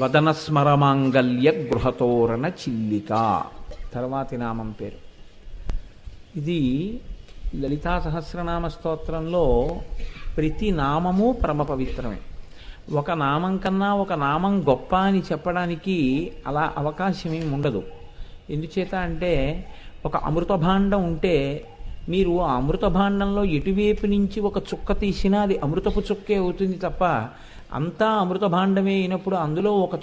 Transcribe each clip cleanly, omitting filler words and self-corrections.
వదనస్మరమాంగల్య గృహతోరణ చిల్లిక తర్వాతి నామం పేరు. ఇది లలితా సహస్రనామ స్తోత్రంలో ప్రతి నామము పరమ పవిత్రమే. ఒక నామం కన్నా ఒక నామం గొప్ప అని చెప్పడానికి అలా అవకాశం ఏమి ఉండదు. ఎందుచేత అంటే ఒక అమృత భాండం ఉంటే మీరు ఆ అమృత భాండంలో ఎటువైపు నుంచి ఒక చుక్క తీసినా అది అమృతపు చుక్కే అవుతుంది తప్ప అంతా అమృత భాండమే అయినప్పుడు అందులో ఒక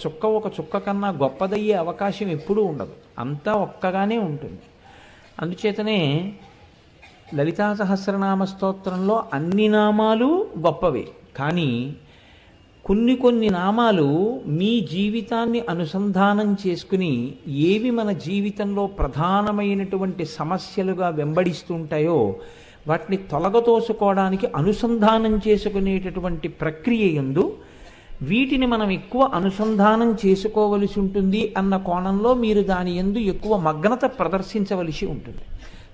చుక్క కన్నా గొప్పదయ్యే అవకాశం ఎప్పుడూ ఉండదు. అంతా ఒక్కగానే ఉంటుంది. అందుచేతనే లలితా సహస్రనామ స్తోత్రంలో అన్ని నామాలు గొప్పవే. కానీ కొన్ని నామాలు మీ జీవితాన్ని అనుసంధానం చేసుకుని ఏవి మన జీవితంలో ప్రధానమైనటువంటి సమస్యలుగా వెంబడిస్తుంటాయో వాటిని తొలగతోసుకోవడానికి అనుసంధానం చేసుకునేటటువంటి ప్రక్రియ యందు వీటిని మనం ఎక్కువ అనుసంధానం చేసుకోవలసి ఉంటుంది అన్న కోణంలో మీరు దాని యందు ఎక్కువ మగ్నత ప్రదర్శించవలసి ఉంటుంది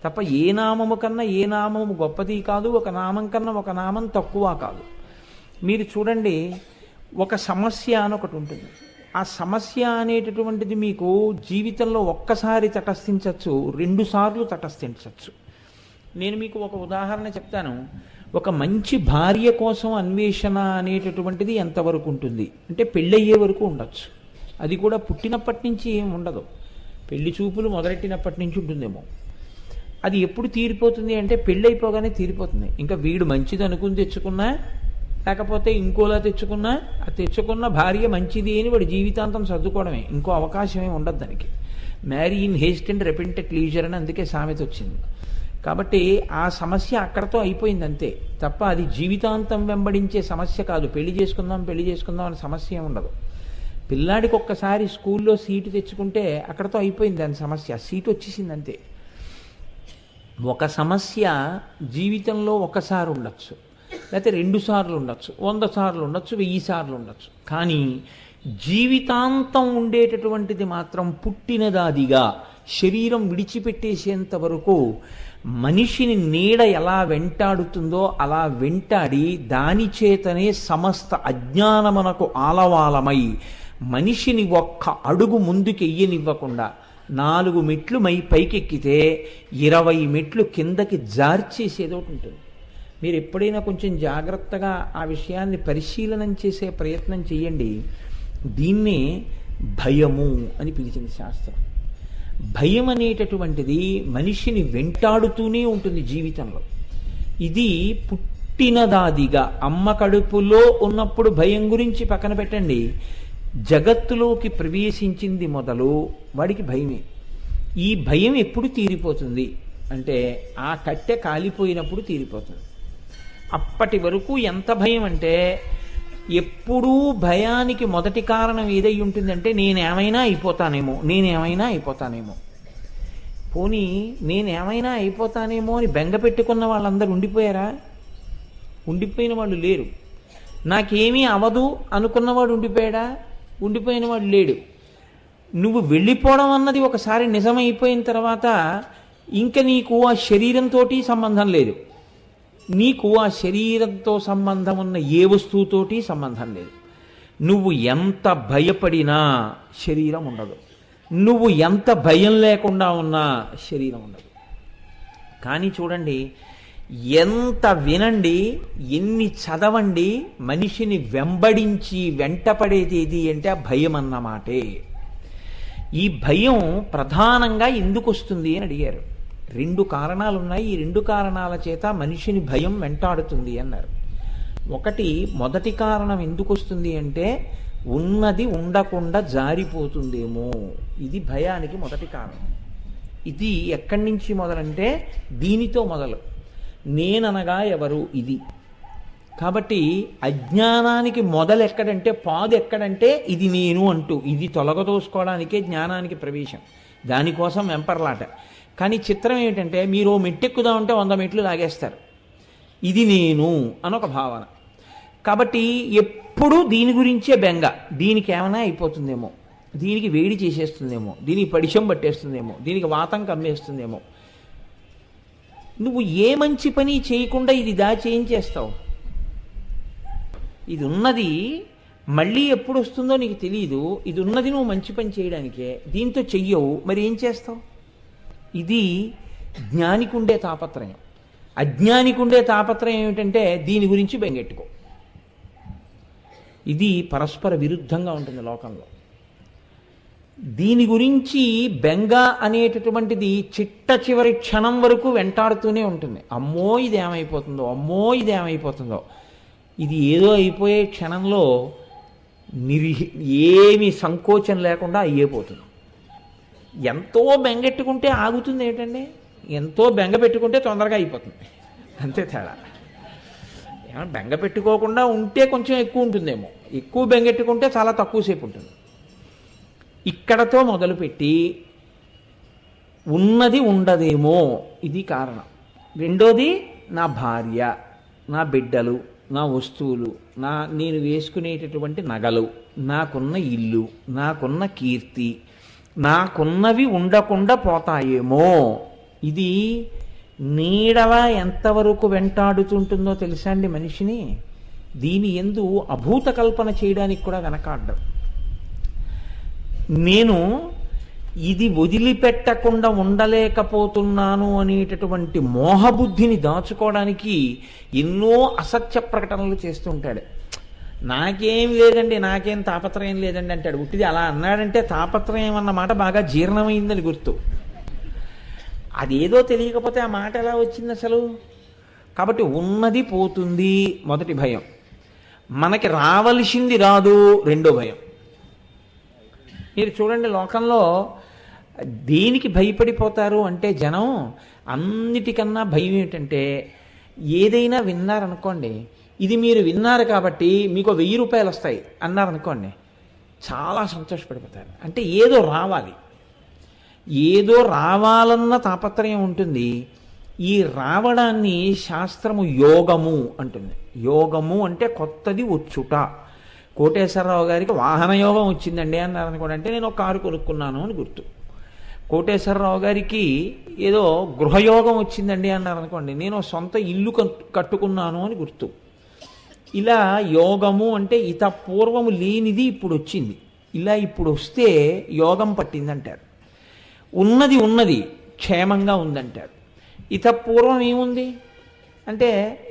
తప్ప ఏ నామము కన్నా ఏ నామము గొప్పది కాదు, ఒక నామం కన్నా ఒక నామం తక్కువ కాదు. మీరు చూడండి, ఒక సమస్య అని ఒకటి ఉంటుంది. ఆ సమస్య అనేటటువంటిది మీకు జీవితంలో ఒక్కసారి తటస్థించవచ్చు, 2 సార్లు తటస్థించవచ్చు. నేను మీకు ఒక ఉదాహరణ చెప్తాను. ఒక మంచి భార్య కోసం అన్వేషణ అనేటటువంటిది ఎంతవరకు ఉంటుంది అంటే పెళ్ళయ్యే వరకు ఉండొచ్చు. అది కూడా పుట్టినప్పటి నుంచి ఏం ఉండదు, పెళ్లి చూపులు మొదలెట్టినప్పటి నుంచి ఉంటుందేమో. అది ఎప్పుడు తీరిపోతుంది అంటే పెళ్ళైపోగానే తీరిపోతుంది. ఇంకా వీడు మంచిది అనుకుని తెచ్చుకున్నా లేకపోతే ఇంకోలా తెచ్చుకున్నా ఆ తెచ్చుకున్న భార్య మంచిది అని వాడు జీవితాంతం సర్దుకోవడమే, ఇంకో అవకాశమే ఉండదు దానికి. Marry in Heist and repent at leisure అని అందుకే సామెత వచ్చింది. కాబట్టి ఆ సమస్య అక్కడతో అయిపోయింది అంతే తప్ప అది జీవితాంతం వెంబడించే సమస్య కాదు. పెళ్లి చేసుకుందాం అనే సమస్య ఉండదు. పిల్లాడికి ఒక్కసారి స్కూల్లో సీటు తెచ్చుకుంటే అక్కడతో అయిపోయింది దాని సమస్య, సీటు వచ్చేసింది అంతే. ఒక సమస్య జీవితంలో ఒకసారి ఉండొచ్చు, లేకపోతే 2 సార్లు ఉండొచ్చు, 100 సార్లు ఉండొచ్చు, 1000 సార్లు ఉండొచ్చు. కానీ జీవితాంతం ఉండేటటువంటిది మాత్రం పుట్టినదాదిగా శరీరం విడిచిపెట్టేసేంత వరకు మనిషిని నీడ ఎలా వెంటాడుతుందో అలా వెంటాడి దాని చేతనే సమస్త అజ్ఞానమునకు ఆలవాలమై మనిషిని ఒక్క అడుగు ముందుకెయ్యనివ్వకుండా 4 మెట్లు పైకెక్కితే 20 మెట్లు కిందకి జార్చేసేది ఒకటి ఉంటుంది. మీరు ఎప్పుడైనా కొంచెం జాగ్రత్తగా ఆ విషయాన్ని పరిశీలనం చేసే ప్రయత్నం చేయండి. దీన్నే భయము అని పిలిచింది శాస్త్రం. భయం అనేటటువంటిది మనిషిని వెంటాడుతూనే ఉంటుంది జీవితంలో. ఇది పుట్టినదాదిగా అమ్మ కడుపులో ఉన్నప్పుడు భయం గురించి పక్కన పెట్టండి, జగత్తులోకి ప్రవేశించింది మొదలు వాడికి భయమే. ఈ భయం ఎప్పుడు తీరిపోతుంది అంటే ఆ కట్టె కాలిపోయినప్పుడు తీరిపోతుంది. అప్పటి వరకు ఎంత భయం అంటే ఎప్పుడూ భయానికి మొదటి కారణం ఏదై ఉంటుందంటే నేనేమైనా అయిపోతానేమో. పోనీ నేనేమైనా అయిపోతానేమో అని బెంగ పెట్టుకున్న వాళ్ళందరూ ఉండిపోయారా? ఉండిపోయిన వాళ్ళు లేరు. నాకేమీ అవదు అనుకున్నవాడు ఉండిపోయాడా? ఉండిపోయిన వాడు లేడు. నువ్వు వెళ్ళిపోవడం అన్నది ఒకసారి నిజమైపోయిన తర్వాత ఇంక నీకు ఆ శరీరంతో సంబంధం లేదు, నీకు ఆ శరీరంతో సంబంధం ఉన్న ఏ వస్తువుతోటి సంబంధం లేదు. నువ్వు ఎంత భయపడినా శరీరం ఉండదు, నువ్వు ఎంత భయం లేకుండా ఉన్నా శరీరం ఉండదు. కానీ చూడండి, ఎంత వినండి, ఎన్ని చదవండి, మనిషిని వెంబడించి వెంటపడేది ఏది అంటే ఆ భయం అన్నమాటే. ఈ భయం ప్రధానంగా ఎందుకు వస్తుంది అని అడిగారు. 2 కారణాలు ఉన్నాయి. ఈ 2 కారణాల చేత మనిషిని భయం వెంటాడుతుంది అన్నారు. మొదటి కారణం ఎందుకు వస్తుంది అంటే ఉన్నది ఉండకుండా జారిపోతుందేమో, ఇది భయానికి మొదటి కారణం. ఇది ఎక్కడి నుంచి మొదలంటే దీనితో మొదలు, నేననగా ఎవరు ఇది. కాబట్టి అజ్ఞానానికి మొదలు ఎక్కడంటే, పాదు ఎక్కడంటే ఇది నేను అంటూ, ఇది తొలగదోసుకోవడానికే జ్ఞానానికి ప్రవేశం, దానికోసం వెంపర్లాట. కానీ చిత్రం ఏమిటంటే మీరు మెట్టెక్కుదామంటే 100 మెట్లు లాగేస్తారు. ఇది నేను అనొక భావన. కాబట్టి ఎప్పుడూ దీని గురించే బెంగ, దీనికి ఏమైనా అయిపోతుందేమో, దీనికి వేడి చేసేస్తుందేమో, దీనికి పడిశం పట్టేస్తుందేమో, దీనికి వాతం కమ్మేస్తుందేమో. నువ్వు ఏ మంచి పని చేయకుండా ఇది దాచి ఏం చేస్తావు? ఇది ఉన్నది మళ్ళీ ఎప్పుడు వస్తుందో నీకు తెలియదు. ఇది ఉన్నది నువ్వు మంచి పని చేయడానికే, దీంతో చెయ్యవు, మరి ఏం చేస్తావు? ఇది జ్ఞానికి ఉండే తాపత్రయం. అజ్ఞానికి ఉండే తాపత్రయం ఏమిటంటే దీని గురించి బెంగెట్టుకో. ఇది పరస్పర విరుద్ధంగా ఉంటుంది లోకంలో. దీని గురించి బెంగ అనేటటువంటిది చిట్ట చివరి క్షణం వరకు వెంటాడుతూనే ఉంటుంది. అమ్మో ఇదేమైపోతుందో, అమ్మో ఇదేమైపోతుందో. ఇది ఏదో అయిపోయే క్షణంలో ఏమి సంకోచం లేకుండా అయ్యేపోతుంది. ఎంతో బెంగెట్టుకుంటే ఆగుతుంది ఏంటండి, ఎంతో బెంగ పెట్టుకుంటే తొందరగా అయిపోతుంది, అంతే తేడా. ఏమన్నా బెంగ పెట్టుకోకుండా ఉంటే కొంచెం ఎక్కువ ఉంటుందేమో, ఎక్కువ బెంగెట్టుకుంటే చాలా తక్కువసేపు ఉంటుంది. ఇక్కడతో మొదలుపెట్టి ఉన్నది ఉండదేమో, ఇది కారణం. రెండోది నా భార్య, నా బిడ్డలు, నా వస్తువులు, నేను వేసుకునేటటువంటి నగలు, నాకున్న ఇల్లు, నాకున్న కీర్తి, నాకున్నవి ఉండకుండా పోతాయేమో. ఇది నీడలా ఎంతవరకు వెంటాడుతుంటుందో తెలుసా అండి మనిషిని. దీని యందు అభూత కల్పన చేయడానికి కూడా వెనకాడ్డం. నేను ఇది వదిలిపెట్టకుండా ఉండలేకపోతున్నాను అనేటటువంటి మోహబుద్ధిని దాచుకోవడానికి ఎన్నో అసత్య ప్రకటనలు చేస్తుంటాడు. నాకేం లేదండి, నాకేం తాపత్రయం లేదండి అంటాడు. ఉట్టిది అలా అన్నాడంటే తాపత్రయం అన్నమాట బాగా జీర్ణమైందని గుర్తు. అదేదో తెలియకపోతే ఆ మాట ఎలా వచ్చింది అసలు? కాబట్టి ఉన్నది పోతుంది మొదటి భయం, మనకి రావలసింది రాదు రెండో భయం. మీరు చూడండి లోకంలో దేనికి భయపడిపోతారు అంటే జనం అన్నిటికన్నా భయం ఏంటంటే, ఏదైనా విన్నారనుకోండి, ఇది మీరు విన్నారు కాబట్టి మీకు 1000 రూపాయలు వస్తాయి అన్నారనుకోండి, చాలా సంతోషపడిపోతారు. అంటే ఏదో రావాలి, ఏదో రావాలన్న తాపత్రయం ఉంటుంది. ఈ రావడాన్ని శాస్త్రము యోగము అంటుంది. యోగము అంటే కొత్తది వచ్చుట. కోటేశ్వరరావు గారికి వాహన యోగం వచ్చిందండి అన్నారు అనుకోండి, అంటే నేను ఒక కారు కొనుక్కున్నాను అని గుర్తు. కోటేశ్వరరావు గారికి ఏదో గృహయోగం వచ్చిందండి అన్నారు అనుకోండి, నేను సొంత ఇల్లు కట్టుకున్నాను అని గుర్తు. ఇలా యోగము అంటే ఇత పూర్వము లేనిది ఇప్పుడు వచ్చింది, ఇలా ఇప్పుడు వస్తే యోగం పట్టిందంటారు. ఉన్నది ఉన్నది క్షేమంగా ఉందంటారు. ఇత పూర్వం ఏముంది అంటే,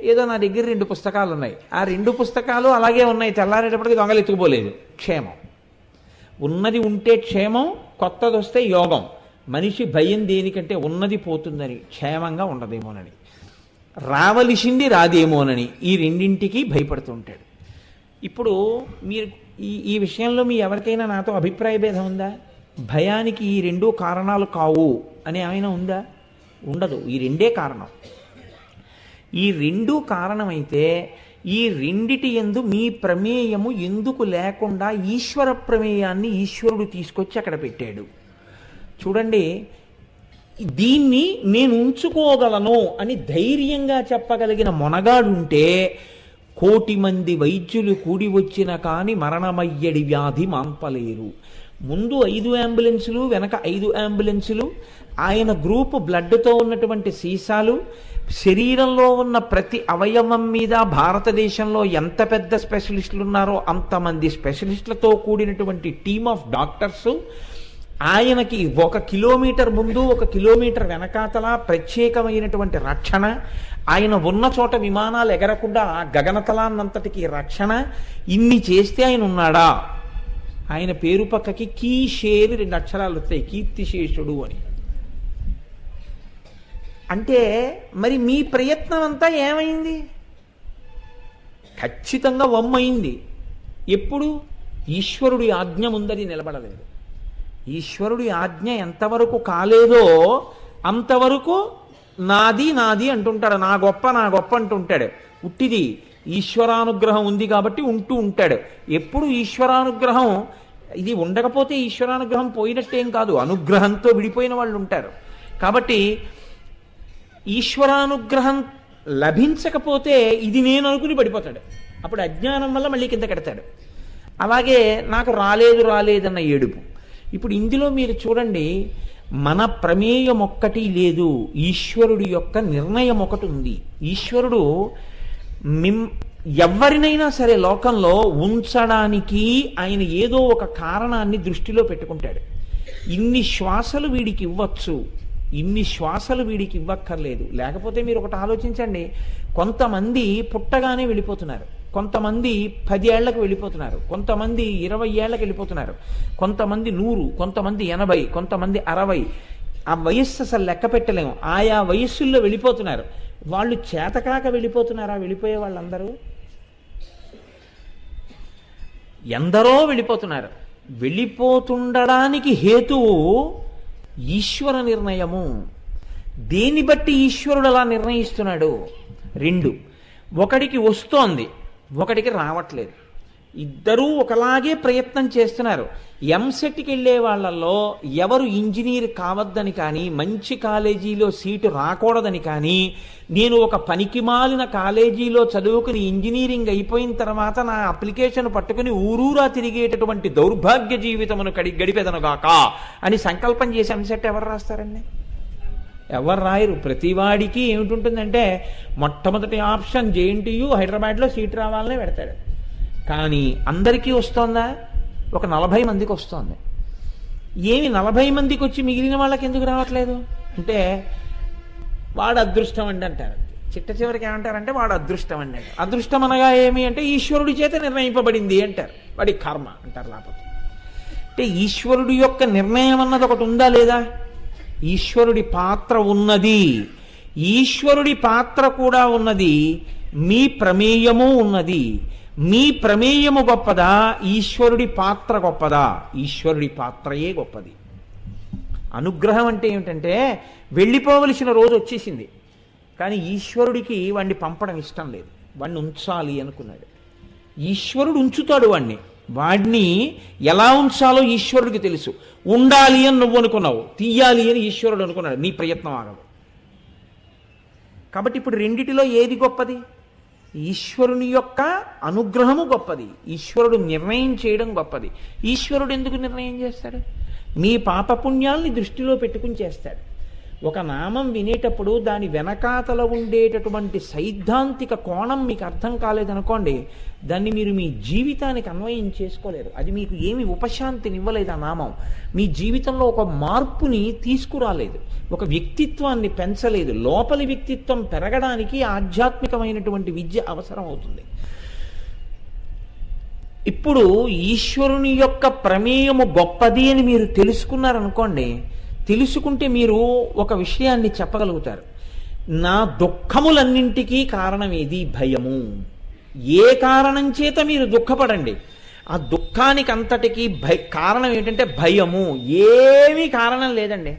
ఏదో నా దగ్గర 2 పుస్తకాలు ఉన్నాయి, ఆ 2 పుస్తకాలు అలాగే ఉన్నాయి, తెల్లారేటప్పటికి దొంగలు ఎత్తుకుపోలేదు, క్షేమం. ఉన్నది ఉంటే క్షేమం, కొత్తది వస్తే యోగం. మనిషి భయం దేనికంటే ఉన్నది పోతుందని, క్షేమంగా ఉండదేమోనని, రావలసింది రాదేమోనని, ఈ రెండింటికి భయపడుతుంటాడు. ఇప్పుడు మీరు ఈ విషయంలో మీ ఎవరికైనా నాతో అభిప్రాయ భేదం ఉందా? భయానికి ఈ 2 కారణాలు కావు అని ఏమైనా ఉందా? ఉండదు. ఈ 2 కారణం. ఈ 2 కారణమైతే ఈ రెండిటి యందు మీ ప్రమేయము ఎందుకు లేకుండా ఈశ్వర ప్రమేయాన్ని ఈశ్వరుడు తీసుకొచ్చి అక్కడ పెట్టాడు. చూడండి, దీన్ని నేను ఉంచుకోగలను అని ధైర్యంగా చెప్పగలిగిన మొనగాడుంటే 1,000,000 మంది వైద్యులు కూడి వచ్చిన కాని మరణమయ్యడి వ్యాధి మాన్పలేరు. ముందు 5 అంబులెన్సులు, వెనక 5 అంబులెన్సులు, ఆయన గ్రూపు బ్లడ్తో ఉన్నటువంటి సీసాలు, శరీరంలో ఉన్న ప్రతి అవయవం మీద భారతదేశంలో ఎంత పెద్ద స్పెషలిస్టులు ఉన్నారో అంతమంది స్పెషలిస్టులతో కూడినటువంటి టీమ్ ఆఫ్ డాక్టర్సు, ఆయనకి 1 కిలోమీటర్ ముందు 1 కిలోమీటర్ వెనకాతల ప్రత్యేకమైనటువంటి రక్షణ, ఆయన ఉన్న చోట విమానాలు ఎగరకుండా ఆ గగనతలాన్నంతటికి రక్షణ. ఇన్ని చేస్తే ఆయన ఉన్నాడా? ఆయన పేరు పక్కకి కీషేరు 2 అక్షరాలు వస్తాయి, కీర్తిశేషుడు అని. అంటే మరి మీ ప్రయత్నం అంతా ఏమైంది? ఖచ్చితంగా వమ్మైంది. ఎప్పుడు? ఈశ్వరుడి ఆజ్ఞ ముందరి నిలబడలేదు. ఈశ్వరుడి ఆజ్ఞ ఎంతవరకు కాలేదో అంతవరకు నాది నాది అంటుంటాడు, నా గొప్ప నా గొప్ప అంటుంటాడు. ఉట్టిది ఈశ్వరానుగ్రహం ఉంది కాబట్టి ఉంటూ ఉంటాడు. ఎప్పుడు ఈశ్వరానుగ్రహం, ఇది ఉండకపోతే ఈశ్వరానుగ్రహం పోయినట్టేం కాదు, అనుగ్రహంతో విడిపోయిన వాళ్ళు ఉంటారు. కాబట్టి ఈశ్వరానుగ్రహం లభించకపోతే ఇది నేను అనుకుని పడిపోతాడు. అప్పుడు అజ్ఞానం వల్ల మళ్ళీ కింద కడతాడు. అలాగే నాకు రాలేదన్న ఏడుపు. ఇప్పుడు ఇందులో మీరు చూడండి, మన ప్రమేయం ఒక్కటి లేదు, ఈశ్వరుడి యొక్క నిర్ణయం ఒకటి ఉంది. ఈశ్వరుడు ఎవరినైనా సరే లోకంలో ఉంచడానికి ఆయన ఏదో ఒక కారణాన్ని దృష్టిలో పెట్టుకుంటాడు. ఇన్ని శ్వాసలు వీడికి ఇవ్వచ్చు, ఇన్ని శ్వాసలు వీడికి ఇవ్వక్కర్లేదు. లేకపోతే మీరు ఒకటి ఆలోచించండి, కొంతమంది పుట్టగానే వెళ్ళిపోతున్నారు, కొంతమంది 10 ఏళ్లకు వెళ్ళిపోతున్నారు, కొంతమంది 20 ఏళ్లకు వెళ్ళిపోతున్నారు, కొంతమంది 100, కొంతమంది 80, కొంతమంది 60. ఆ వయస్సు అసలు లెక్క పెట్టలేము. ఆయా వయస్సుల్లో వెళ్ళిపోతున్నారు. వాళ్ళు చేతకాక వెళ్ళిపోతున్నారా? వెళ్ళిపోయే వాళ్ళందరూ ఎందరో వెళ్ళిపోతున్నారు. వెళ్ళిపోతుండడానికి హేతువు ఈశ్వర నిర్ణయము. దేన్ని బట్టి ఈశ్వరుడు అలా నిర్ణయిస్తున్నాడు? 2. ఒకడికి వస్తోంది, ఒకడికి రావట్లేదు. ఇద్దరూ ఒకలాగే ప్రయత్నం చేస్తున్నారు. ఎంసెట్కి వెళ్ళే వాళ్ళల్లో ఎవరు ఇంజనీర్ కావద్దని కానీ, మంచి కాలేజీలో సీటు రాకూడదని కానీ, నేను ఒక పనికిమాలిన కాలేజీలో చదువుకుని ఇంజనీరింగ్ అయిపోయిన తర్వాత నా అప్లికేషన్ పట్టుకుని ఊరూరా తిరిగేటటువంటి దౌర్భాగ్య జీవితమును గడిపేదనుగాక అని సంకల్పం చేసి ఎంసెట్ ఎవరు రాస్తారండి? ఎవరు రాయరు. ప్రతివాడికి ఏమిటుంటుందంటే మొట్టమొదటి ఆప్షన్ జేఎన్టీయూ, హైదరాబాద్లో సీటు రావాలనే పెడతాడు. కానీ అందరికీ వస్తోందా? ఒక 40 మందికి వస్తోంది. ఏమి 40 మందికి వచ్చి మిగిలిన వాళ్ళకి ఎందుకు రావట్లేదు అంటే వాడు అదృష్టం అండి అంటారు. చిట్ట చివరికి ఏమంటారంటే వాడు అదృష్టం అండి. అదృష్టం అనగా ఏమి అంటే ఈశ్వరుడి చేత నిర్ణయింపబడింది అంటారు. వాడి కర్మ అంటారు. లేకపోతే అంటే ఈశ్వరుడి యొక్క నిర్ణయం అన్నది ఒకటి ఉందా లేదా? ఈశ్వరుడి పాత్ర ఉన్నది. ఈశ్వరుడి పాత్ర కూడా ఉన్నది. మీ ప్రమేయము ఉన్నది. మీ ప్రమేయము గొప్పదా? ఈశ్వరుడి పాత్ర గొప్పదా? ఈశ్వరుడి పాత్రయే గొప్పది. అనుగ్రహం అంటే ఏమిటంటే వెళ్ళిపోవలసిన రోజు వచ్చేసింది, కానీ ఈశ్వరుడికి వాడిని పంపడం ఇష్టం లేదు. వాడిని ఉంచాలి అనుకున్నాడు. ఈశ్వరుడు ఉంచుతాడు వాడిని. వాడిని ఎలా ఉంచాలో ఈశ్వరుడికి తెలుసు. ఉండాలి అని నువ్వు అనుకున్నావు, తీయాలి అని ఈశ్వరుడు అనుకున్నాడు. నీ ప్రయత్నం ఆగదు. కాబట్టి ఇప్పుడు రెండిటిలో ఏది గొప్పది? ఈశ్వరుని యొక్క అనుగ్రహము గొప్పది, ఈశ్వరుడు నిర్ణయం చేయడం గొప్పది. ఈశ్వరుడు ఎందుకు నిర్ణయం చేస్తాడు? మీ పాపపుణ్యాల్ని దృష్టిలో పెట్టుకుని చేస్తాడు. ఒక నామం వినేటప్పుడు దాని వెనకాతల ఉండేటటువంటి సైద్ధాంతిక కోణం మీకు అర్థం కాలేదనుకోండి, దాన్ని మీరు మీ జీవితానికి అన్వయం చేసుకోలేరు. అది మీకు ఏమి ఉపశాంతినివ్వలేదు. ఆ నామం మీ జీవితంలో ఒక మార్పుని తీసుకురాలేదు, ఒక వ్యక్తిత్వాన్ని పెంచలేదు. లోపలి వ్యక్తిత్వం పెరగడానికి ఆధ్యాత్మికమైనటువంటి విద్య అవసరం అవుతుంది. ఇప్పుడు ఈశ్వరుని యొక్క ప్రమేయము గొప్పది అని మీరు తెలుసుకున్నారనుకోండి, తెలుసుకుంటే మీరు ఒక విషయాన్ని చెప్పగలుగుతారు. నా దుఃఖములన్నింటికీ కారణం ఏది? భయము. ఏ కారణం చేత మీరు దుఃఖపడండి, ఆ దుఃఖానికి అంతటికీ కారణం ఏంటంటే భయము. ఏమీ కారణం లేదండి.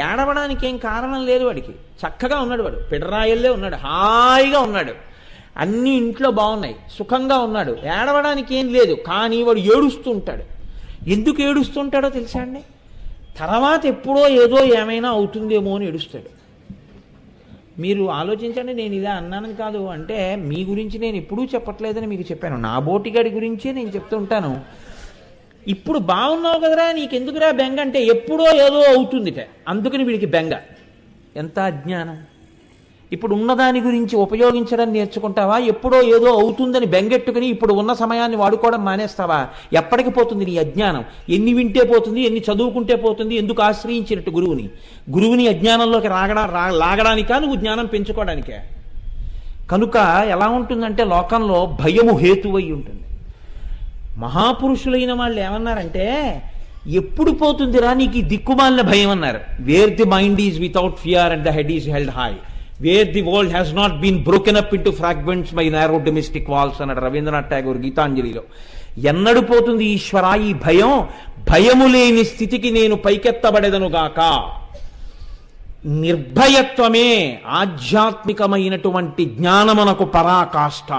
ఏడవడానికి ఏం కారణం లేదు. వాడికి చక్కగా ఉన్నాడు, వాడు పిడరాయల్లే ఉన్నాడు, హాయిగా ఉన్నాడు, అన్ని ఇంట్లో బాగున్నాయి, సుఖంగా ఉన్నాడు. ఏడవడానికి ఏం లేదు. కానీ వాడు ఏడుస్తూ ఉంటాడు. ఎందుకు ఏడుస్తుంటాడో తెలుసా అండి? తర్వాత ఎప్పుడో ఏదో ఏమైనా అవుతుందేమో అని ఏడుస్తాడు. మీరు ఆలోచించండి. నేను ఇలా అన్నాను కాదు అంటే మీ గురించి నేను ఎప్పుడూ చెప్పట్లేదని మీకు చెప్పాను. నా బోటిగాడి గురించే నేను చెప్తూ ఉంటాను. ఇప్పుడు బాగున్నావు కదరా, నీకెందుకురా బెంగ అంటే ఎప్పుడో ఏదో అవుతుందిట, అందుకని వీడికి బెంగ. ఎంత అజ్ఞానం! ఇప్పుడు ఉన్నదాని గురించి ఉపయోగించడం నేర్చుకుంటావా? ఎప్పుడో ఏదో అవుతుందని బెంగెట్టుకుని ఇప్పుడు ఉన్న సమయాన్ని వాడుకోవడం మానేస్తావా? ఎప్పటికి పోతుంది నీ అజ్ఞానం? ఎన్ని వింటే పోతుంది, ఎన్ని చదువుకుంటే పోతుంది? ఎందుకు ఆశ్రయించినట్టు గురువుని అజ్ఞానంలోకి లాగడానికా, నువ్వు జ్ఞానం పెంచుకోవడానికే? కనుక ఎలా ఉంటుందంటే లోకంలో భయము హేతువై ఉంటుంది. మహాపురుషులైన వాళ్ళు ఏమన్నారంటే ఎప్పుడు పోతుందిరా నీకు ఈ దిక్కుమాలిన భయం అన్నారు. Where the mind is without fear and the head is held high, where the world has not been broken up into fragments by narrow domestic walls అన్నాడు రవీంద్రనాథ్ ఠాగూర్ గీతాంజలిలో. ఎన్నడు పోతుంది ఈశ్వరా ఈ భయం? భయము లేని స్థితికి నేను పైకెత్తబడెదనుగాక. నిర్భయత్వమే ఆధ్యాత్మికమైనటువంటి జ్ఞానమునకు పరాకాష్ఠ.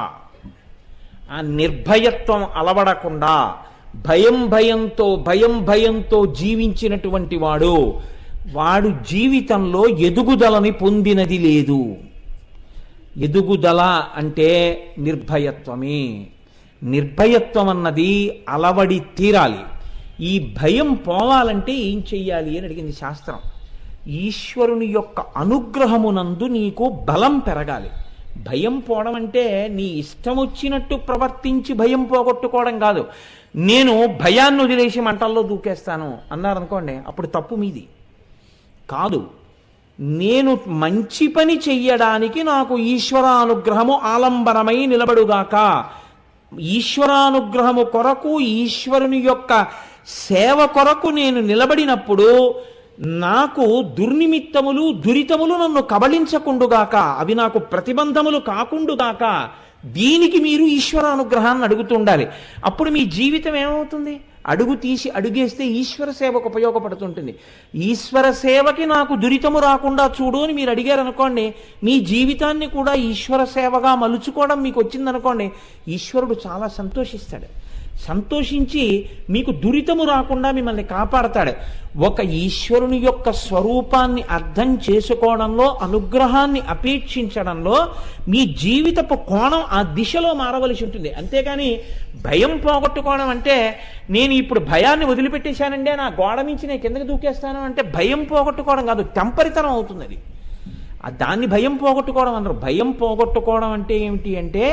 ఆ నిర్భయత్వం అలవడకుండా భయంతో జీవించినటువంటి వాడు జీవితంలో ఎదుగుదలని పొందినది లేదు. ఎదుగుదల అంటే నిర్భయత్వమే. నిర్భయత్వం అన్నది అలవడి తీరాలి. ఈ భయం పోవాలంటే ఏం చెయ్యాలి అని అడిగింది శాస్త్రం. ఈశ్వరుని యొక్క అనుగ్రహమునందు నీకు బలం పెరగాలి. భయం పోవడం అంటే నీ ఇష్టం వచ్చినట్టు ప్రవర్తించి భయం పోగొట్టుకోవడం కాదు. నేను భయాన్ని వదిలేసి మంటల్లో దూకేస్తాను అన్నారనుకోండి, అప్పుడు తప్పు మీది కాదు. నేను మంచి పని చెయ్యడానికి నాకు ఈశ్వరానుగ్రహము ఆలంబనమై నిలబడుగాక, ఈశ్వరానుగ్రహము కొరకు ఈశ్వరుని యొక్క సేవ కొరకు నేను నిలబడినప్పుడు నాకు దుర్నిమిత్తములు దురితములు నన్ను కబళించకుండుగాక, అవి నాకు ప్రతిబంధములు కాకుండుగాక, దీనికి మీరు ఈశ్వరానుగ్రహాన్ని అడుగుతుండాలి. అప్పుడు మీ జీవితం ఏమవుతుంది? అడుగు తీసి అడుగేస్తే ఈశ్వర సేవకు ఉపయోగపడుతుంటుంది. ఈశ్వర సేవకి నాకు దురితము రాకుండా చూడు అని మీరు అడిగారనుకోండి, మీ జీవితాన్ని కూడా ఈశ్వర సేవగా మలుచుకోవడం మీకు వచ్చిందనుకోండి, ఈశ్వరుడు చాలా సంతోషిస్తాడు. సంతోషించి మీకు దురితము రాకుండా మిమ్మల్ని కాపాడతాడు. ఒక ఈశ్వరుని యొక్క స్వరూపాన్ని అర్థం చేసుకోవడంలో, అనుగ్రహాన్ని అపేక్షించడంలో మీ జీవితపు కోణం ఆ దిశలో మారవలసి ఉంటుంది. అంతేకాని భయం పోగొట్టుకోవడం అంటే నేను ఇప్పుడు భయాన్ని వదిలిపెట్టేశానండి, నా గోడ నుంచి నేను కిందకి దూకేస్తాను అంటే భయం పోగొట్టుకోవడం కాదు, టెంపరితనం అవుతుంది అది. దాన్ని భయం పోగొట్టుకోవడం అన్నారు. భయం పోగొట్టుకోవడం అంటే ఏమిటి అంటే,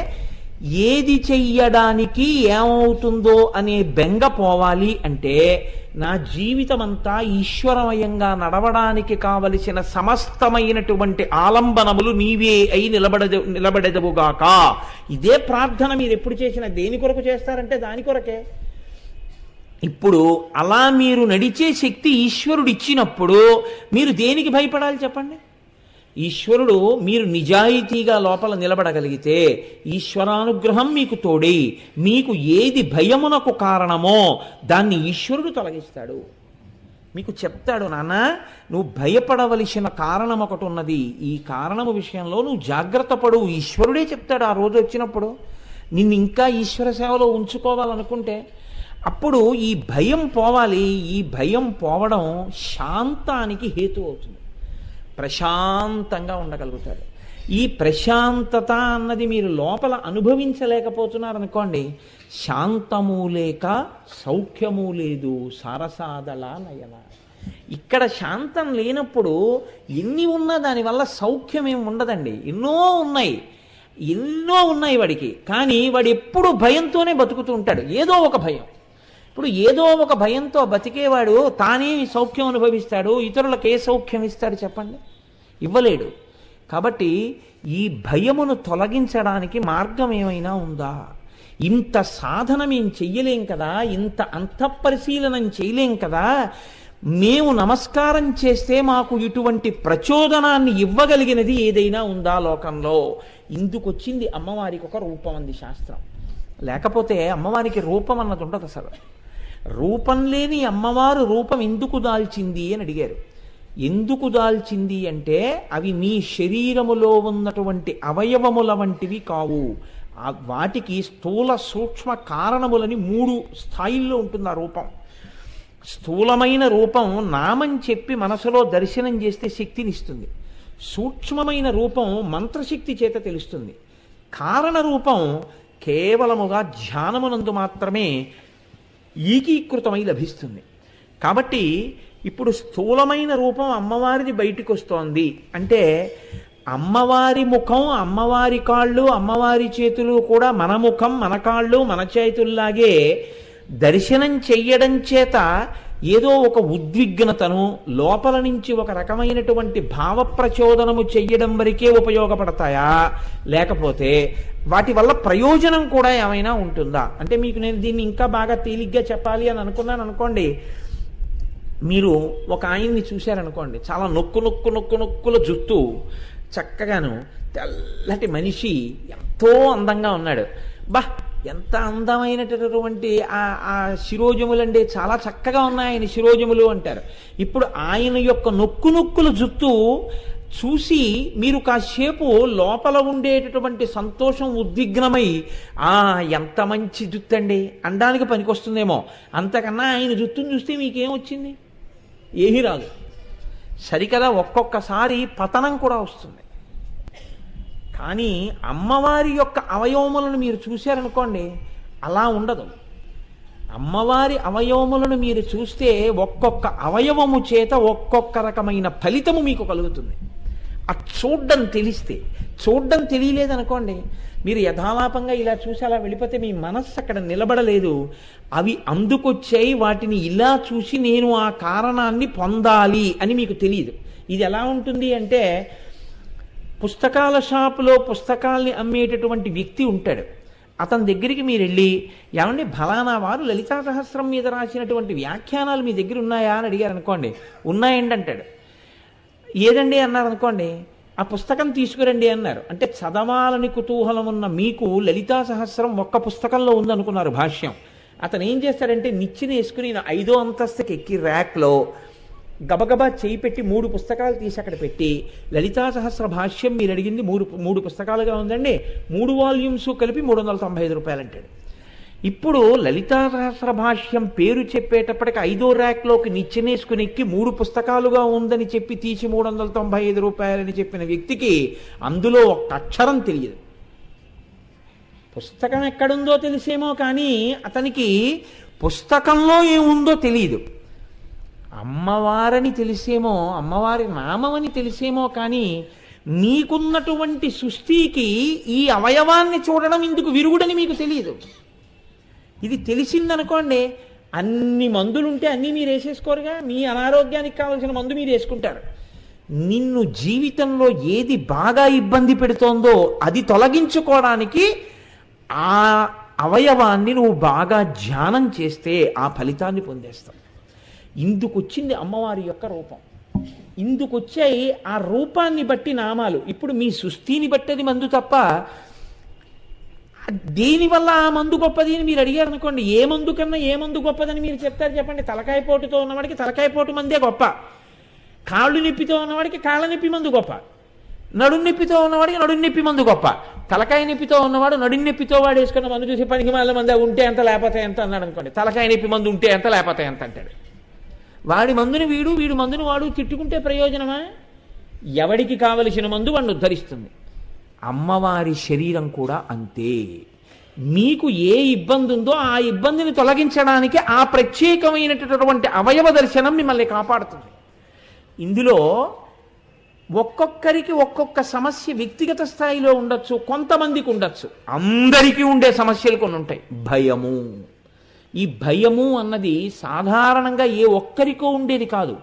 ఏది చెయ్యడానికి ఏమవుతుందో అనే బెంగ పోవాలి అంటే నా జీవితం అంతా ఈశ్వరమయంగా నడవడానికి కావలసిన సమస్తమైనటువంటి ఆలంబనములు నీవే అయి నిలబడెదవుగాక. ఇదే ప్రార్థన మీరు ఎప్పుడు చేసినా దేని కొరకు చేస్తారంటే దాని కొరకే. ఇప్పుడు అలా మీరు నడిచే శక్తి ఈశ్వరుడు ఇచ్చినప్పుడు మీరు దేనికి భయపడాలి చెప్పండి? ఈశ్వరుడు మీరు నిజాయితీగా లోపల నిలబడగలిగితే ఈశ్వరానుగ్రహం మీకు తోడై మీకు ఏది భయమునకు కారణమో దాన్ని ఈశ్వరుడు తొలగిస్తాడు. మీకు చెప్తాడు, నాన్న నువ్వు భయపడవలసిన కారణం ఒకటి ఉన్నది, ఈ కారణము విషయంలో నువ్వు జాగ్రత్త పడు. ఈశ్వరుడే చెప్తాడు ఆ రోజు వచ్చినప్పుడు. నిన్ను ఇంకా ఈశ్వర సేవలో ఉంచుకోవాలనుకుంటే అప్పుడు ఈ భయం పోవాలి. ఈ భయం పోవడం శాంతానికి హేతు అవుతుంది. ప్రశాంతంగా ఉండగలుగుతాడు. ఈ ప్రశాంతత అన్నది మీరు లోపల అనుభవించలేకపోతున్నారనుకోండి, శాంతము లేక సౌఖ్యము లేదు సారసాదళ నయన. ఇక్కడ శాంతం లేనప్పుడు ఎన్ని ఉన్నా దానివల్ల సౌఖ్యం ఏమి ఉండదండి. ఎన్నో ఉన్నాయి వాడికి, కానీ వాడు ఎప్పుడు భయంతోనే బతుకుతూ ఉంటాడు. ఏదో ఒక భయం. ఇప్పుడు ఏదో ఒక భయంతో బతికేవాడు తానే సౌఖ్యం అనుభవిస్తాడు, ఇతరులకు ఏ సౌఖ్యం ఇస్తాడు చెప్పండి? ఇవ్వలేడు. కాబట్టి ఈ భయమును తొలగించడానికి మార్గం ఏమైనా ఉందా? ఇంత సాధన మేము చెయ్యలేం కదా, ఇంత అంతఃపరిశీలనం చేయలేం కదా, మేము నమస్కారం చేస్తే మాకు ఇటువంటి ప్రచోదనాన్ని ఇవ్వగలిగినది ఏదైనా ఉందా లోకంలో? ఇందుకొచ్చింది అమ్మవారికి ఒక రూపం అంది శాస్త్రం. లేకపోతే అమ్మవారికి రూపం అన్నది ఉండదు అసలు. రూపం లేని అమ్మవారు రూపం ఎందుకు దాల్చింది అని అడిగారు. ఎందుకు దాల్చింది అంటే అవి నీ శరీరములో ఉన్నటువంటి అవయవముల వంటివి కావు. వాటికి స్థూల సూక్ష్మ కారణములని 3 స్థాయిల్లో ఉంటుంది ఆ రూపం. స్థూలమైన రూపం నామం చెప్పి మనసులో దర్శనం చేస్తే శక్తినిస్తుంది. సూక్ష్మమైన రూపం మంత్రశక్తి చేత తెలుస్తుంది. కారణ రూపం కేవలముగా ధ్యానమునందు మాత్రమే ఏకీకృతమై లభిస్తుంది. కాబట్టి ఇప్పుడు స్థూలమైన రూపం అమ్మవారిది బయటికి వస్తోంది అంటే అమ్మవారి ముఖం, అమ్మవారి కాళ్ళు, అమ్మవారి చేతులు కూడా మన ముఖం, మన కాళ్ళు, మన చేతుల్లాగే దర్శనం చెయ్యడం చేత ఏదో ఒక ఉద్విగ్నతను లోపల నుంచి ఒక రకమైనటువంటి భావ ప్రచోదనము చెయ్యడం వరకే ఉపయోగపడతాయా, లేకపోతే వాటి వల్ల ప్రయోజనం కూడా ఏమైనా ఉంటుందా? అంటే మీకు నేను దీన్ని ఇంకా బాగా తేలిగ్గా చెప్పాలి అని అనుకున్నాను అనుకోండి. మీరు ఒక ఆయన్ని చూశారనుకోండి, చాలా నొక్కుల జుట్టు, చక్కగాను తెల్లటి మనిషి, ఎంతో అందంగా ఉన్నాడు. ఎంత అందమైనటువంటి ఆ శిరోజములండి, చాలా చక్కగా ఉన్నాయి ఆయన శిరోజములు అంటారు. ఇప్పుడు ఆయన యొక్క నొక్కుల జుట్టు చూసి మీరు కాసేపు లోపల ఉండేటటువంటి సంతోషం ఉద్విగ్నమై ఎంత మంచి జుత్తు అండి అనడానికి పనికొస్తుందేమో. అంతకన్నా ఆయన జుట్టును చూస్తే మీకేమొచ్చింది? ఏమీ రాదు. సరికదా, ఒక్కొక్కసారి పతనం కూడా వస్తుంది. కానీ అమ్మవారి యొక్క అవయవములను మీరు చూశారనుకోండి, అలా ఉండదు. అమ్మవారి అవయవములను మీరు చూస్తే ఒక్కొక్క అవయవము చేత ఒక్కొక్క రకమైన ఫలితము మీకు కలుగుతుంది. ఆ చూడ్డం తెలిస్తే. చూడ్డం తెలియలేదనుకోండి, మీరు యథాలాపంగా ఇలా చూసి అలా వెళ్ళిపోతే మీ మనస్సు అక్కడ నిలబడలేదు. అవి అందుకొచ్చాయి, వాటిని ఇలా చూసి నేను ఆ కారణాన్ని పొందాలి అని మీకు తెలియదు. ఇది ఎలా ఉంటుంది అంటే, పుస్తకాల షాపులో పుస్తకాల్ని అమ్మేటటువంటి వ్యక్తి ఉంటాడు. అతని దగ్గరికి మీరు వెళ్ళి, ఏమండి ఫలానా వారు లలితా సహస్రం మీద రాసినటువంటి వ్యాఖ్యానాలు మీ దగ్గర ఉన్నాయా అని అడిగారు అనుకోండి. ఉన్నాయండి అంటాడు. ఏదండి అన్నారు అనుకోండి, ఆ పుస్తకం తీసుకురండి అన్నారు. అంటే చదవాలని కుతూహలం ఉన్న మీకు లలితా సహస్రం ఒక్క పుస్తకంలో ఉందనుకున్నారు భాష్యం. అతను ఏం చేస్తాడంటే నిచ్చెన వేసుకుని 5వ అంతస్తుకి ఎక్కి ర్యాక్లో గబగబా చేయి పెట్టి 3 పుస్తకాలు తీసి అక్కడ పెట్టి, లలితా సహస్ర భాష్యం మీరు అడిగింది మూడు పుస్తకాలుగా ఉందండి, 3 వాల్యూమ్స్ కలిపి 395 రూపాయలు అంటాడు. ఇప్పుడు లలితా సహస్ర భాష్యం పేరు చెప్పేటప్పటికి 5వ ర్యాక్లోకి నిచ్చెనేసుకుని ఎక్కి 3 పుస్తకాలుగా ఉందని చెప్పి తీసి 395 రూపాయలని చెప్పిన వ్యక్తికి అందులో ఒక్క అక్షరం తెలియదు. పుస్తకం ఎక్కడుందో తెలిసేమో కానీ అతనికి పుస్తకంలో ఏముందో తెలియదు. అమ్మవారని తెలిసేమో, అమ్మవారి నామమని తెలిసేమో కానీ నీకున్నటువంటి సృష్టికి ఈ అవయవాన్ని చూడడం ఇందుకు విరుగుడని మీకు తెలియదు. ఇది తెలిసిందనుకోండి, అన్ని మందులుంటే అన్నీ మీరు వేసేసుకోరుగా. మీ అనారోగ్యానికి కావలసిన మందు మీరు వేసుకుంటారు. నిన్ను జీవితంలో ఏది బాగా ఇబ్బంది పెడుతోందో అది తొలగించుకోవడానికి ఆ అవయవాన్ని నువ్వు బాగా ధ్యానం చేస్తే ఆ ఫలితాన్ని పొందేస్తావు. ఇందుకొచ్చింది అమ్మవారి యొక్క రూపం. ఇందుకొచ్చాయి ఆ రూపాన్ని బట్టి నామాలు. ఇప్పుడు మీ సృష్టిని బట్టది మందు తప్ప దేనివల్ల ఆ మందు గొప్పది అని మీరు అడిగారు అనుకోండి, ఏ మందు కన్నా ఏ మందు గొప్పదని మీరు చెప్తారు చెప్పండి. తలకాయ పోటుతో ఉన్నవాడికి తలకాయ పోటు మందే గొప్ప, కాళ్ళు నొప్పితో ఉన్నవాడికి కాళ్ళ నొప్పి మందు గొప్ప, నడుం నొప్పితో ఉన్నవాడికి నడుం నొప్పి మందు గొప్ప. తలకాయ నొప్పితో ఉన్నవాడు నడుం నొప్పితో వాడు వేసుకున్న మందు చూసి పనికి మాల మంది ఉంటే ఎంత లేకపోతే ఎంత అన్నాడు అనుకోండి, తలకాయ నొప్పి మందు ఉంటే ఎంత లేకపోతే ఎంత అంటాడు. వాడి మందుని వీడు మందుని వాడు తిట్టుకుంటే ప్రయోజనమా? ఎవడికి కావలసిన మందు వాడిని ఉద్ధరిస్తుంది. అమ్మవారి శరీరం కూడా అంతే. మీకు ఏ ఇబ్బంది ఉందో ఆ ఇబ్బందిని తొలగించడానికి ఆ ప్రత్యేకమైనటువంటి అవయవ దర్శనం మిమ్మల్ని కాపాడుతుంది. ఇందులో ఒక్కొక్కరికి ఒక్కొక్క సమస్య వ్యక్తిగత స్థాయిలో ఉండొచ్చు, కొంతమందికి ఉండొచ్చు. అందరికీ ఉండే సమస్యలు కొన్ని ఉంటాయి. భయము. ఈ భయము అన్నది సాధారణంగా ఏ ఒక్కరికో ఉండేది కాదు,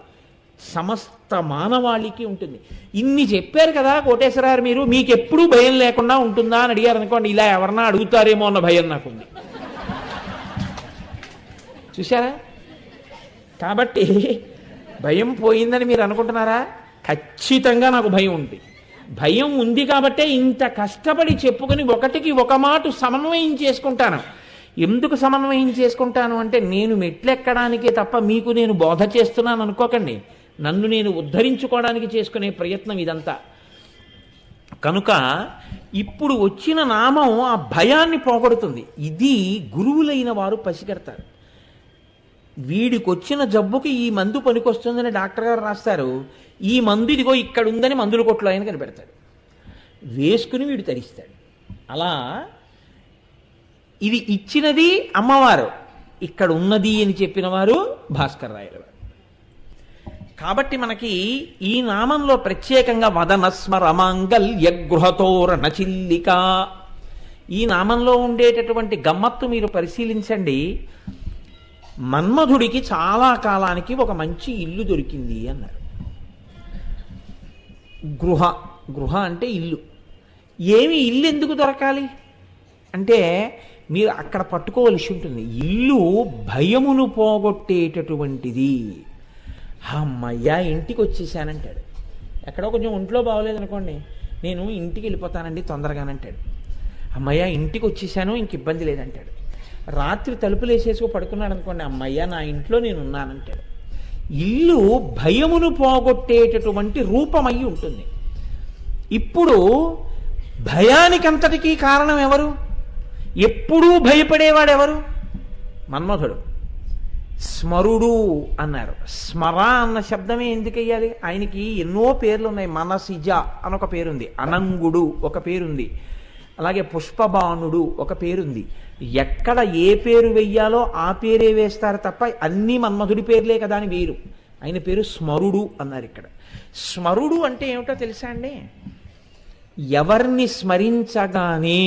సమస్త మానవాళికి ఉంటుంది. ఇన్ని చెప్పారు కదా కోటేశ్వరారు, మీరు మీకెప్పుడూ భయం లేకుండా ఉంటుందా అని అడిగారు అనుకోండి, ఇలా ఎవరన్నా అడుగుతారేమో అన్న భయం నాకుంది. చూసారా? కాబట్టి భయం పోయిందని మీరు అనుకుంటున్నారా? ఖచ్చితంగా నాకు భయం ఉంది. భయం ఉంది కాబట్టే ఇంత కష్టపడి చెప్పుకొని ఒకటికి ఒక మాట సమన్వయం చేసుకుంటాను. ఎందుకు సమన్వయం చేసుకుంటాను అంటే, నేను మెట్లెక్కడానికే తప్ప మీకు నేను బోధ చేస్తున్నాను అనుకోకండి. నన్ను నేను ఉద్ధరించుకోవడానికి చేసుకునే ప్రయత్నం ఇదంతా. కనుక ఇప్పుడు వచ్చిన నామం ఆ భయాన్ని పోగొడుతుంది. ఇది గురువులైన వారు పసిగడతారు. వీడికి వచ్చిన జబ్బుకి ఈ మందు పనికొస్తుందని డాక్టర్ గారు రాస్తారు. ఈ మందు ఇదిగో ఇక్కడ ఉందని మందుల కొట్లో ఆయన కనిపెడతాడు. వేసుకుని వీడు తరిస్తాడు. అలా ఇది ఇచ్చినది అమ్మవారు, ఇక్కడ ఉన్నది అని చెప్పిన వారు భాస్కర్ రాయల వారు. కాబట్టి మనకి ఈ నామంలో ప్రత్యేకంగా వదనస్మర మాంగల్య గృహతోరణ చిల్లిక, ఈ నామంలో ఉండేటటువంటి గమ్మత్తు మీరు పరిశీలించండి. మన్మధుడికి చాలా కాలానికి ఒక మంచి ఇల్లు దొరికింది అన్నారు. గృహ అంటే ఇల్లు. ఏమి ఇల్లు ఎందుకు దొరకాలి అంటే, మీరు అక్కడ పట్టుకోవలసి ఉంటుంది. ఇల్లు భయమును పోగొట్టేటటువంటిది. అమ్మయ్యా ఇంటికి వచ్చేసానంటాడు. ఎక్కడో కొంచెం ఒంట్లో బాగోలేదనుకోండి, నేను ఇంటికి వెళ్ళిపోతానండి తొందరగానంటాడు. అమ్మయ్యా ఇంటికి వచ్చేసాను, ఇంక ఇబ్బంది లేదంటాడు. రాత్రి తలుపులు వేసేసుకో పడుకున్నాడు అనుకోండి, అమ్మయ్యా నా ఇంట్లో నేను ఉన్నానంటాడు. ఇల్లు భయమును పోగొట్టేటటువంటి రూపమై ఉంటుంది. ఇప్పుడు భయానికంతటికీ కారణం ఎవరు? ఎప్పుడూ భయపడేవాడెవరు? మన్మధుడు. స్మరుడు అన్నారు. స్మర అన్న శబ్దమే ఎందుకు అయ్యాలి? ఆయనకి ఎన్నో పేర్లు ఉన్నాయి. మనసిజ అని ఒక పేరుంది, అనంగుడు ఒక పేరుంది, అలాగే పుష్పబాణుడు ఒక పేరుంది. ఎక్కడ ఏ పేరు వెయ్యాలో ఆ పేరే వేస్తారు తప్ప అన్నీ మన్మధుడి పేర్లే కదా అని వేరు. ఆయన పేరు స్మరుడు అన్నారు ఇక్కడ. స్మరుడు అంటే ఏమిటో తెలుసా అండి? ఎవరిని స్మరించగానే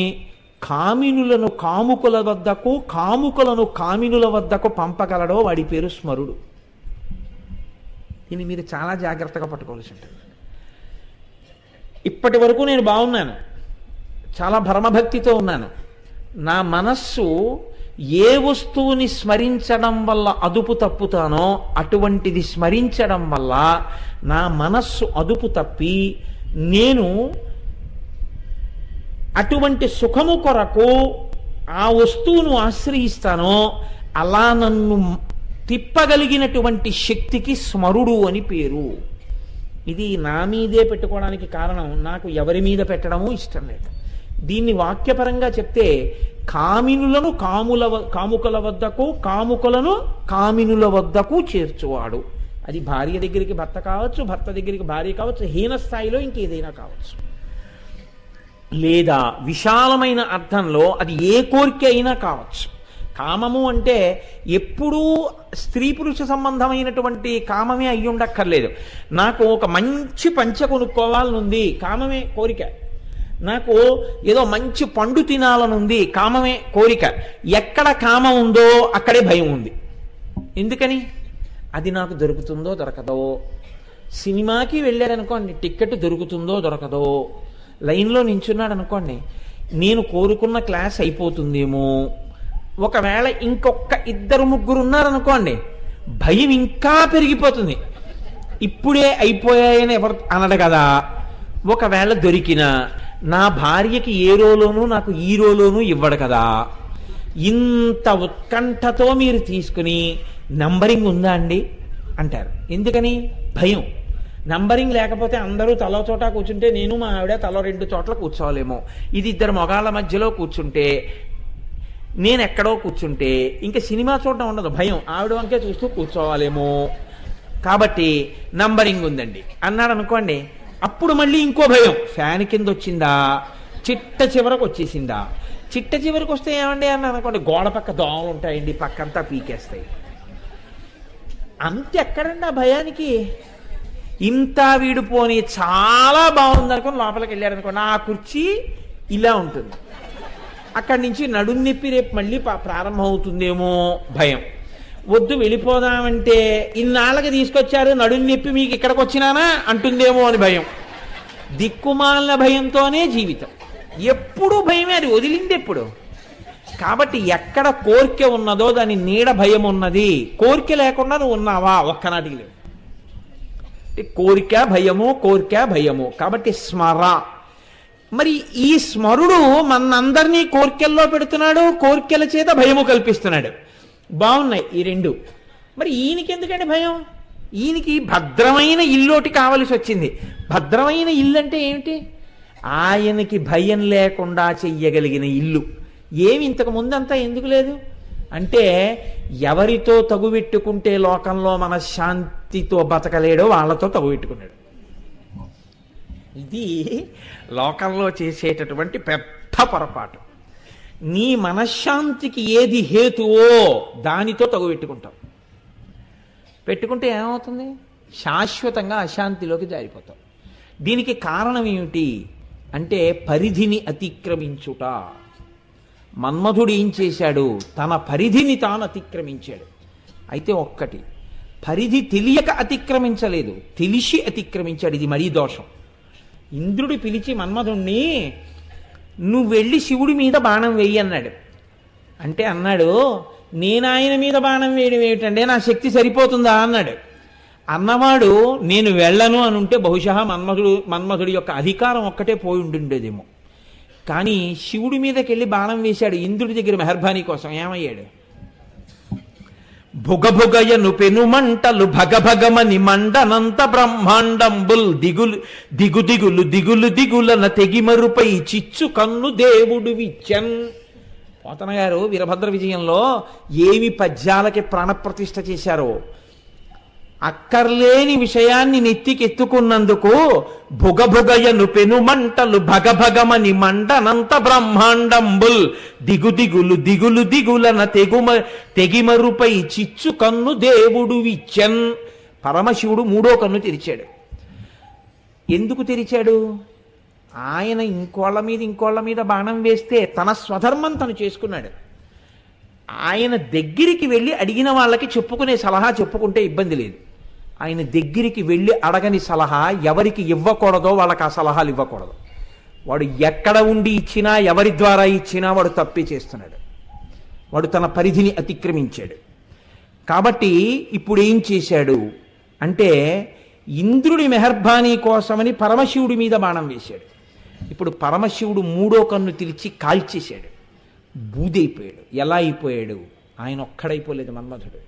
కామినులను కాముకుల వద్దకు, కాముకులను కామినుల వద్దకు పంపగలడో వాడి పేరు స్మరుడు. దీన్ని మీరు చాలా జాగ్రత్తగా పట్టుకోవాల్సి ఉంటుంది. ఇప్పటి వరకు నేను బాగున్నాను, చాలా భరమభక్తితో ఉన్నాను. నా మనస్సు ఏ వస్తువుని స్మరించడం వల్ల అదుపు తప్పుతానో అటువంటిది స్మరించడం వల్ల నా మనస్సు అదుపు తప్పి నేను అటువంటి సుఖము కొరకు ఆ వస్తువును ఆశ్రయిస్తానో అలా నన్ను తిప్పగలిగినటువంటి శక్తికి స్మరుడు అని పేరు. ఇది నా మీదే పెట్టుకోవడానికి కారణం, నాకు ఎవరి మీద పెట్టడము ఇష్టం లేదు. దీన్ని వాక్యపరంగా చెప్తే కామినులను కాముకుల వద్దకు, కాముకులను కామినుల వద్దకు చేర్చువాడు. అది భార్య దగ్గరికి భర్త కావచ్చు, భర్త దగ్గరికి భార్య కావచ్చు, హీన స్థాయిలో ఇంకేదైనా కావచ్చు. లేదా విశాలమైన అర్థంలో అది ఏ కోరిక అయినా కావచ్చు. కామము అంటే ఎప్పుడూ స్త్రీ పురుష సంబంధమైనటువంటి కామమే అయ్యి ఉండక్కర్లేదు. నాకు ఒక మంచి పంచె కొనుక్కోవాలనుంది, కామమే కోరిక. నాకు ఏదో మంచి పండు తినాలనుంది, కామమే కోరిక. ఎక్కడ కామం ఉందో అక్కడే భయం ఉంది. ఎందుకని? అది నాకు దొరుకుతుందో దొరకదో. సినిమాకి వెళ్ళారనుకోండి, టిక్కెట్ దొరుకుతుందో దొరకదో. లైన్లో నించున్నాడు అనుకోండి, నేను కోరుకున్న క్లాస్ అయిపోతుందేమో. ఒకవేళ ఇంకొక 2-3 ఉన్నారనుకోండి, భయం ఇంకా పెరిగిపోతుంది. ఇప్పుడే అయిపోయాయని ఎవరు అనడు కదా. ఒకవేళ దొరికినా నా భార్యకి ఏ రోలోనూ నాకు ఈ రోలోనూ ఇవ్వడు కదా. ఇంత ఉత్కంఠతో మీరు తీసుకుని నంబరింగ్ ఉందా అండి అంటారు. ఎందుకని? భయం. నంబరింగ్ లేకపోతే అందరూ తలో చోట కూర్చుంటే నేను మా ఆవిడ తలో 2 చోట్ల కూర్చోవాలేమో. ఇది 2 మగాళ్ళ మధ్యలో కూర్చుంటే, నేను ఎక్కడో కూర్చుంటే ఇంకా సినిమా చూడడం ఉండదు, భయం. ఆవిడ వంకే చూస్తూ కూర్చోవాలేమో. కాబట్టి నంబరింగ్ ఉందండి అన్నాడు అనుకోండి, అప్పుడు మళ్ళీ ఇంకో భయం. ఫ్యాన్ కింద వచ్చిందా, చిట్ట చివరకు వచ్చేసిందా. చిట్ట చివరికి వస్తే ఏమండి అన్న అనుకోండి, గోడ పక్క దోమలు ఉంటాయండి, పక్కంతా పీకేస్తాయి. అంతెక్కడండి ఆ భయానికి? ఇంత వీడిపోని చాలా బాగుంది అనుకుని లోపలికి వెళ్ళారనుకోండి, ఆ కుర్చీ ఇలా ఉంటుంది. అక్కడి నుంచి నడుం నొప్పి రేపు మళ్ళీ ప్రారంభం అవుతుందేమో భయం. వద్దు వెళ్ళిపోదామంటే ఇన్నాళ్ళకి తీసుకొచ్చారు, నడుం నొప్పి మీకు ఇక్కడికి వచ్చినానా అంటుందేమో అని భయం. దిక్కుమాలిన భయంతోనే జీవితం. ఎప్పుడూ భయమే, అది వదిలింది ఎప్పుడు. కాబట్టి ఎక్కడ కోరిక ఉన్నదో దాని నీడ భయం ఉన్నది. కోరిక లేకుండా నువ్వు ఉన్నావా? ఒక్కనాటికి లేవు. కోరిక భయము, కోరిక భయము. కాబట్టి స్మర. మరి ఈ స్మరుడు మనందరినీ కోరికల్లో పెడుతున్నాడు, కోరికల చేత భయము కల్పిస్తున్నాడు. బాగున్నాయి ఈ 2. మరి ఈయనకి ఎందుకంటే భయం? ఈయనకి భద్రమైన ఇల్లోటి కావలసి వచ్చింది. భద్రమైన ఇల్లు అంటే ఏమిటి? ఆయనకి భయం లేకుండా చెయ్యగలిగిన ఇల్లు. ఏమి ఇంతకు ముందంతా ఎందుకు లేదు అంటే, ఎవరితో తగువెట్టుకుంటే లోకంలో మన శాంతితో బతకలేడో వాళ్ళతో తగువెట్టుకున్నాడు. ఇది లోకంలో చేసేటటువంటి పెద్ద పొరపాటు. నీ మనశ్శాంతికి ఏది హేతువో దానితో తగువెట్టుకుంటాం. పెట్టుకుంటే ఏమవుతుంది? శాశ్వతంగా అశాంతిలోకి జారిపోతాం. దీనికి కారణం ఏమిటి అంటే పరిధిని అతిక్రమించుట. మన్మధుడు ఏం చేశాడు? తన పరిధిని తాను అతిక్రమించాడు. అయితే ఒక్కటి, పరిధి తెలియక అతిక్రమించలేదు, తెలిసి అతిక్రమించాడు. ఇది మరీ దోషం. ఇంద్రుడు పిలిచి మన్మధుణ్ణి, నువ్వు వెళ్ళి శివుడి మీద బాణం వెయ్యి అన్నాడు. అంటే అన్నాడు, నేను ఆయన మీద బాణం వేయడం ఏమిటంటే నా శక్తి సరిపోతుందా అన్నాడు. అన్నవాడు నేను వెళ్ళను అని ఉంటే బహుశా మన్మధుడి యొక్క అధికారం ఒక్కటే పోయి ఉండుండేదేమో. కానీ శివుడి మీదకి వెళ్ళి బాణం వేశాడు ఇంద్రుడి దగ్గర మెహర్బానీ కోసం. ఏమయ్యాడు? భుగభుగయను పెనుమంటలు భగభగమని మండనంత బ్రహ్మాండంబుల్ దిగులు దిగు దిగులు దిగులు దిగులన తెగిమరుపై చిచ్చు కన్ను దేవుడు విచ్చన్. పోతన గారు వీరభద్ర విజయంలో ఏమి పద్యాలకి ప్రాణప్రతిష్ఠ చేశారో. అక్కర్లేని విషయాన్ని నెత్తికెత్తుకున్నందుకు భుగభుగయను పెనుమంటలు భగభగమని మండనంత బ్రహ్మాండంబుల్ దిగు దిగులు దిగులు దిగులన తెగిమరుపై చిచ్చు కన్ను దేవుడు విచ్చన్. పరమశివుడు మూడో కన్ను తెరిచాడు. ఎందుకు తెరిచాడు? ఆయన ఇంకోళ్ళ మీద బాణం వేస్తే తన స్వధర్మం తను చేసుకున్నాడు. ఆయన దగ్గరికి వెళ్ళి అడిగిన వాళ్ళకి చెప్పుకునే సలహా చెప్పుకుంటే ఇబ్బంది లేదు. ఆయన దగ్గరికి వెళ్ళి అడగని సలహా ఎవరికి ఇవ్వకూడదో వాళ్ళకి ఆ సలహాలు ఇవ్వకూడదు. వాడు ఎక్కడ ఉండి ఇచ్చినా ఎవరి ద్వారా ఇచ్చినా వాడు తప్పే చేస్తున్నాడు. వాడు తన పరిధిని అతిక్రమించాడు. కాబట్టి ఇప్పుడు ఏం చేశాడు అంటే ఇంద్రుడి మెహర్బానీ కోసమని పరమశివుడి మీద బాణం వేశాడు. ఇప్పుడు పరమశివుడు మూడో కన్ను తెరిచి కాల్చేశాడు. బూదైపోయాడు. ఎలా అయిపోయాడు? ఆయన ఒక్కడైపోలేదు, మన్మథుడు.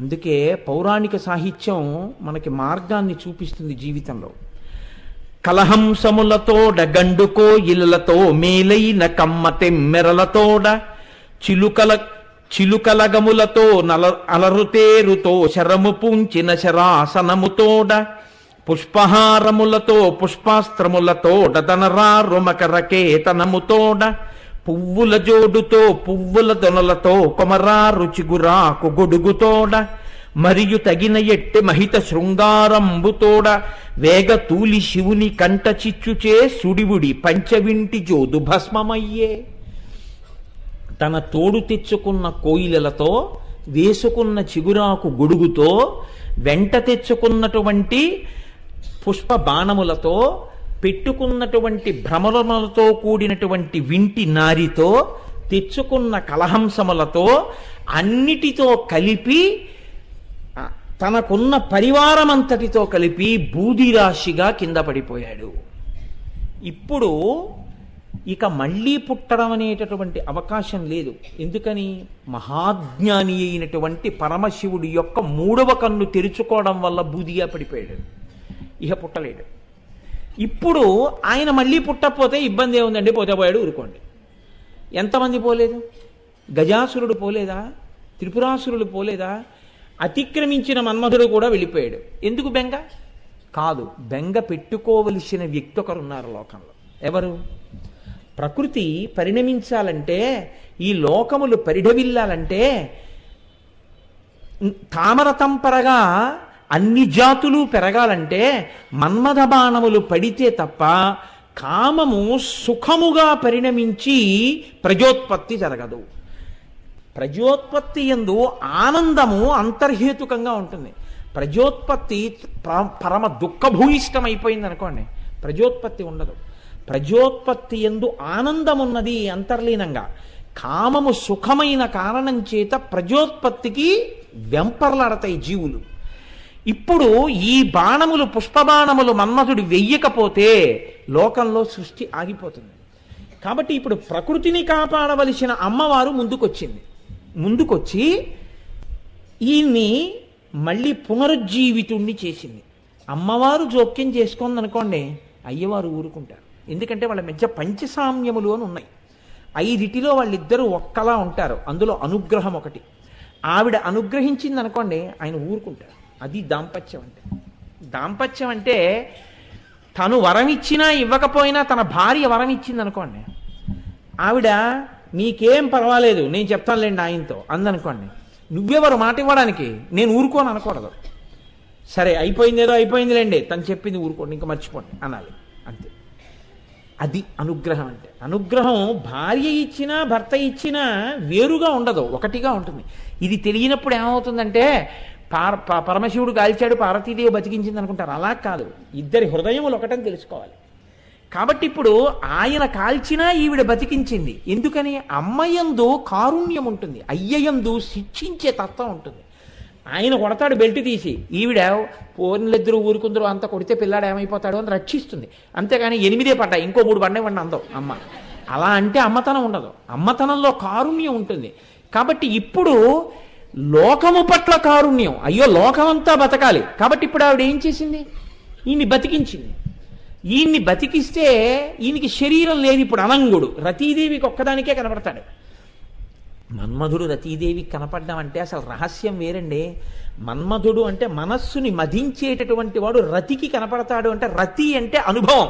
అందుకే పౌరాణిక సాహిత్యం మనకి మార్గాన్ని చూపిస్తుంది జీవితంలో. కలహంసములతోడ గండుకో ఇళ్ళతో మేలైన కమ్మతెమ్మెరలతోడ చిలుకలగములతో అలరుతేరుతో శరము పూంచిన శరాసనముతోడ పుష్పహారములతో పుష్పాస్త్రములతోడ దనరారు మకరకేతనముతోడ పువ్వుల జోడుతో పువ్వుల దొనలతో కొమరారు చిగురాకు గొడుగుతోడ మరియు తగిన ఎట్టె మహిత శృంగారంబుతోడ వేగ తూలి శివుని కంట చిచ్చుచే సుడివుడి పంచవింటి జోదు భస్మమయ్యే. తన తోడు తెచ్చుకున్న కోయిలలతో వేసుకున్న చిగురాకు గొడుగుతో వెంట తెచ్చుకున్నటువంటి పుష్ప బాణములతో పెట్టుకున్నటువంటి భ్రమరములతో కూడినటువంటి వింటి నారితో తెచ్చుకున్న కలహంసములతో అన్నిటితో కలిపి తనకున్న పరివారమంతటితో కలిపి బూదిరాశిగా కింద పడిపోయాడు. ఇప్పుడు ఇక మళ్ళీ పుట్టడం అనేటటువంటి అవకాశం లేదు. ఎందుకని? మహాజ్ఞాని అయినటువంటి పరమశివుడి యొక్క మూడవ కన్ను తెరుచుకోవడం వల్ల బూదిగా పడిపోయాడు. ఇక పుట్టలేడు. ఇప్పుడు ఆయన మళ్ళీ పుట్టకపోతే ఇబ్బంది ఏముందండి, పోతే పోయాడు, ఊరుకోండి. ఎంతమంది పోలేదు? గజాసురుడు పోలేదా? త్రిపురాసురుడు పోలేదా? అతిక్రమించిన మన్మధుడు కూడా వెళ్ళిపోయాడు. ఎందుకు బెంగ? కాదు, బెంగ పెట్టుకోవలసిన వ్యక్తి ఒకరున్నారు లోకంలో. ఎవరు? ప్రకృతి పరిణమించాలంటే, ఈ లోకములు పరిఢవిల్లాలంటే, తామరతంపరగా అన్ని జాతులు పెరగాలంటే మన్మథ బాణములు పడితే తప్ప కామము సుఖముగా పరిణమించి ప్రజోత్పత్తి జరగదు. ప్రజోత్పత్తి యందు ఆనందము అంతర్హేతుకంగా ఉంటుంది. ప్రజోత్పత్తి పరమ దుఃఖభూయిష్టమైపోయింది అనుకోండి, ప్రజోత్పత్తి ఉండదు. ప్రజోత్పత్తి యందు ఆనందం ఉన్నది అంతర్లీనంగా. కామము సుఖమైన కారణం చేత ప్రజోత్పత్తికి వెంపర్లాడతాయి జీవులు. ఇప్పుడు ఈ బాణములు, పుష్పబాణములు మన్మథుడు వెయ్యకపోతే లోకంలో సృష్టి ఆగిపోతుంది. కాబట్టి ఇప్పుడు ప్రకృతిని కాపాడవలసిన అమ్మవారు ముందుకొచ్చి ఈయన్ని మళ్ళీ పునరుజ్జీవితుణ్ణి చేసింది. అమ్మవారు జోక్యం చేసుకుందనుకోండి, అయ్యవారు ఊరుకుంటారు. ఎందుకంటే వాళ్ళ మధ్య పంచసామ్యములు అని ఉన్నాయి. 5 వాళ్ళిద్దరూ ఒక్కలా ఉంటారు. అందులో అనుగ్రహం ఒకటి. ఆవిడ అనుగ్రహించింది అనుకోండి, ఆయన ఊరుకుంటారు. అది దాంపత్యం అంటే. దాంపత్యం అంటే తను వరం ఇచ్చినా ఇవ్వకపోయినా తన భార్య వరం ఇచ్చింది అనుకోండి, ఆవిడ మీకేం పర్వాలేదు నేను చెప్తానులేండి ఆయనతో అందనుకోండి, నువ్వెవరు మాట ఇవ్వడానికి, నేను ఊరుకోను అనకూడదు. సరే అయిపోయిందేదో అయిపోయిందిలేండి, తను చెప్పింది ఊరుకోండి, ఇంకా మర్చిపోండి అనాలి, అంతే. అది అనుగ్రహం అంటే. అనుగ్రహం భార్య ఇచ్చినా భర్త ఇచ్చినా వేరుగా ఉండదు, ఒకటిగా ఉంటుంది. ఇది తెలియనప్పుడు ఏమవుతుందంటే పరమశివుడు కాల్చాడు, పార్వతీదేవి బతికించింది అనుకుంటారు. అలా కాదు, ఇద్దరి హృదయములు ఒకటని తెలుసుకోవాలి. కాబట్టి ఇప్పుడు ఆయన కాల్చినా ఈవిడ బతికించింది. ఎందుకని? అమ్మయందు కారుణ్యం ఉంటుంది, అయ్యయందు శిక్షించే తత్వం ఉంటుంది. ఆయన కొడతాడు బెల్ట్ తీసి, ఈవిడ పోర్నిలిద్దరూ ఊరుకుందరూ అంత కొడితే పిల్లాడు ఏమైపోతాడు అని రక్షిస్తుంది. అంతేగాని 8 పడ్డాయి ఇంకో 3 పడ్డాయి అందం అమ్మ. అలా అంటే అమ్మతనం ఉండదు. అమ్మతనంలో కారుణ్యం ఉంటుంది. కాబట్టి ఇప్పుడు లోకము పట్ల కారుణ్యం, అయ్యో లోకమంతా బతకాలి. కాబట్టి ఇప్పుడు ఆవిడ ఏం చేసింది? ఈయన్ని బతికించింది. ఈయన్ని బతికిస్తే ఈయనకి శరీరం లేదు. ఇప్పుడు అనంగుడు రతీదేవికి ఒక్కదానికే కనపడతాడు. మన్మధుడు రతీదేవికి కనపడ్డం అంటే అసలు రహస్యం వేరండి. మన్మధుడు అంటే మనస్సుని మధించేటటువంటి వాడు రతికి కనపడతాడు. అంటే రతి అంటే అనుభవం.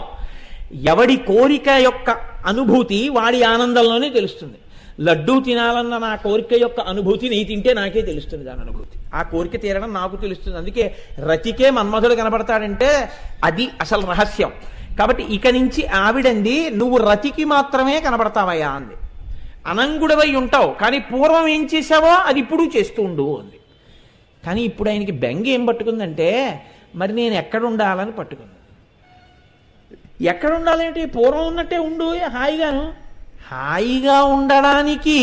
ఎవడి కోరిక యొక్క అనుభూతి వాడి ఆనందంలోనే తెలుస్తుంది. లడ్డూ తినాలన్న నా కోరిక యొక్క అనుభూతి నీ తింటే నాకే తెలుస్తుంది దాని అనుభూతి. ఆ కోరిక తీరడం నాకు తెలుస్తుంది. అందుకే రతికే మన్మధుడు కనబడతాడంటే అది అసలు రహస్యం. కాబట్టి ఇక నుంచి ఆవిడంది నువ్వు రతికి మాత్రమే కనబడతావయ్యా అంది. అనంగుడవై ఉంటావు కానీ పూర్వం ఏం చేశావో అది ఇప్పుడు చేస్తూ ఉండు అంది. కానీ ఇప్పుడు ఆయనకి బెంగ ఏం పట్టుకుందంటే మరి నేను ఎక్కడ ఉండాలని పట్టుకుంది. ఎక్కడ ఉండాలంటే పూర్వం ఉన్నట్టే ఉండు హాయిగాను. హాయిగా ఉండడానికి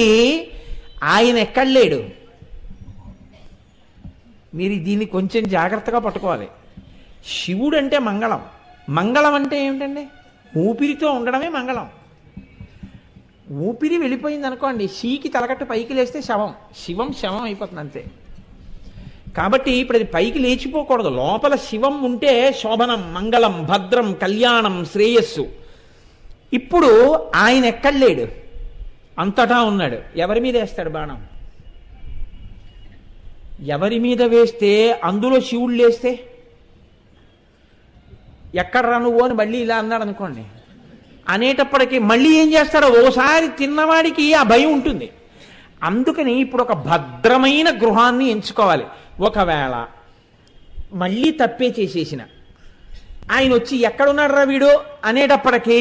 ఆయన ఎక్కడ లేడు. మీరు దీన్ని కొంచెం జాగ్రత్తగా పట్టుకోవాలి. శివుడు అంటే మంగళం. మంగళం అంటే ఏమిటండి? ఊపిరితో ఉండడమే మంగళం. ఊపిరి వెళ్ళిపోయింది అనుకోండి, షీకి తలకట్టు పైకి లేస్తే శవం, శివం శవం అయిపోతుంది అంతే. కాబట్టి ఇప్పుడు అది పైకి లేచిపోకూడదు. లోపల శివం ఉంటే శోభనం, మంగళం, భద్రం, కళ్యాణం, శ్రేయస్సు. ఇప్పుడు ఆయన ఎక్కడ లేడు, అంతటా ఉన్నాడు. ఎవరి మీద వేస్తాడు బాణం? ఎవరి మీద వేస్తే అందులో శివుడు లేస్తే ఎక్కడ్రా నువ్వు అని మళ్ళీ ఇలా అన్నాడు అనుకోండి, అనేటప్పటికీ మళ్ళీ ఏం చేస్తాడో ఓసారి తిన్నవాడికి ఆ భయం ఉంటుంది. అందుకని ఇప్పుడు ఒక భద్రమైన గృహాన్ని ఎంచుకోవాలి. ఒకవేళ మళ్ళీ తప్పే చేసేసిన ఆయన వచ్చి ఎక్కడున్నాడు రా వీడు అనేటప్పటికీ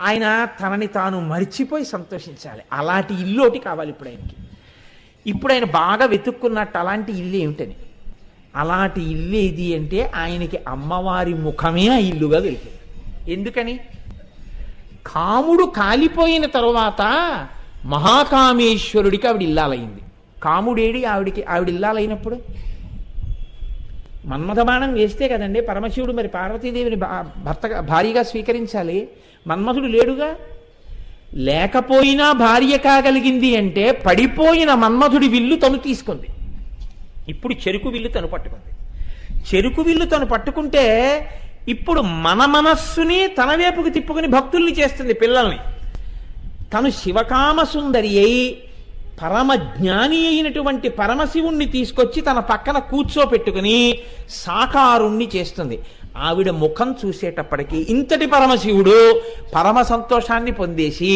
ఆయన తనని తాను మరిచిపోయి సంతోషించాలి. అలాంటి ఇల్లు ఒకటి కావాలి ఇప్పుడు ఆయనకి. ఇప్పుడు ఆయన బాగా వెతుక్కున్నట్టు అలాంటి ఇల్లు ఏమిటని. అలాంటి ఇల్లు ఏది అంటే ఆయనకి అమ్మవారి ముఖమే ఆ ఇల్లుగా దొరికింది. ఎందుకని? కాముడు కాలిపోయిన తరువాత మహాకామేశ్వరుడికి ఆవిడ ఇల్లాలైంది. కాముడేడి ఆవిడ ఇల్లాలైనప్పుడు మన్మథ బాణం వేస్తే కదండి పరమశివుడు మరి పార్వతీదేవిని భార్యగా స్వీకరించాలి. మన్మథుడు లేడుగా. లేకపోయినా భార్య కాగలిగింది అంటే పడిపోయిన మన్మథుడి విల్లు తను తీసుకుంది. ఇప్పుడు చెరుకు విల్లు తను పట్టుకుంది. చెరుకు విల్లు తను పట్టుకుంటే ఇప్పుడు మన మనస్సుని తన వైపుకి తిప్పుకుని భక్తుల్ని చేస్తుంది, పిల్లల్ని. తను శివకామ సుందరి అయి పరమ జ్ఞాని అయినటువంటి పరమశివుణ్ణి తీసుకొచ్చి తన పక్కన కూర్చోపెట్టుకుని సాకారుణ్ణి చేస్తుంది. ఆవిడ ముఖం చూసేటప్పటికీ ఇంతటి పరమశివుడు పరమ సంతోషాన్ని పొందేసి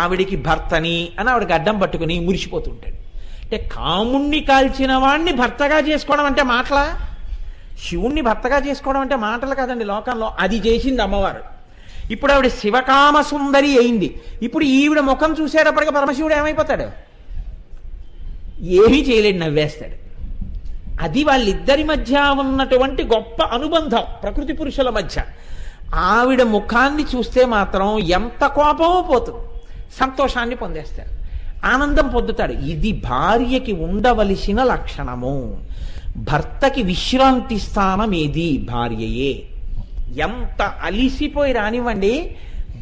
ఆవిడికి భర్తని అని ఆవిడకి అడ్డం పట్టుకుని మురిసిపోతుంటాడు. అంటే కాముణ్ణి కాల్చిన వాణ్ణి భర్తగా చేసుకోవడం అంటే మాటలా? శివుణ్ణి భర్తగా చేసుకోవడం అంటే మాటలు కాదండి లోకంలో. అది చేసింది అమ్మవారు. ఇప్పుడు ఆవిడ శివకామ సుందరి అయింది. ఇప్పుడు ఈవిడ ముఖం చూసేటప్పటికీ పరమశివుడు ఏమైపోతాడు? ఏమీ చేయలేడు, నవ్వేస్తాడు. అది వాళ్ళిద్దరి మధ్య ఉన్నటువంటి గొప్ప అనుబంధం ప్రకృతి పురుషుల మధ్య. ఆవిడ ముఖాన్ని చూస్తే మాత్రం ఎంత కోపమో పోతుంది, సంతోషాన్ని పొందేస్తాడు, ఆనందం పొందుతాడు. ఇది భార్యకి ఉండవలసిన లక్షణము. భర్తకి విశ్రాంతి స్థానం ఏది? భార్యయే. ఎంత అలిసిపోయి రానివ్వండి,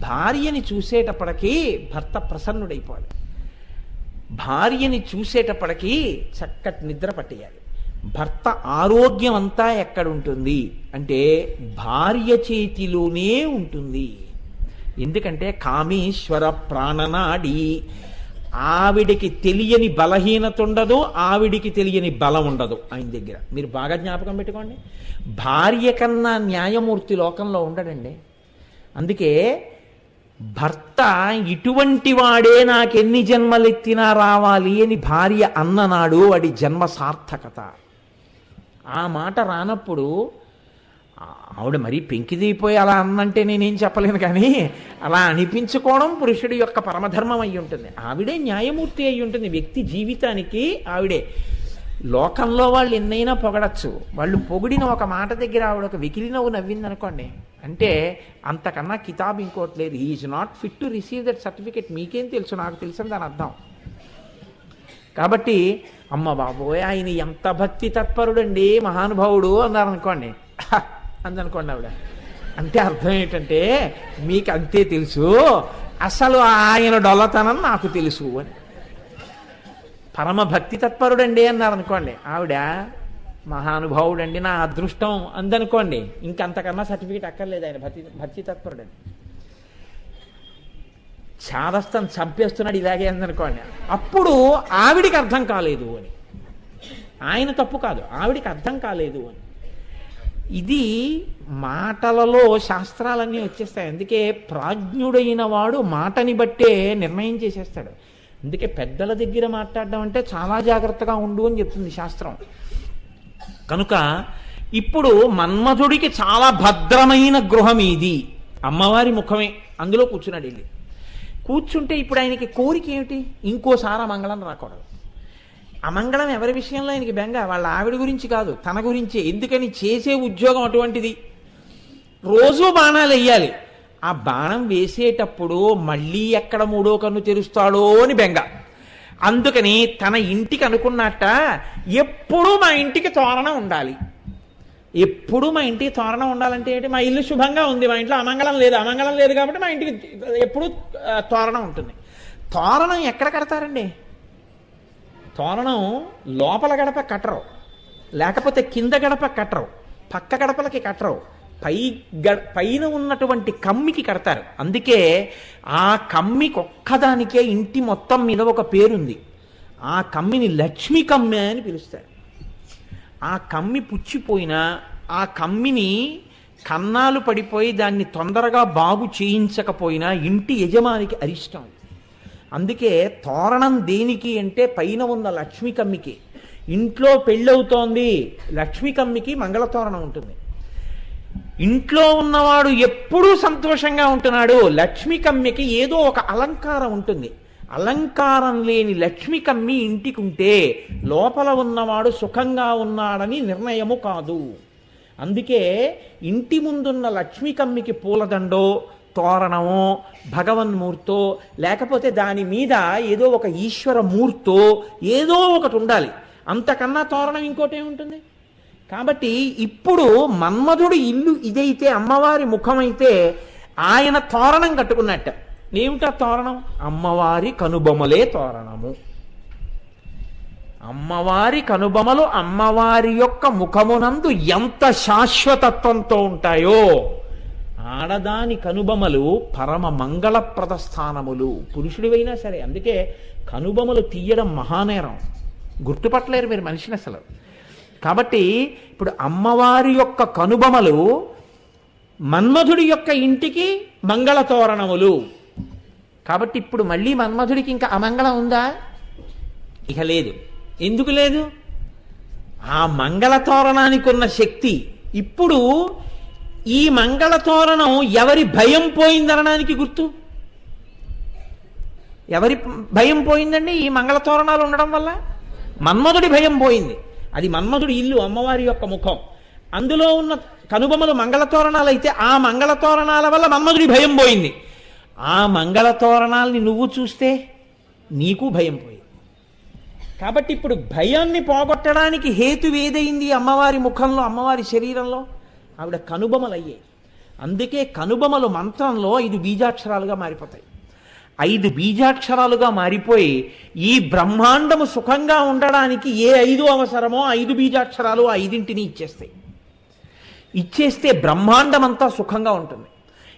భార్యని చూసేటప్పటికీ భర్త ప్రసన్నుడైపోవాలి. భార్యని చూసేటప్పటికీ చక్కటి నిద్ర పట్టేయాలి. భర్త ఆరోగ్యం అంతా ఎక్కడుంటుంది అంటే భార్య చేతిలోనే ఉంటుంది. ఎందుకంటే కామేశ్వర ప్రాణనాడి. ఆవిడికి తెలియని బలహీనత ఉండదు, ఆవిడికి తెలియని బలం ఉండదు ఆయన దగ్గర. మీరు బాగా జ్ఞాపకం పెట్టుకోండి. భార్య కన్నా న్యాయమూర్తి లోకంలో ఉండడండి. అందుకే భర్త ఇటువంటి వాడే నాకెన్ని జన్మలెత్తినా రావాలి అని భార్య అన్ననాడు వాడి జన్మ సార్థకత. ఆ మాట రానప్పుడు ఆవిడ మరీ పెంకిదీపోయి అలా అన్నంటే నేనేం చెప్పలేను, కానీ అలా అనిపించుకోవడం పురుషుడి యొక్క పరమధర్మం అయి ఉంటుంది. ఆవిడే న్యాయమూర్తి అయి ఉంటుంది వ్యక్తి జీవితానికి. ఆవిడే. లోకంలో వాళ్ళు ఎన్నైనా పొగడచ్చు, వాళ్ళు పొగిడిన ఒక మాట దగ్గర ఆవిడ ఒక వెకిలి నవ్వు నవ్వింది అనుకోండి, అంటే అంతకన్నా కితాబ్ ఇంకోటి లేదు. He is not fit to receive that certificate. మీకేం తెలుసు, నాకు తెలుసు దాని అర్థం. కాబట్టి అమ్మ బాబోయ్ ఆయన ఎంత భక్తి తత్పరుడండి మహానుభావుడు అన్నారనుకోండి, అందనుకోండి ఆవిడ. అంటే అర్థం ఏంటంటే మీకు అంతే తెలుసు, అసలు ఆయన డొల్లతనం నాకు తెలుసు అని. పరమ భక్తి తత్పరుడండి అన్నారనుకోండి, ఆవిడ మహానుభావుడండి నా అదృష్టం అందనుకోండి, ఇంకంతకన్నా సర్టిఫికేట్ అక్కర్లేదు ఆయన భక్తి తత్పరుడని. చాదస్తం చంపేస్తున్నాడు ఇలాగే అందనుకోండి, అప్పుడు ఆవిడికి అర్థం కాలేదు అని. ఆయన తప్పు కాదు, ఆవిడికి అర్థం కాలేదు అని. ఇది మాటలలో శాస్త్రాలన్నీ వచ్చేస్తాయి. అందుకే ప్రాజ్ఞుడైన వాడు మాటని బట్టే నిర్ణయం చేసేస్తాడు. అందుకే పెద్దల దగ్గర మాట్లాడడం అంటే చాలా జాగ్రత్తగా ఉండు అని చెప్తుంది శాస్త్రం. కనుక ఇప్పుడు మన్మధుడికి చాలా భద్రమైన గృహం ఇది, అమ్మవారి ముఖమే. అందులో కూర్చున్నాడు వెళ్ళి. కూర్చుంటే ఇప్పుడు ఆయనకి కోరిక ఏమిటి? ఇంకోసారి మంగళం రాకూడదు. అమంగళం ఎవరి విషయంలో ఆయనకి బెంగ? వాళ్ళ ఆవిడ గురించి కాదు, తన గురించే. ఎందుకని? చేసే ఉద్యోగం అటువంటిది. రోజూ బాణాలు వెయ్యాలి. ఆ బాణం వేసేటప్పుడు మళ్ళీ ఎక్కడ మూడో కన్ను తెరుస్తాడో అని బెంగ. అందుకని తన ఇంటికి అనుకున్నట్ట, ఎప్పుడూ మా ఇంటికి తోరణం ఉండాలి. ఎప్పుడు మా ఇంటికి తోరణం ఉండాలంటే ఏంటి? మా ఇల్లు శుభంగా ఉంది, మా ఇంట్లో అమంగళం లేదు. అమంగళం లేదు కాబట్టి మా ఇంటికి ఎప్పుడు తోరణం ఉంటుంది. తోరణం ఎక్కడ కడతారండి? తోరణం లోపల గడప కట్టరు, లేకపోతే కింద గడప కట్టరు, పక్క గడపలకి కట్టరు, పైన ఉన్నటువంటి కమ్మికి కడతారు. అందుకే ఆ కమ్మికి ఒక్కదానికే ఇంటి మొత్తం మీద ఒక పేరుంది. ఆ కమ్మిని లక్ష్మీ కమ్మి అని పిలుస్తారు. ఆ కమ్మి పుచ్చిపోయినా, ఆ కమ్మిని కన్నాలు పడిపోయి దాన్ని తొందరగా బాగు చేయించకపోయినా ఇంటి యజమానికి అరిష్టం. అందుకే తోరణం దేనికి అంటే పైన ఉన్న లక్ష్మీ కమ్మికి. ఇంట్లో పెళ్ళవుతోంది, లక్ష్మీ కమ్మికి మంగళతోరణం ఉంటుంది. ఇంట్లో ఉన్నవాడు ఎప్పుడూ సంతోషంగా ఉంటున్నాడు, లక్ష్మీ కమ్మికి ఏదో ఒక అలంకారం ఉంటుంది. అలంకారం లేని లక్ష్మీ కమ్మి ఇంటికి ఉంటే లోపల ఉన్నవాడు సుఖంగా ఉన్నాడని నిర్ణయము కాదు. అందుకే ఇంటి ముందున్న లక్ష్మీ కమ్మికి పూలదండో, తోరణమో, భగవన్మూర్తో, లేకపోతే దాని మీద ఏదో ఒక ఈశ్వర మూర్తో ఏదో ఒకటి ఉండాలి. అంతకన్నా తోరణం ఇంకోటి ఏముంటుంది? కాబట్టి ఇప్పుడు మన్మధుడు ఇల్లు ఇదైతే, అమ్మవారి ముఖమైతే, ఆయన తోరణం కట్టుకున్నట్ట. ఏమిటా తోరణం? అమ్మవారి కనుబొమలే తోరణము. అమ్మవారి కనుబొమలు అమ్మవారి యొక్క ముఖమునందు ఎంత శాశ్వతత్వంతో ఉంటాయో, ఆడదాని కనుబొమలు పరమ మంగళప్రద స్థానములు. పురుషుడివైనా సరే. అందుకే కనుబొమలు తీయడం మహానేరం, గుర్తుపట్టలేరు మీరు మనిషిని అసలు. కాబట్టి ఇప్పుడు అమ్మవారి యొక్క కనుబొమలు మన్మధుడి యొక్క ఇంటికి మంగళతోరణములు. కాబట్టి ఇప్పుడు మళ్ళీ మన్మధుడికి ఇంకా అమంగళం ఉందా? ఇక లేదు. ఎందుకు లేదు? ఆ మంగళతోరణానికి ఉన్న శక్తి. ఇప్పుడు ఈ మంగళతోరణం ఎవరి భయం పోయిందనడానికి గుర్తు? ఎవరి భయం పోయిందండి ఈ మంగళతోరణాలు ఉండడం వల్ల? మన్మధుడి భయం పోయింది. అది మన్మధుడి ఇల్లు, అమ్మవారి యొక్క ముఖం. అందులో ఉన్న కనుబొమలు మంగళతోరణాలు అయితే ఆ మంగళతోరణాల వల్ల మన్మధుడి భయం పోయింది. ఆ మంగళతోరణాలని నువ్వు చూస్తే నీకు భయం పోయింది. కాబట్టి ఇప్పుడు భయాన్ని పోగొట్టడానికి హేతు ఏదైంది అమ్మవారి ముఖంలో, అమ్మవారి శరీరంలో? ఆవిడ కనుబొమలు అయ్యాయి. అందుకే కనుబొమలు మంత్రంలో 5 బీజాక్షరాలుగా మారిపోతాయి. 5 బీజాక్షరాలుగా మారిపోయి ఈ బ్రహ్మాండము సుఖంగా ఉండడానికి ఏ 5 అవసరమో 5 బీజాక్షరాలు ఆ 5ంటిని ఇచ్చేస్తాయి. ఇచ్చేస్తే బ్రహ్మాండం అంతా సుఖంగా ఉంటుంది.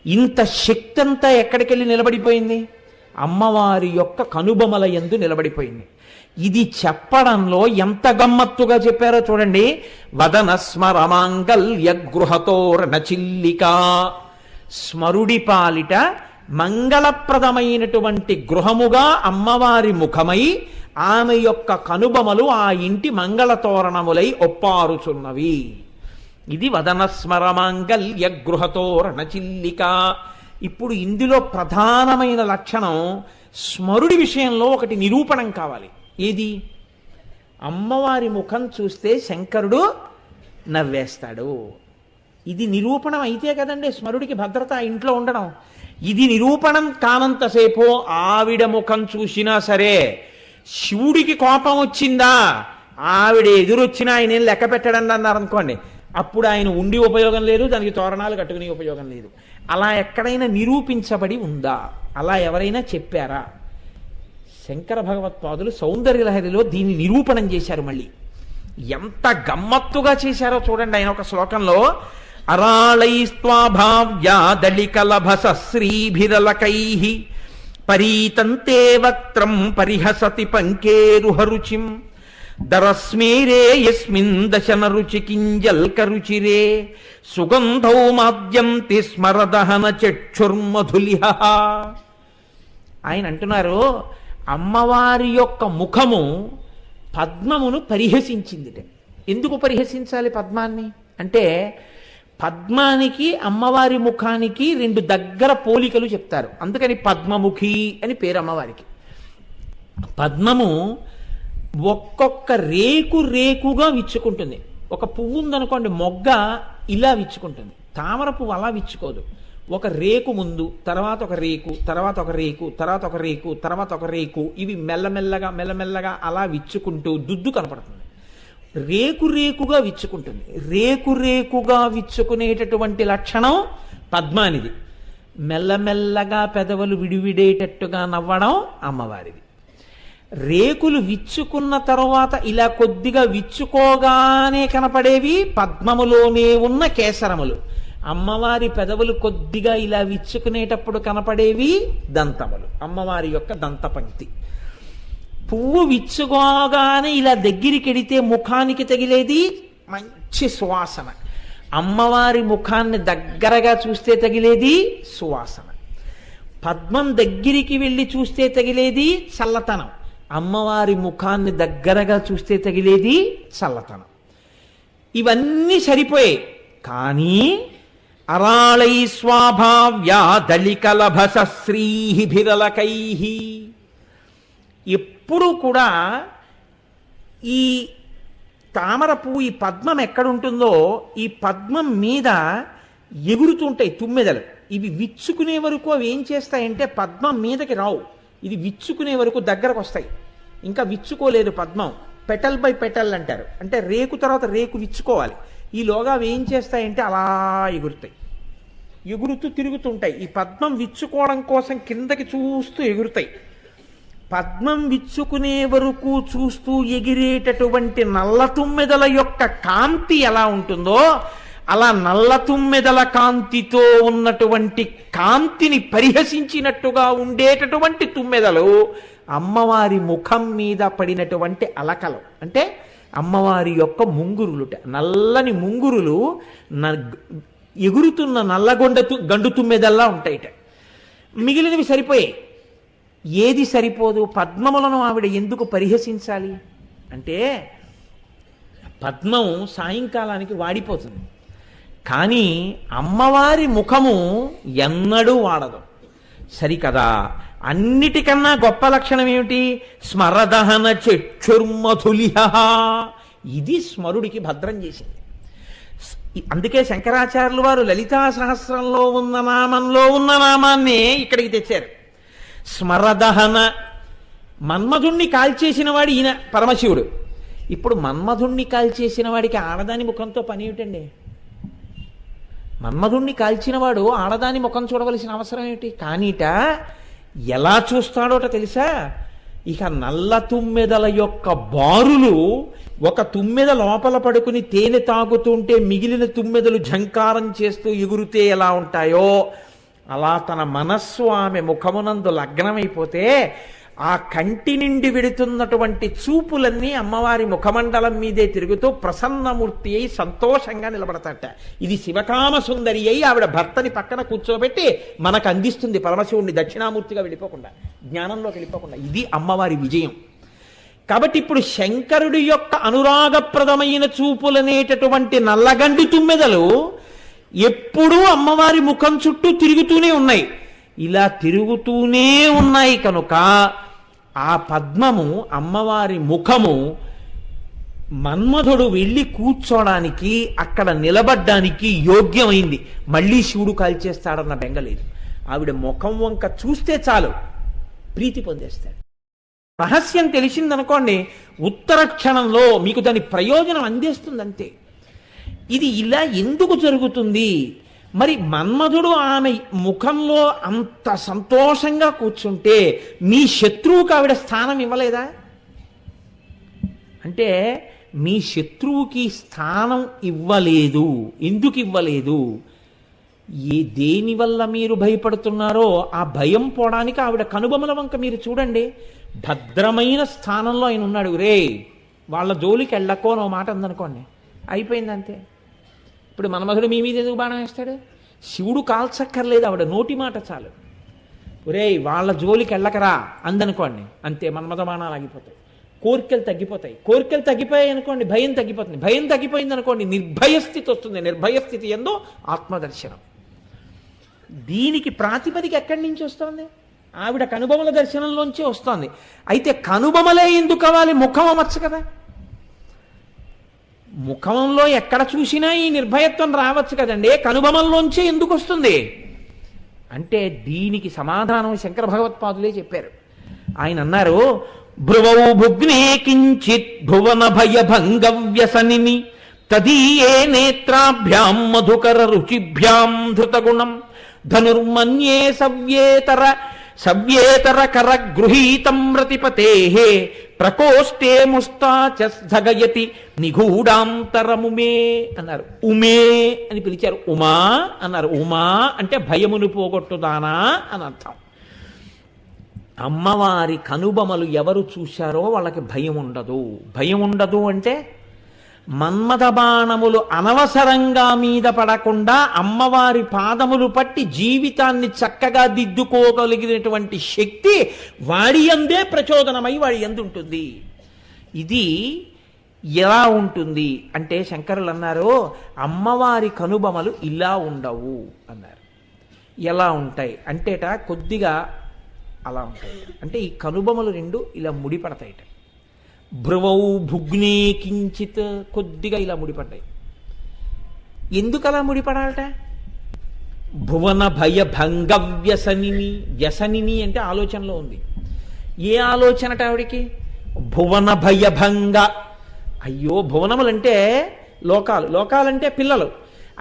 ఇంత శక్తి అంతా ఎక్కడికి వెళ్ళి నిలబడిపోయింది? అమ్మవారి యొక్క కనుబొమల యందు నిలబడిపోయింది. ఇది చెప్పడంలో ఎంత గమ్మత్తుగా చెప్పారో చూడండి. వదన స్మరమాంగల్య గృహతోరణ చిల్లికా. స్మరుడి పాలిట మంగళప్రదమైనటువంటి గృహముగా అమ్మవారి ముఖమై ఆమె యొక్క కనుబొమలు ఆ ఇంటి మంగళతోరణములై ఒప్పారుచున్నవి. ఇది వదన స్మరమాంగల్య గృహతోరణ చిల్లిక. ఇప్పుడు ఇందులో ప్రధానమైన లక్షణం స్మరుడి విషయంలో ఒకటి నిరూపణం కావాలి. ఏది? అమ్మవారి ముఖం చూస్తే శంకరుడు నవ్వేస్తాడు. ఇది నిరూపణం అయితే కదండి స్మరుడికి భద్రత ఇంట్లో ఉండడం. ఇది నిరూపణం కానంతసేపు ఆవిడ ముఖం చూసినా సరే, శివుడికి కోపం వచ్చిందా, ఆవిడ ఎదురొచ్చినా ఆయన లెక్క పెట్టడం అన్నారు అనుకోండి, అప్పుడు ఆయన ఉండి ఉపయోగం లేదు, దానికి తోరణాలు కట్టుకునే ఉపయోగం లేదు. అలా ఎక్కడైనా నిరూపించబడి ఉందా? అలా ఎవరైనా చెప్పారా? శంకర భగవత్పాదులు సౌందర్యలహరిలో దీన్ని నిరూపణం చేశారు. మళ్ళీ ఎంత గమ్మత్తుగా చేశారో చూడండి. ఆయన ఒక శ్లోకంలో అరాళైస్త్వాభావ్యా దళికలభస శ్రీభిరలకైః పరీతంతే వక్త్రం పరిహసతి పంకేరుహరుచిం దరస్మేరే యస్మిన్ దశన రుచి కింజల్క రుచిరే సుగంధౌ మాద్యంతి స్మరదహన చక్షుర్మధులిహ. ఆయన అంటున్నారు, అమ్మవారి యొక్క ముఖము పద్మమును పరిహసించిందిట. ఎందుకు పరిహసించాలి పద్మాన్ని అంటే, పద్మానికి అమ్మవారి ముఖానికి రెండు దగ్గర పోలికలు చెప్తారు. అందుకని పద్మముఖి అని పేరు అమ్మవారికి. పద్మము ఒక్కొక్క రేకు రేకుగా విచ్చుకుంటుంది. ఒక పువ్వు ఉందనుకోండి, మొగ్గ ఇలా విచ్చుకుంటుంది. తామర పువ్వు అలా విచ్చుకోదు. ఒక రేకు ముందు, తర్వాత ఒక రేకు, తర్వాత ఒక రేకు, తర్వాత ఒక రేకు, తర్వాత ఒక రేకు, ఇవి మెల్లమెల్లగా మెల్లమెల్లగా అలా విచ్చుకుంటూ దుద్దు కనపడుతుంది. రేకు రేకుగా విచ్చుకుంటుంది. రేకు రేకుగా విచ్చుకునేటటువంటి లక్షణం పద్మానిది. మెల్లమెల్లగా పెదవులు విడివిడేటట్టుగా నవ్వడం అమ్మవారిది. రేకులు విచ్చుకున్న తరువాత ఇలా కొద్దిగా విచ్చుకోగానే కనపడేవి పద్మములోనే ఉన్న కేసరములు. అమ్మవారి పెదవులు కొద్దిగా ఇలా విచ్చుకునేటప్పుడు కనపడేవి దంతములు, అమ్మవారి యొక్క దంతపంక్తి. పువ్వు విచ్చుకోగానే ఇలా దగ్గరికి ఎడితే ముఖానికి తగిలేది మంచి సువాసన. అమ్మవారి ముఖాన్ని దగ్గరగా చూస్తే తగిలేది సువాసన. పద్మం దగ్గరికి వెళ్ళి చూస్తే తగిలేది చల్లతనం. అమ్మవారి ముఖాన్ని దగ్గరగా చూస్తే తగిలేది చల్లతనం. ఇవన్నీ సరిపోయాయి. కానీ అరాళై స్వాభావ్యా దళికలభస శ్రీభిరలకై, ఎప్పుడూ కూడా ఈ తామర పువ్వు, ఈ పద్మం ఎక్కడుంటుందో ఈ పద్మం మీద ఎగురుతుంటాయి తుమ్మెదలు. ఇవి విచ్చుకునే వరకు అవి ఏం చేస్తాయంటే పద్మం మీదకి రావు, ఇది విచ్చుకునే వరకు దగ్గరకు వస్తాయి. ఇంకా విచ్చుకోలేదు పద్మం, పెటల్ బై పెటల్ అంటారు. అంటే రేకు తర్వాత రేకు విచ్చుకోవాలి. ఈలోగా అవి ఏం చేస్తాయంటే అలా ఎగురుతాయి, ఎగురుతూ తిరుగుతుంటాయి. ఈ పద్మం విచ్చుకోవడం కోసం కిందకి చూస్తూ ఎగురుతాయి. పద్మం విచ్చుకునే వరకు చూస్తూ ఎగిరేటటువంటి నల్ల తుమ్మెదల యొక్క కాంతి ఎలా ఉంటుందో అలా నల్ల తుమ్మెదల కాంతితో ఉన్నటువంటి కాంతిని పరిహసించినట్టుగా ఉండేటటువంటి తుమ్మెదలు అమ్మవారి ముఖం మీద పడినటువంటి అలకలు. అంటే అమ్మవారి యొక్క ముంగురులుట, నల్లని ముంగురులు ఎగురుతున్న నల్లగొండ గండు తుమ్మెదల్లా ఉంటాయిట. మిగిలినవి సరిపోయాయి. ఏది సరిపోదు? పద్మములను ఆవిడ ఎందుకు పరిహసించాలి అంటే, పద్మం సాయంకాలానికి వాడిపోతుంది, కానీ అమ్మవారి ముఖము ఎన్నడూ వాడదు. సరికదా? అన్నిటికన్నా గొప్ప లక్షణం ఏమిటి? స్మరదహన చక్షుర్మధులిహ. ఇది స్మరుడికి భద్రం చేసింది. అందుకే శంకరాచార్యులు వారు లలితా సహస్రంలో ఉన్న నామంలో ఉన్న నామాన్నే ఇక్కడికి తెచ్చారు. స్మరదహన. మన్మధుణ్ణి కాల్చేసిన వాడు ఈయన పరమశివుడు. ఇప్పుడు మన్మధుణ్ణి కాల్చేసిన వాడికి ఆడదాని ముఖంతో పని ఏమిటండి? మన్మధుణ్ణి కాల్చినవాడు ఆడదాని ముఖం చూడవలసిన అవసరం ఏమిటి? కానీట ఎలా చూస్తాడోట తెలుసా? ఇక నల్ల తుమ్మెదల యొక్క బారులు, ఒక తుమ్మెద లోపల పడుకుని తేనె తాగుతుంటే మిగిలిన తుమ్మెదలు ఝంకారం చేస్తూ ఎగురుతే ఎలా ఉంటాయో అలా తన మనస్సు ఆమె ముఖమునందు లగ్నమైపోతే ఆ కంటి నుండి విడుతున్నటువంటి చూపులన్నీ అమ్మవారి ముఖమండలం మీదే తిరుగుతూ ప్రసన్నమూర్తి అయి సంతోషంగా నిలబడతాట. ఇది శివకామ సుందరి అయి ఆవిడ భర్తని పక్కన కూర్చోబెట్టి మనకు అందిస్తుంది పరమశివుణ్ణి దక్షిణామూర్తిగా వెళ్ళిపోకుండా, జ్ఞానంలోకి వెళ్ళిపోకుండా. ఇది అమ్మవారి విజయం. కాబట్టి ఇప్పుడు శంకరుడి యొక్క అనురాగప్రదమైన చూపులనేటటువంటి నల్లగండి తుమ్మెదలు ఎప్పుడూ అమ్మవారి ముఖం చుట్టూ తిరుగుతూనే ఉన్నాయి. ఇలా తిరుగుతూనే ఉన్నాయి కనుక ఆ పద్మము, అమ్మవారి ముఖము, మన్మధుడు వెళ్ళి కూర్చోడానికి, అక్కడ నిలబడ్డానికి యోగ్యమైంది. మళ్ళీ శివుడు కాల్చేస్తాడన్న బెంగలేదు. ఆవిడ ముఖం వంక చూస్తే చాలు ప్రీతి పొందేస్తాడు. రహస్యం తెలిసిందనుకోండి, ఉత్తర క్షణంలో మీకు దాని ప్రయోజనం అందేస్తుంది అంతే. ఇది ఇలా ఎందుకు జరుగుతుంది? మరి మన్మధుడు ఆమె ముఖంలో అంత సంతోషంగా కూర్చుంటే మీ శత్రువుకి ఆవిడ స్థానం ఇవ్వలేదా? అంటే మీ శత్రువుకి స్థానం ఇవ్వలేదు. ఎందుకు ఇవ్వలేదు? దేనివల్ల మీరు భయపడుతున్నారో ఆ భయం పోవడానికి ఆవిడ కనుబొమల వంక మీరు చూడండి. భద్రమైన స్థానంలో ఆయన ఉన్నాడు. రే వాళ్ళ జోలికి వెళ్ళకో అని ఓ మాట ఉందనుకోండి, అయిపోయింది అంతే. ఇప్పుడు మన్మధుడు మీ మీద ఎందుకు బాణం వేస్తాడు? శివుడు కాల్చక్కర్లేదు, ఆవిడ నోటి మాట చాలు. ఒరేయ్ వాళ్ళ జోలికి వెళ్ళకరా అందనుకోండి, అంతే, మన్మథ బాణాలు ఆగిపోతాయి, కోరికలు తగ్గిపోతాయి. కోరికలు తగ్గిపోయాయి అనుకోండి, భయం తగ్గిపోతుంది. భయం తగ్గిపోయింది అనుకోండి, నిర్భయస్థితి వస్తుంది. నిర్భయస్థితి ఎందు ఆత్మదర్శనం. దీనికి ప్రాతిపదిక ఎక్కడి నుంచి వస్తుంది? ఆవిడ కనుబొమల దర్శనంలోంచే వస్తుంది. అయితే కనుబొమలే ఎందుకు కావాలి? ముఖం అమర్చు కదా. ముఖంలో ఎక్కడ చూసినా ఈ నిర్భయత్వం రావచ్చు కదండి, కనుబొమల్లోంచే ఎందుకు వస్తుంది అంటే దీనికి సమాధానం శంకర భగవత్పాదులే చెప్పారు. ఆయన అన్నారు, భ్రువౌ భుగ్నే కించిత్ భువన భయ భంగ వ్యసనిని తదీయే నేత్రాభ్యాం మధుకర రుచిభ్యాం ధృతగుణం ధనుర్మన్యే సవ్యేతర కర గృహీతం రతిపతేః ప్రకోష్ఠే ముస్తాచగయతి నిగూఢాంతరముమే అన్నారు. ఉమే అని పిలిచారు. ఉమా అన్నారు. ఉమా అంటే భయమును పోగొట్టుదానా అని అర్థం. అమ్మవారి కనుబొమలు ఎవరు చూశారో వాళ్ళకి భయం ఉండదు. భయం ఉండదు అంటే మన్మథ బాణములు అనవసరంగా మీద పడకుండా అమ్మవారి పాదములు పట్టి జీవితాన్ని చక్కగా దిద్దుకోగలిగినటువంటి శక్తి వాడి యందే ప్రచోదనమై వాడి యందు ఉంటుంది. ఇది ఎలా ఉంటుంది అంటే శంకరులు అన్నారు, అమ్మవారి కనుబొమలు ఇలా ఉండవు అన్నారు. ఎలా ఉంటాయి అంటేట కొద్దిగా అలా ఉంటాయి. అంటే ఈ కనుబొమలు రెండు ఇలా ముడిపడతాయిట. భ్రువౌ భుగ్నే కించిత్ కొద్దిగా ఇలా ముడిపడ్డాయి. ఎందుకు అలా ముడిపడాలట? భువన భయ భంగ వ్యసనిని. వ్యసనిని అంటే ఆలోచనలో ఉంది. ఏ ఆలోచనట ఆవిడికి? భువన భయ భంగ. అయ్యో, భువనములంటే లోకాలు, లోకాలంటే పిల్లలు.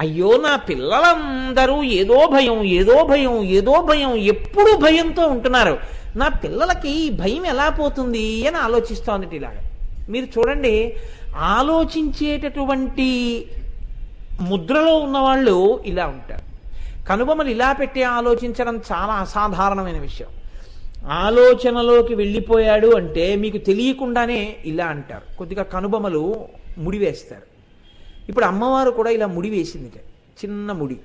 అయ్యో నా పిల్లలందరూ ఏదో భయం ఏదో భయం ఏదో భయం, ఎప్పుడూ భయంతో ఉంటున్నారు. నా పిల్లలకి ఈ భయం ఎలా పోతుంది అని ఆలోచిస్తోంది. ఇలాగా మీరు చూడండి, ఆలోచించేటటువంటి ముద్రలో ఉన్నవాళ్ళు ఇలా ఉంటారు. కనుబొమలు ఇలా పెట్టి ఆలోచించడం చాలా అసాధారణమైన విషయం. ఆలోచనలోకి వెళ్ళిపోయాడు అంటే మీకు తెలియకుండానే ఇలా అంటారు. కొద్దిగా కనుబొమలు ముడివేస్తారు. ఇప్పుడు అమ్మవారు కూడా ఇలా ముడి వేసింది, చిన్న ముడి.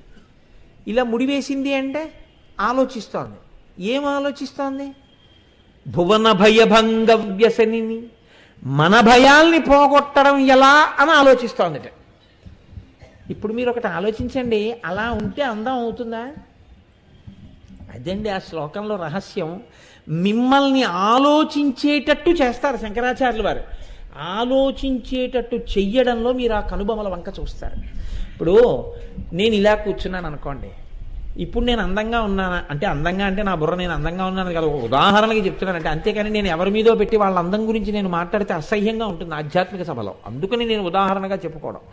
ఇలా ముడి వేసింది అంటే ఆలోచిస్తోంది. ఏం ఆలోచిస్తోంది? భువన భయభంగ వ్యసనిని, మన భయాల్ని పోగొట్టడం ఎలా అని ఆలోచిస్తోందిట. ఇప్పుడు మీరు ఒకటి ఆలోచించండి, అలా ఉంటే అందం అవుతుందా? అదండి ఆ శ్లోకంలో రహస్యం. మిమ్మల్ని ఆలోచించేటట్టు చేస్తారు శంకరాచార్యుల వారు. ఆలోచించేటట్టు చెయ్యడంలో మీరు ఆ కనుబొమల వంక చూస్తారు. ఇప్పుడు నేను ఇలా కూర్చున్నాను అనుకోండి, ఇప్పుడు నేను అందంగా ఉన్నానా అంటే, అందంగా అంటే నా బుర్ర నేను అందంగా ఉన్నాను కదా, ఒక ఉదాహరణకి చెప్తున్నానంటే. అంతేకాని నేను ఎవరి మీదో పెట్టి వాళ్ళ అందం గురించి నేను మాట్లాడితే అసహ్యంగా ఉంటుంది ఆధ్యాత్మిక సభలో. అందుకని నేను ఉదాహరణగా చెప్పుకోవడం.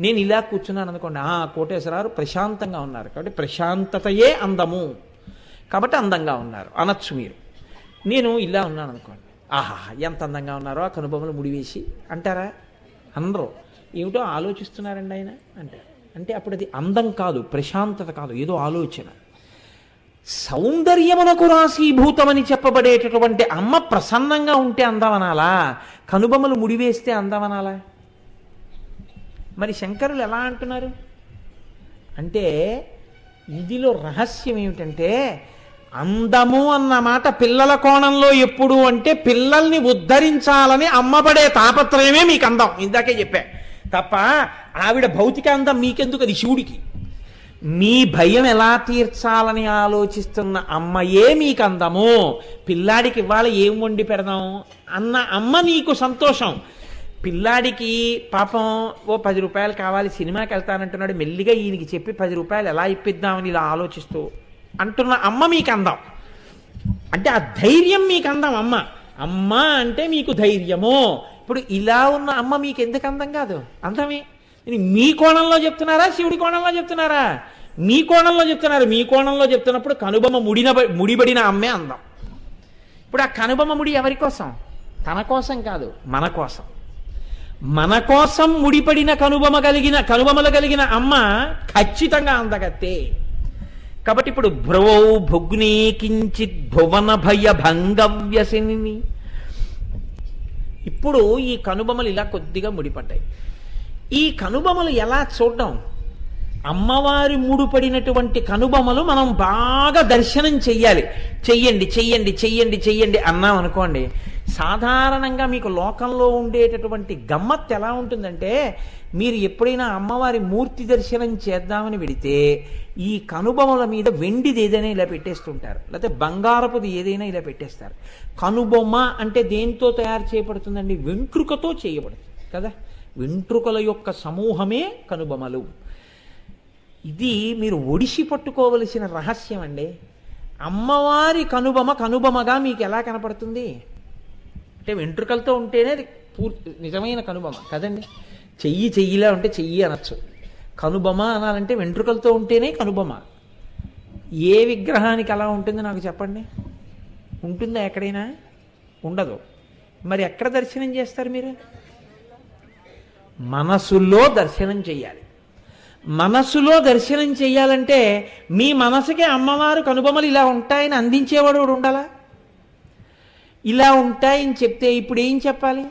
నేను ఇలా కూర్చున్నాను అనుకోండి, కోటేశ్వరారు ప్రశాంతంగా ఉన్నారు కాబట్టి ప్రశాంతతయే అందము కాబట్టి అందంగా ఉన్నారు అనొచ్చు మీరు. నేను ఇలా ఉన్నాను అనుకోండి, ఆహా ఎంత అందంగా ఉన్నారో ఆ కనుబొమ్మలు ముడివేసి అంటారా? అందరూ ఏమిటో ఆలోచిస్తున్నారండి ఆయన అంటారు. అంటే అప్పుడు అది అందం కాదు, ప్రశాంతత కాదు, ఏదో ఆలోచన. సౌందర్యమునకు రాశీభూతమని చెప్పబడేటటువంటి అమ్మ ప్రసన్నంగా ఉంటే అందమనాలా, కనుబొమ్మలు ముడివేస్తే అందమనాలా? మరి శంకరులు ఎలా అంటున్నారు అంటే, ఇందులో రహస్యం ఏమిటంటే, అందము అన్న మాట పిల్లల కోణంలో ఎప్పుడు అంటే పిల్లల్ని ఉద్ధరించాలని అమ్మబడే తాపత్రయమే మీకు అందం. ఇందాకే చెప్పా తప్ప ఆవిడ భౌతిక అందం మీకెందుకు? అది శివుడికి. మీ భయం ఎలా తీర్చాలని ఆలోచిస్తున్న అమ్మయే మీకు అందము. పిల్లాడికి ఇవాళ ఏం వండి పెడదాం అన్న అమ్మ నీకు సంతోషం. పిల్లాడికి పాపం ఓ 10 రూపాయలు కావాలి, సినిమాకి వెళ్తానంటున్నాడు, మెల్లిగా ఈయనకి చెప్పి 10 రూపాయలు ఎలా ఇప్పిద్దామని ఇలా ఆలోచిస్తూ అంటున్న అమ్మ మీకు అందం. అంటే ఆ ధైర్యం మీకు అందం. అమ్మ అంటే మీకు ధైర్యము. ఇప్పుడు ఇలా ఉన్న అమ్మ మీకు ఎందుకు అందం కాదు? అందమే. మీ కోణంలో చెప్తున్నారా, శివుడి కోణంలో చెప్తున్నారా? మీ కోణంలో చెప్తున్నారు. మీ కోణంలో చెప్తున్నప్పుడు కనుబొమ్మ ముడిబడిన అమ్మే అందం. ఇప్పుడు ఆ కనుబొమ్మ ముడి ఎవరి కోసం? తన కోసం కాదు, మన కోసం. మన కోసం ముడిపడిన కనుబొమలు కలిగిన అమ్మ ఖచ్చితంగా అందగత్తే. కాబట్టి ఇప్పుడు భ్రువౌ భుగ్నే కించిత్ భువన భయ భంగ వ్యసనిని. ఇప్పుడు ఈ కనుబొమలు ఇలా కొద్దిగా ముడిపడ్డాయి. ఈ కనుబొమలు ఎలా చూడడం? అమ్మవారి ముడిపడినటువంటి కనుబొమలు మనం బాగా దర్శనం చెయ్యాలి. చెయ్యండి చెయ్యండి చెయ్యండి చెయ్యండి అన్నాం అనుకోండి, సాధారణంగా మీకు లోకంలో ఉండేటటువంటి గమ్మత్తు ఎలా ఉంటుందంటే, మీరు ఎప్పుడైనా అమ్మవారి మూర్తి దర్శనం చేద్దామని వెడితే ఈ కనుబొమల మీద వెండిది ఏదైనా ఇలా పెట్టేస్తుంటారు, లేకపోతే బంగారపుది ఏదైనా ఇలా పెట్టేస్తారు. కనుబొమ్మ అంటే దేంతో తయారు చేయబడుతుందండి? వెంట్రుకతో చేయబడుతుంది కదా. వెంట్రుకల యొక్క సమూహమే కనుబొమలు. ఇది మీరు ఒడిసి పట్టుకోవలసిన రహస్యం అండి. అమ్మవారి కనుబొమ కనుబొమగా మీకు ఎలా కనపడుతుంది అంటే, వెంట్రుకలతో ఉంటేనే నిజమైన కనుబొమ కదండి. చెయ్యిలా ఉంటే చెయ్యి అనొచ్చు, కనుబొమ అనాలంటే వెంట్రుకలతో ఉంటేనే కనుబొమ. ఏ విగ్రహానికి అలా ఉంటుంది నాకు చెప్పండి? ఉంటుందా ఎక్కడైనా? ఉండదు. మరి ఎక్కడ దర్శనం చేస్తారు మీరు? మనసులో దర్శనం చెయ్యాలి. మనసులో దర్శనం చెయ్యాలంటే మీ మనసుకే అమ్మవారు కనుబొమలు ఇలా ఉంటాయని అందించేవాడు ఉండాలా? ఇలా ఉంటాయని చెప్తే ఇప్పుడు ఏం చెప్పాలి?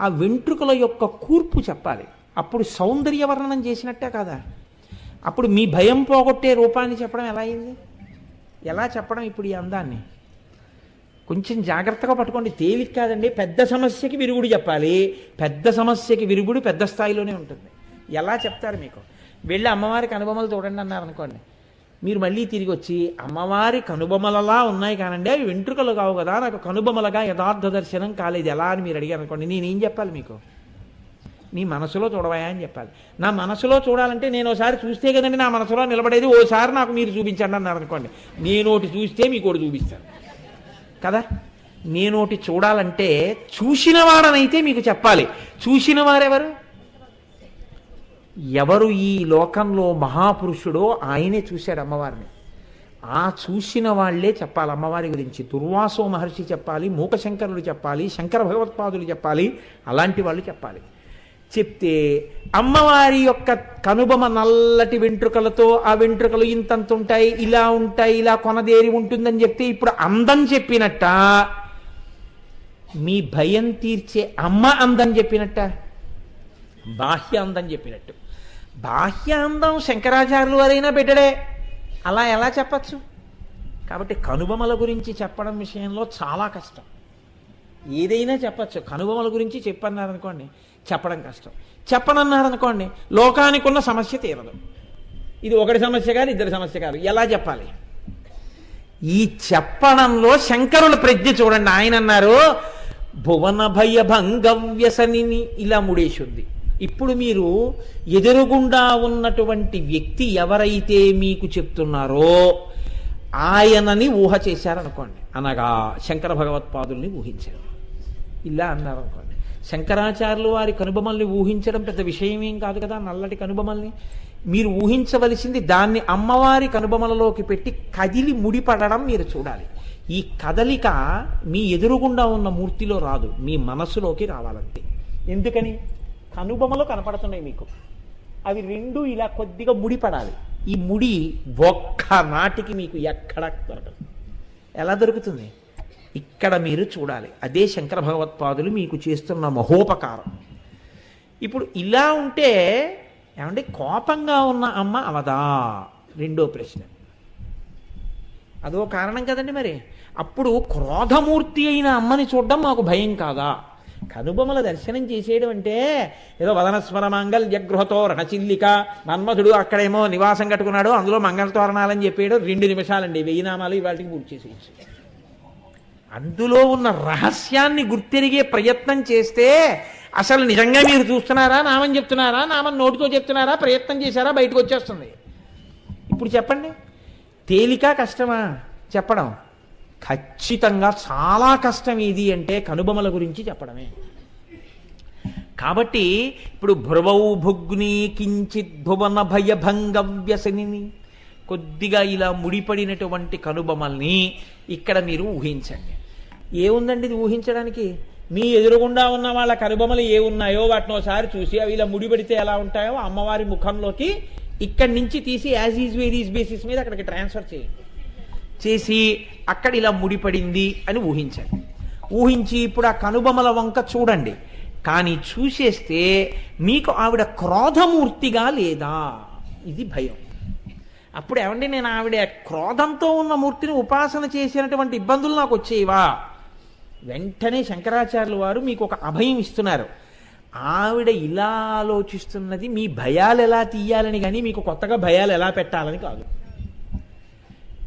ఆ వెంట్రుకల యొక్క కూర్పు చెప్పాలి. అప్పుడు సౌందర్య వర్ణనం చేసినట్టే కదా. అప్పుడు మీ భయం పోగొట్టే రూపాన్ని చెప్పడం ఎలా అయింది? ఎలా చెప్పడం ఇప్పుడు ఈ అందాన్ని? కొంచెం జాగ్రత్తగా పట్టుకోండి. తేలిక కాదండి. పెద్ద సమస్యకి విరుగుడు చెప్పాలి. పెద్ద సమస్యకి విరుగుడు పెద్ద స్థాయిలోనే ఉంటుంది. ఎలా చెప్తారు? మీకు వెళ్ళి అమ్మవారి కనుబొమలు చూడండి అన్నారు అనుకోండి, మీరు మళ్ళీ తిరిగి వచ్చి అమ్మవారి కనుబొమలలా ఉన్నాయి కానండి అవి వెంట్రుకలు కావు కదా, నాకు కనుబొమలుగా యథార్థ దర్శనం కాలేదు ఎలా అని మీరు అడిగారు అనుకోండి, నేనేం చెప్పాలి మీకు? నీ మనసులో చూడవయా అని చెప్పాలి. నా మనసులో చూడాలంటే నేను ఒకసారి చూస్తే కదండి నా మనసులో నిలబడేది, ఓసారి నాకు మీరు చూపించండి అన్నారు అనుకోండి, నేనోటి చూస్తే మీకు ఒకటి చూపిస్తాను కదా. నేనోటి చూడాలంటే చూసిన వాడనైతే మీకు చెప్పాలి. చూసిన వారెవరు? ఎవరు ఈ లోకంలో మహాపురుషుడో ఆయనే చూశాడు అమ్మవారిని. ఆ చూసిన వాళ్లే చెప్పాలి అమ్మవారి గురించి. దుర్వాసో మహర్షి చెప్పాలి, మూకశంకరుడు చెప్పాలి, శంకర భగవత్పాదులు చెప్పాలి, అలాంటి వాళ్ళు చెప్పాలి. చెప్తే అమ్మవారి యొక్క కనుబొమ నల్లటి వెంట్రుకలతో, ఆ వెంట్రుకలు ఇంతంత ఉంటాయి, ఇలా కొనదేరి ఉంటుందని చెప్తే ఇప్పుడు అందం చెప్పినట్ట, మీ భయం తీర్చే అమ్మ అందం చెప్పినట్ట, బాహ్య అందం చెప్పినట్టు. బాహ్య అందం శంకరాచార్యులు వారైనా పెట్టడే, అలా ఎలా చెప్పచ్చు? కాబట్టి కనుబొమల గురించి చెప్పడం విషయంలో చాలా కష్టం. ఏదైనా చెప్పచ్చు, కనుబొమల గురించి చెప్పన్నారనుకోండి చెప్పడం కష్టం. చెప్పనన్నారనుకోండి లోకానికి ఉన్న సమస్య తీరదు. ఇది ఒకటి సమస్య కాదు, ఇద్దరి సమస్య కాదు. ఎలా చెప్పాలి? ఈ చెప్పడంలో శంకరుల ప్రజ్ఞ చూడండి. ఆయన అన్నారు భువన భయ భంగవ్యసనిని ఇలా ముడేసింది. ఇప్పుడు మీరు ఎదురుగుండా ఉన్నటువంటి వ్యక్తి ఎవరైతే మీకు చెప్తున్నారో ఆయనని ఊహ చేశారనుకోండి, అనగా శంకర భగవత్పాదుల్ని ఊహించారు. ఇలా అన్నారు అనుకోండి. శంకరాచార్యులు వారి కనుబొమల్ని ఊహించడం పెద్ద విషయం ఏం కాదు కదా. నల్లటి కనుబొమల్ని మీరు ఊహించవలసింది దాన్ని అమ్మవారి కనుబొమలలోకి పెట్టి కదిలి ముడిపడడం మీరు చూడాలి. ఈ కదలిక మీ ఎదురుగుండా ఉన్న మూర్తిలో రాదు, మీ మనసులోకి రావాలంతే. ఎందుకని? కనుబొమలు కనపడుతున్నాయి మీకు, అవి రెండు ఇలా కొద్దిగా ముడిపడాలి. ఈ ముడి ఒక్క నాటికి మీకు ఎక్కడ దొరకదు. ఎలా దొరుకుతుంది? ఇక్కడ మీరు చూడాలి. అదే శంకర భగవత్పాదులు మీకు చేస్తున్న మహోపకారం. ఇప్పుడు ఇలా ఉంటే ఏమంటే కోపంగా ఉన్న అమ్మ అవదా? రెండో ప్రశ్న. అదో కారణం కదండి. మరి అప్పుడు క్రోధమూర్తి అయిన అమ్మని చూడడం మాకు భయం కాదా? కనుబొమల దర్శనం చేసేయడం అంటే ఏదో వదనస్మర మాంగళ్యగృహతో రణచిల్లిక, మన్మధుడు అక్కడేమో నివాసం కట్టుకున్నాడు, అందులో మంగళతోరణాలని చెప్పేయడం 2 నిమిషాలండి. 1000 నామాలు ఇవాళకి పూర్తి చేసేయచ్చు. అందులో ఉన్న రహస్యాన్ని గుర్తెరిగే ప్రయత్నం చేస్తే అసలు నిజంగా మీరు చూస్తున్నారా, నామం చెప్తున్నారా, నామం నోటితో చెప్తున్నారా, ప్రయత్నం చేశారా, బయటకు వచ్చేస్తుంది. ఇప్పుడు చెప్పండి, తేలిక కష్టమా చెప్పడం? ఖచ్చితంగా చాలా కష్టం. ఇది అంటే కనుబొమల గురించి చెప్పడమే. కాబట్టి ఇప్పుడు భ్రువౌ భుగ్ని కించిత్ భువన భయభంగవ్యసనిని, కొద్దిగా ఇలా ముడిపడినటువంటి కనుబొమల్ని ఇక్కడ మీరు ఊహించండి. ఏముందండి ఇది ఊహించడానికి? మీ ఎదురుగుండా ఉన్న వాళ్ళ కనుబొమలు ఏ ఉన్నాయో వాటిని ఒకసారి చూసి అవి ఇలా ముడిపడితే ఎలా ఉంటాయో అమ్మవారి ముఖంలోకి ఇక్కడి నుంచి తీసి యాజ్ ఈజ్ వేరీస్ బేసిస్ మీద అక్కడికి ట్రాన్స్ఫర్ చేయండి. చేసి అక్కడ ఇలా ముడిపడింది అని ఊహించండి. ఊహించి ఇప్పుడు ఆ కనుబొమల వంక చూడండి. కానీ చూసేస్తే మీకు ఆవిడ క్రోధమూర్తిగా లేదా, ఇది భయం. అప్పుడు ఏమండి నేను ఆవిడ క్రోధంతో ఉన్న మూర్తిని ఉపాసన చేసినటువంటి ఇబ్బందులు నాకు వచ్చేవా? వెంటనే శంకరాచార్యులు వారు మీకు ఒక అభయం ఇస్తున్నారు. ఆవిడ ఇలా ఆలోచిస్తున్నది మీ భయాలు ఎలా తీయాలని, కానీ మీకు కొత్తగా భయాలు ఎలా పెట్టాలని కాదు.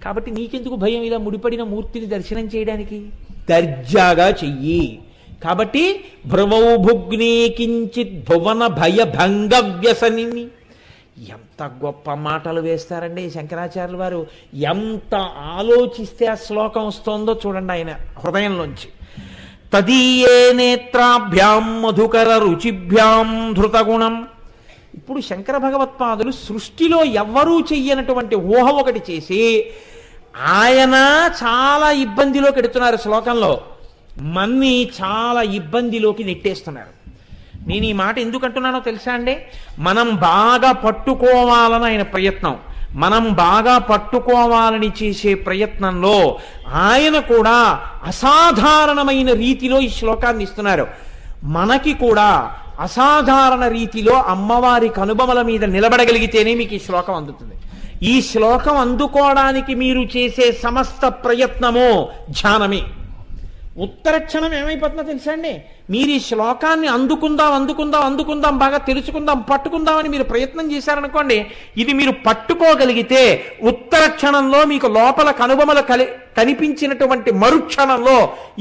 కాబట్టి నీకెందుకు భయం ఇలా ముడిపడిన మూర్తిని దర్శనం చేయడానికి? దర్జాగా చెయ్యి. కాబట్టి భ్రువౌ భుగ్నే కించిత్ భువన భయ భంగ వ్యసనిని. ఎంత గొప్ప మాటలు వేస్తారండి శంకరాచార్యుల వారు. ఎంత ఆలోచిస్తే ఆ శ్లోకం వస్తోందో చూడండి ఆయన హృదయంలోంచి. తదీయే నేత్రాభ్యాం మధుకర రుచిభ్యాం ధృతగుణం. ఇప్పుడు శంకర భగవత్పాదులు సృష్టిలో ఎవ్వరూ చెయ్యనటువంటి ఊహ ఒకటి చేసి ఆయన చాలా ఇబ్బందిలోకి ఎడుతున్నారు. శ్లోకంలో మన్ని చాలా ఇబ్బందిలోకి నెట్టేస్తున్నారు. నేను ఈ మాట ఎందుకు అంటున్నానో తెలుసా అండి? మనం బాగా పట్టుకోవాలని ఆయన ప్రయత్నం, మనం బాగా పట్టుకోవాలని చేసే ప్రయత్నంలో ఆయన కూడా అసాధారణమైన రీతిలో ఈ శ్లోకాన్ని ఇస్తున్నారు. మనకి కూడా అసాధారణ రీతిలో అమ్మవారి కనుబొమల మీద నిలబడగలిగితేనే మీకు ఈ శ్లోకం అందుతుంది. ఈ శ్లోకం అందుకోవడానికి మీరు చేసే సమస్త ప్రయత్నము ధ్యానమే. ఉత్తర క్షణం ఏమైపోతుందో తెలుసా అండి? మీరు ఈ శ్లోకాన్ని అందుకుందాం బాగా తెలుసుకుందాం పట్టుకుందామని మీరు ప్రయత్నం చేశారనుకోండి, ఇది మీరు పట్టుకోగలిగితే ఉత్తర క్షణంలో మీకు లోపల కనుబొమలు కనిపించినటువంటి మరుక్షణంలో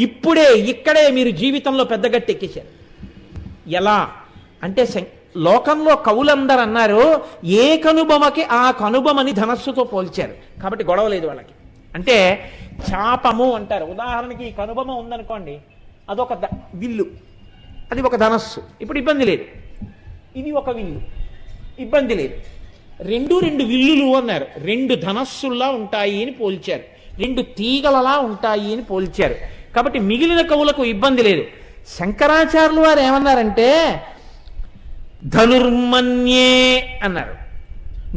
ఇప్పుడే ఇక్కడే మీరు జీవితంలో పెద్ద గట్టి ఎక్కేశారు. ఎలా అంటే లోకంలో కవులందరూ అన్నారు ఏ కనుబొమకి ఆ కనుబొమని ధనస్సుతో పోల్చారు. కాబట్టి గొడవ లేదు వాళ్ళకి. అంటే చాపము అంటారు. ఉదాహరణకి ఈ కనుబొమ ఉందనుకోండి, అదొక విల్లు, అది ఒక ధనస్సు, ఇప్పుడు ఇబ్బంది లేదు. ఇది ఒక విల్లు, ఇబ్బంది లేదు. రెండు విల్లులు అన్నారు. రెండు ధనస్సుల్లా ఉంటాయి అని పోల్చారు, రెండు తీగలలా ఉంటాయి అని పోల్చారు. కాబట్టి మిగిలిన కవులకు ఇబ్బంది లేదు. శంకరాచార్యులు వారు ఏమన్నారంటే ధనుర్మన్యే అన్నారు.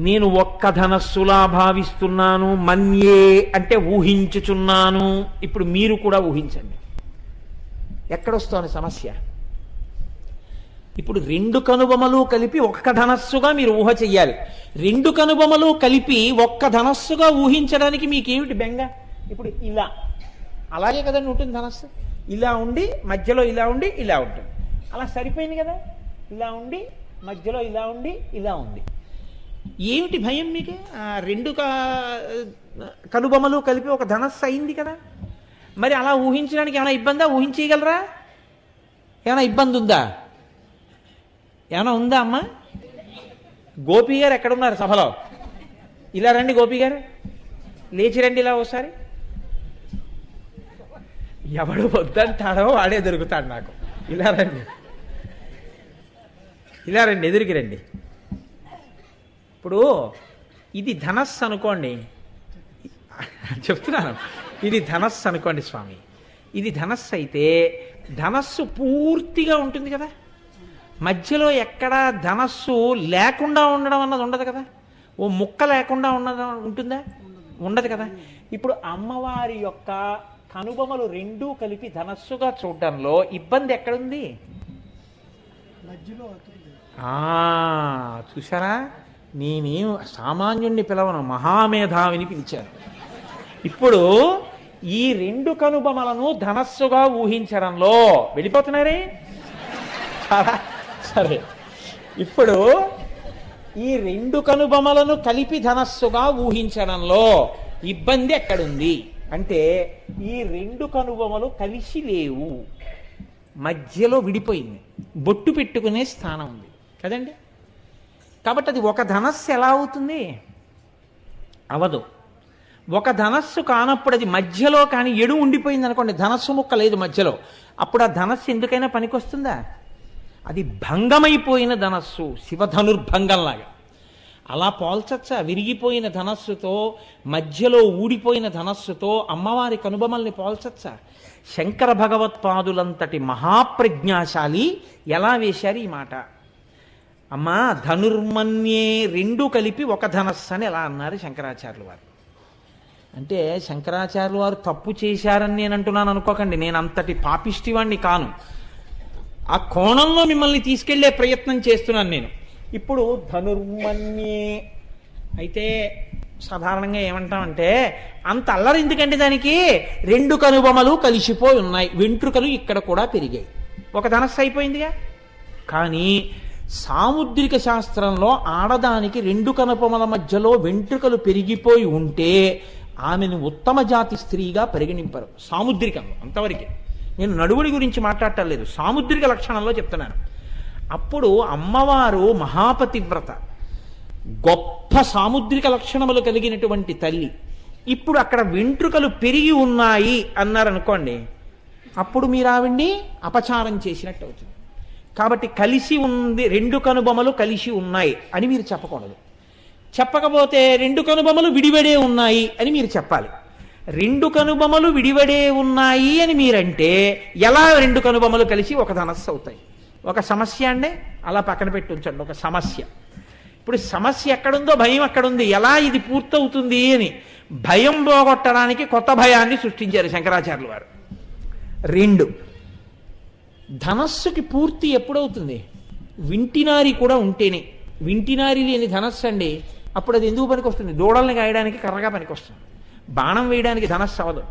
నేను ఒక్క ధనస్సులా భావిస్తున్నాను. మన్యే అంటే ఊహించుచున్నాను. ఇప్పుడు మీరు కూడా ఊహించండి ఎక్కడొస్తోంది సమస్య. ఇప్పుడు రెండు కనుబొమలు కలిపి ఒక్క ధనస్సుగా మీరు ఊహ చెయ్యాలి. రెండు కనుబొమలు కలిపి ఒక్క ధనస్సుగా ఊహించడానికి మీకేమిటి బెంగ? ఇప్పుడు ఇలా అలాగే కదండి ఉంటుంది ధనస్సు. ఇలా ఉండి మధ్యలో ఇలా ఉండి ఇలా ఉంటుంది, అలా సరిపోయింది కదా. ఇలా ఉండి మధ్యలో ఇలా ఉండి ఇలా ఉంది. ఏమిటి భయం మీకు? రెండు కనుబొమలు కలిపి ఒక ధనస్సు అయింది కదా. మరి అలా ఊహించడానికి ఏమైనా ఇబ్బందా? ఊహించగలరా? ఏమైనా ఇబ్బంది ఉందా? ఏమైనా ఉందా అమ్మా? గోపి గారు ఎక్కడున్నారు సభలో? ఇలా రండి గోపి గారు, లేచి రండి ఇలా ఒకసారి. ఎవడు వద్దంటాడో వాడే దొరుకుతాడు నాకు. ఇలా రండి, ఇలా రండి, ఎదురికి రండి. ఇప్పుడు ఇది ధనస్సు అనుకోండి, చెప్తున్నాను, ఇది ధనస్సు అనుకోండి స్వామి. ఇది ధనస్సు అయితే ధనస్సు పూర్తిగా ఉంటుంది కదా. మధ్యలో ఎక్కడ ధనస్సు లేకుండా ఉండడం అన్నది ఉండదు కదా. ఓ ముక్క లేకుండా ఉంటుందా? ఉండదు కదా. ఇప్పుడు అమ్మవారి యొక్క కనుబొమలు రెండూ కలిపి ధనస్సుగా చూడడంలో ఇబ్బంది ఎక్కడుంది? చూసారా, నేనేం సామాన్యుణ్ణి పిలవను, మహామేధావిని పిలిచాను. ఇప్పుడు ఈ రెండు కనుబొమలను ధనస్సుగా ఊహించడంలో వెళ్ళిపోతున్నారే. సరే, ఇప్పుడు ఈ రెండు కనుబొమలను కలిపి ధనస్సుగా ఊహించడంలో ఇబ్బంది ఎక్కడుంది అంటే, ఈ రెండు కనుబొమలు కలిసి లేవు, మధ్యలో విడిపోయింది, బొట్టు పెట్టుకునే స్థానం ఉంది కదండి. కాబట్టి అది ఒక ధనస్సు ఎలా అవుతుంది? అవదు. ఒక ధనస్సు కానప్పుడు అది మధ్యలో కానీ ఎడు ఉండిపోయింది అనుకోండి, ధనస్సు ముక్క లేదు మధ్యలో, అప్పుడు ఆ ధనస్సు ఎందుకైనా పనికొస్తుందా? అది భంగమైపోయిన ధనస్సు, శివధనుర్భంగంలాగా. అలా పోల్చచ్చా? విరిగిపోయిన ధనస్సుతో, మధ్యలో ఊడిపోయిన ధనస్సుతో అమ్మవారి కనుబొమల్ని పోల్చచ్చా? శంకర భగవత్పాదులంతటి మహాప్రజ్ఞాశాలి ఎలా వేశారు ఈ మాట? అమ్మా ధనుర్మన్యే రెండు కలిపి ఒక ధనస్సు అని ఎలా అన్నారు శంకరాచార్యులు వారు. అంటే శంకరాచార్యులు వారు తప్పు చేశారని నేను అంటున్నాను అనుకోకండి, నేను అంతటి పాపిష్టివాణ్ణి కాను. ఆ కోణంలో మిమ్మల్ని తీసుకెళ్లే ప్రయత్నం చేస్తున్నాను నేను. ఇప్పుడు ధనుర్మన్యే అయితే సాధారణంగా ఏమంటామంటే, అంత అల్లరి ఎందుకంటే దానికి రెండు కనుబొమలు కలిసిపోయి ఉన్నాయి, వెంట్రుకలు ఇక్కడ కూడా పెరిగాయి, ఒక ధనస్సు అయిపోయిందిగా. కానీ సాముద్రిక శాస్త్రంలో ఆడదానికి రెండు కనుబొమల మధ్యలో వెంట్రుకలు పెరిగిపోయి ఉంటే ఆమెను ఉత్తమ జాతి స్త్రీగా పరిగణింపరు సాముద్రికంలో. అంతవరకే, నేను నడువుడి గురించి మాట్లాడటం లేదు, సాముద్రిక లక్షణంలో చెప్తున్నాను. అప్పుడు అమ్మవారు మహాపతివ్రత, గొప్ప సాముద్రిక లక్షణములు కలిగినటువంటి తల్లి. ఇప్పుడు అక్కడ వెంట్రుకలు పెరిగి ఉన్నాయి అన్నారనుకోండి, అప్పుడు మీరు ఆవిడ్ని అపచారం చేసినట్టు అవుతుంది. కాబట్టి కలిసి ఉంది, రెండు కనుబొమలు కలిసి ఉన్నాయి అని మీరు చెప్పకూడదు. చెప్పకపోతే రెండు కనుబొమలు విడివడే ఉన్నాయి అని మీరు చెప్పాలి. రెండు కనుబొమలు విడివడే ఉన్నాయి అని మీరంటే ఎలా రెండు కనుబొమలు కలిసి ఒక ధనస్సు అవుతాయి? ఒక సమస్య అండి, అలా పక్కన పెట్టి ఉంచండి, ఒక సమస్య. ఇప్పుడు సమస్య ఎక్కడుందో భయం అక్కడుంది, ఎలా ఇది పూర్తవుతుంది అని భయం పోగొట్టడానికి కొత్త భయాన్ని సృష్టించారు శంకరాచార్యులు వారు. రెండు, ధనస్సుకి పూర్తి ఎప్పుడవుతుంది? వింటినారి కూడా ఉంటేనే. వింటినారి లేని ధనస్సు అండి, అప్పుడు అది ఎందుకు పనికొస్తుంది? దూడల్ని గాయడానికి కర్రగా పనికొస్తుంది, బాణం వేయడానికి ధనస్సు అవ్వదు.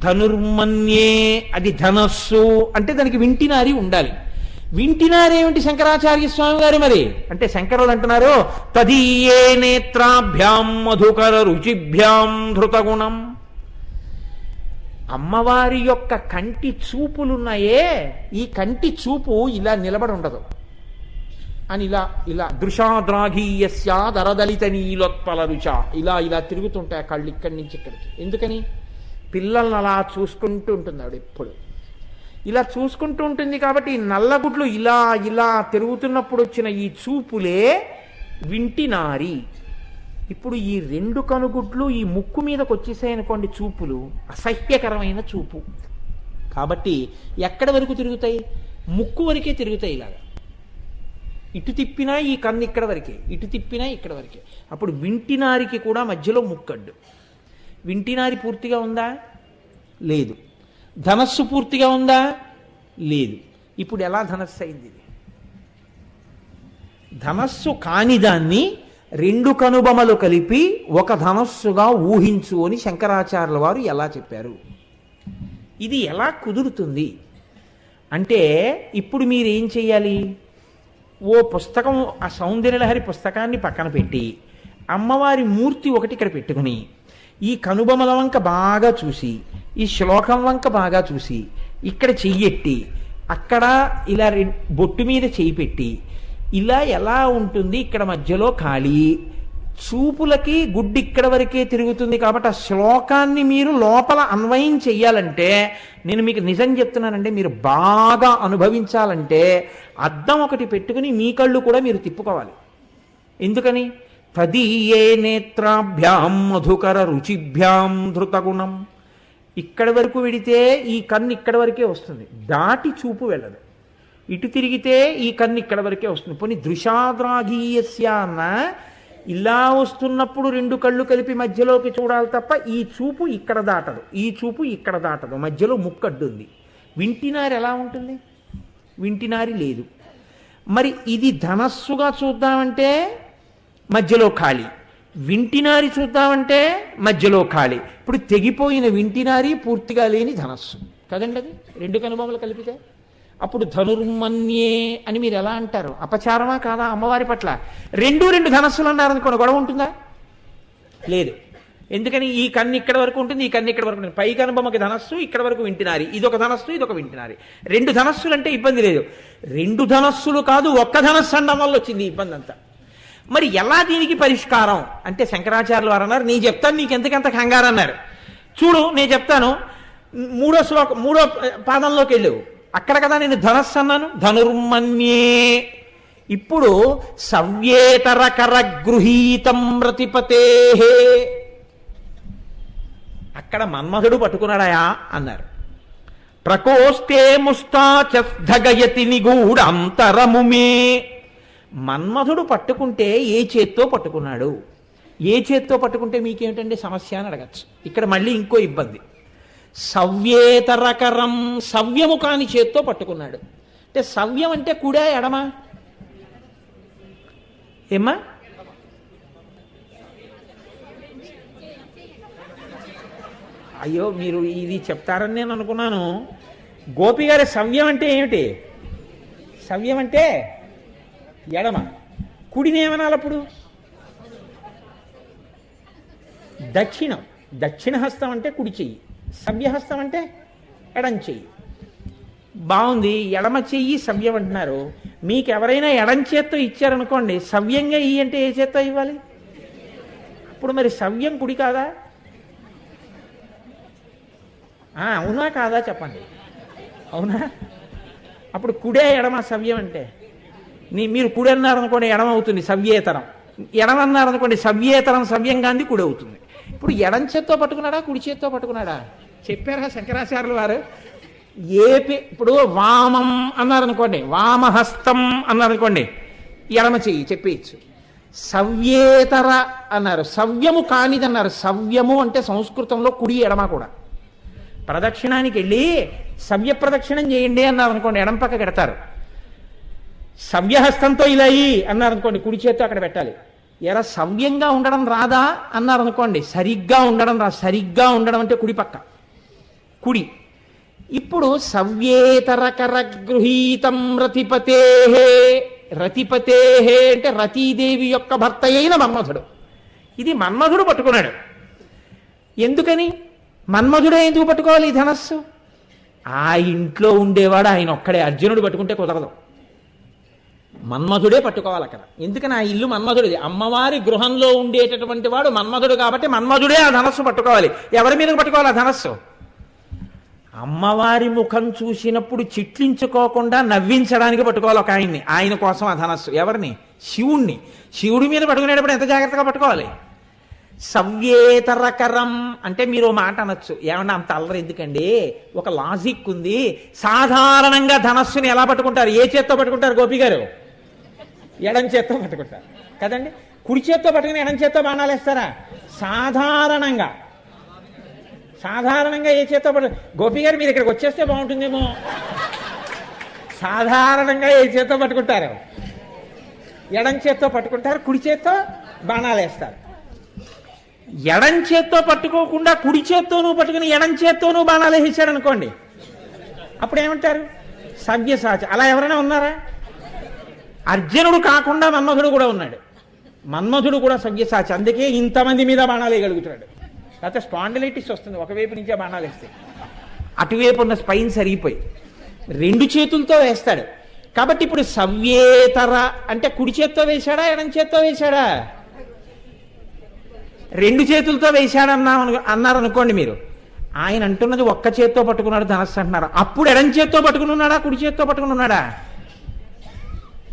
ధనుర్మన్యే అది ధనస్సు అంటే దానికి వింటినారి ఉండాలి. వింటినారేమిటి శంకరాచార్య స్వామి గారు మరి అంటే, శంకరులు అంటున్నారు తదీయే నేత్రాభ్యాం మధుకర రుచిభ్యాం ధృతగుణం. అమ్మవారి యొక్క కంటి చూపులున్నాయే, ఈ కంటి చూపు ఇలా నిలబడి ఉండదు అని ఇలా ఇలా దృశాద్రాఘీయస్యాదరదలిత నీలోత్పల రుచ ఇలా ఇలా తిరుగుతుంటాయి కళ్ళు ఇక్కడి నుంచి ఇక్కడికి. ఎందుకని? పిల్లల్ని అలా చూసుకుంటూ ఉంటుంది ఆవిడ, ఎప్పుడు ఇలా చూసుకుంటూ ఉంటుంది. కాబట్టి ఈ నల్లగుడ్లు ఇలా ఇలా తిరుగుతున్నప్పుడు వచ్చిన ఈ చూపులే వింటినారి. ఇప్పుడు ఈ రెండు కనుగుడ్లు ఈ ముక్కు మీదకి వచ్చేసాయనుకోండి, చూపులు అసహ్యకరమైన చూపు. కాబట్టి ఎక్కడి వరకు తిరుగుతాయి? ముక్కు వరకే తిరుగుతాయి. ఇలాగా ఇటు తిప్పినా ఈ కన్ను ఇక్కడ వరకే, ఇటు తిప్పినా ఇక్కడ వరకే. అప్పుడు వింటినారికి కూడా మధ్యలో ముక్కడ్డు. వింటినారి పూర్తిగా ఉందా? లేదు. ధనస్సు పూర్తిగా ఉందా? లేదు. ఇప్పుడు ఎలా ధనస్సు అయింది? ధనస్సు కాని దాన్ని రెండు కనుబొమలు కలిపి ఒక ధనస్సుగా ఊహించు అని శంకరాచార్యుల వారు ఎలా చెప్పారు? ఇది ఎలా కుదురుతుంది అంటే, ఇప్పుడు మీరేం చెయ్యాలి? ఓ పుస్తకం, ఆ సౌందర్యలహరి పుస్తకాన్ని పక్కన పెట్టి అమ్మవారి మూర్తి ఒకటి ఇక్కడ పెట్టుకుని ఈ కనుబొమల వంక బాగా చూసి, ఈ శ్లోకం వంక బాగా చూసి, ఇక్కడ చెయ్యెట్టి అక్కడ ఇలా బొట్టు మీద చెయ్యి పెట్టి ఇలా ఎలా ఉంటుంది? ఇక్కడ మధ్యలో ఖాళీ, చూపులకి గుడ్డి ఇక్కడ వరకే తిరుగుతుంది. కాబట్టి ఆ శ్లోకాన్ని మీరు లోపల అన్వయం చెయ్యాలంటే, నేను మీకు నిజం చెప్తున్నానంటే, మీరు బాగా అనుభవించాలంటే అద్దం ఒకటి పెట్టుకుని మీ కళ్ళు కూడా మీరు తిప్పుకోవాలి. ఎందుకని? తదీయే నేత్రాభ్యాం మధుకర రుచిభ్యాం ధృతగుణం. ఇక్కడి వరకు వెడితే ఈ కన్ను ఇక్కడ వరకే వస్తుంది, దాటి చూపు వెళ్ళదు. ఇటు తిరిగితే ఈ కన్ను ఇక్కడ వరకే వస్తుంది. పోనీ దృశాద్రాఘీయస్య అన్న ఇలా వస్తున్నప్పుడు రెండు కళ్ళు కలిపి మధ్యలోకి చూడాలి తప్ప ఈ చూపు ఇక్కడ దాటదు, ఈ చూపు ఇక్కడ దాటదు, మధ్యలో ముక్కడ్డు ఉంది. వింటినారి ఎలా ఉంటుంది? వింటినారి లేదు. మరి ఇది ధనస్సుగా చూద్దామంటే మధ్యలో ఖాళీ, వింటినారి చూద్దామంటే మధ్యలో ఖాళీ. ఇప్పుడు తెగిపోయిన వింటినారి, పూర్తిగా లేని ధనస్సు కదండి అది, రెండు కనుబొమలు కలిపితే. అప్పుడు ధనుర్మన్యే అని మీరు ఎలా అంటారు? అపచారమా కాదా అమ్మవారి పట్ల? రెండు ధనస్సులు అన్నారనుకోండి, గొడవ ఉంటుందా? లేదు. ఎందుకని? ఈ కన్ను ఇక్కడ వరకు ఉంటుంది, ఈ కన్ను ఇక్కడ వరకు ఉంటుంది. పై కనుబొమ్మకి ధనస్సు, ఇక్కడ వరకు వింటినారి, ఇదొక ధనస్సు, ఇదొక వింటినారి. రెండు ధనస్సులు అంటే ఇబ్బంది లేదు. రెండు ధనస్సులు కాదు, ఒక్క ధనస్సు అనడం వల్ల వచ్చింది ఇబ్బంది అంతా. మరి ఎలా దీనికి పరిష్కారం అంటే, శంకరాచార్యులు వారు అన్నారు, నేను చెప్తాను, నీకు ఎంతకంత కంగారు అన్నారు. చూడు నేను చెప్తాను, మూడో పాదంలోకి వెళ్ళావు, అక్కడ కదా నేను ధనస్సు అన్నాను, ధనుర్మన్యే. ఇప్పుడు సవ్యేతరకర గృహీతం రతిపతే, అక్కడ మన్మధుడు పట్టుకున్నాడయా అన్నారు. ప్రకోస్తే ముస్తాచగయతి నిగూఢంతరముమే. మన్మధుడు పట్టుకుంటే ఏ చేత్తో పట్టుకున్నాడు? ఏ చేత్తో పట్టుకుంటే మీకేమిటండి సమస్య అని అడగచ్చు. ఇక్కడ మళ్ళీ ఇంకో ఇబ్బంది. సవ్యేతరకరం, సవ్యము కాని చేత్తో పట్టుకున్నాడు అంటే సవ్యం అంటే కుడా ఎడమా ఏమ్మా? అయ్యో మీరు ఇది చెప్తారని నేను అనుకున్నాను. గోపి గారి సవ్యం అంటే ఏమిటి? సవ్యం అంటే ఎడమ. కుడిని ఏమనాలి అప్పుడు? దక్షిణం. దక్షిణ హస్తం అంటే కుడి చెయ్యి, సవ్యహస్తం అంటే ఎడం చెయ్యి. బాగుంది, ఎడమ చెయ్యి సవ్యం అంటున్నారు. మీకు ఎవరైనా ఎడం చేత్తో ఇచ్చారనుకోండి, సవ్యంగా ఇయ్యి అంటే ఏ చేత్తో ఇవ్వాలి? అప్పుడు మరి సవ్యం కుడి కాదా? అవునా కాదా చెప్పండి. అవునా? అప్పుడు కుడే ఎడమ సవ్యం అంటే మీరు కుడి అన్నారనుకోండి ఎడమ అవుతుంది సవ్యేతరం, ఎడమన్నారనుకోండి సవ్యేతరం సవ్యంగా అంది కుడి అవుతుంది. ఇప్పుడు ఎడం చేత్తో పట్టుకున్నాడా కుడి చేత్తో పట్టుకున్నాడా? చెప్పారా శంకరాచార్యులు వారు? ఇప్పుడు వామం అన్నారనుకోండి, వామహస్తం అన్నారనుకోండి, ఎడమ చెయ్యి చెప్పేయచ్చు. సవ్యేతర అన్నారు, సవ్యము కానిదన్నారు. సవ్యము అంటే సంస్కృతంలో కుడి ఎడమ కూడా. ప్రదక్షిణానికి వెళ్ళి సవ్య ప్రదక్షిణం చేయండి అన్నారు అనుకోండి, ఎడం పక్క పెడతారు. సవ్యహస్తంతో ఇలా అన్నారు అనుకోండి, కుడి చేత్తో అక్కడ పెట్టాలి. ఎరా సవ్యంగా ఉండడం రాదా అన్నారు అనుకోండి, సరిగ్గా ఉండడం రా. సరిగ్గా ఉండడం అంటే కుడి పక్క, కుడి. ఇప్పుడు సవ్యేతరకర గృహీతం రతిపతే, రతిపతే అంటే రతీదేవి యొక్క భర్త అయిన మన్మధుడు. ఇది మన్మధుడు పట్టుకున్నాడు. ఎందుకని? మన్మధుడే ఎందుకు పట్టుకోవాలి ఈ ధనస్సు? ఆ ఇంట్లో ఉండేవాడు ఆయన ఒక్కడే. అర్జునుడు పట్టుకుంటే కుదరదు, మన్మధుడే పట్టుకోవాలి అక్కడ. ఎందుకని? ఆ ఇల్లు మన్మధుడిది. అమ్మవారి గృహంలో ఉండేటటువంటి వాడు మన్మధుడు కాబట్టి మన్మధుడే ఆ ధనస్సు పట్టుకోవాలి. ఎవరి మీద పట్టుకోవాలి ఆ ధనస్సు? అమ్మవారి ముఖం చూసినప్పుడు చిట్లించుకోకుండా నవ్వించడానికి పట్టుకోవాలి ఒక ఆయన్ని. ఆయన కోసం ఆ ధనస్సు. ఎవరిని? శివుణ్ణి. శివుడి మీద పట్టుకునేటప్పుడు ఎంత జాగ్రత్తగా పట్టుకోవాలి? సవ్యేతరకరం అంటే మీరు మాట అనొచ్చు, ఏమన్నా అంత అల్లరి ఎందుకండి, ఒక లాజిక్ ఉంది. సాధారణంగా ధనస్సుని ఎలా పట్టుకుంటారు? ఏ చేత్తో పట్టుకుంటారు గోపి గారు? ఎడం చేత్తో పట్టుకుంటారు కదండి. కుడి చేత్తో పట్టుకుని ఎడం చేత్తో బాణాలు వేస్తారా? సాధారణంగా ఏ చేత్తో పట్టు? గోపి గారు మీరు ఇక్కడికి వచ్చేస్తే బాగుంటుందేమో. సాధారణంగా ఏ చేత్తో పట్టుకుంటారు? ఎడం చేత్తో పట్టుకుంటారు, కుడి చేత్తో బాణాలు వేస్తారు. ఎడం చేత్తో పట్టుకోకుండా కుడి చేత్తోనూ పట్టుకుని ఎడం చేత్తోనూ బాణాలు వేసాడు అనుకోండి, అప్పుడు ఏమంటారు? సవ్యసాచి. అలా ఎవరైనా ఉన్నారా? అర్జునుడు కాకుండా మన్మధుడు కూడా ఉన్నాడు. మన్మధుడు కూడా సవ్యసాచి, అందుకే ఇంతమంది మీద బాణాలు వేయగలుగుతున్నాడు. లేకపోతే స్పాండిలైటిస్ వస్తుంది ఒకవైపు నుంచే బాణాలు వేస్తే. అటువైపు ఉన్న స్పైన్ సరిగిపోయి రెండు చేతులతో వేస్తాడు. కాబట్టి ఇప్పుడు సవ్యేతర అంటే కుడి చేత్తో వేశాడా ఎడం చేత్తో వేశాడా? రెండు చేతులతో వేశాడన్నా అన్నారనుకోండి మీరు. ఆయన అంటున్నది ఒక్క చేత్తో పట్టుకున్నాడు ధనస్సు అంటున్నారు. అప్పుడు ఎడం చేత్తో పట్టుకుని ఉన్నాడా కుడి చేత్తో పట్టుకుని ఉన్నాడా?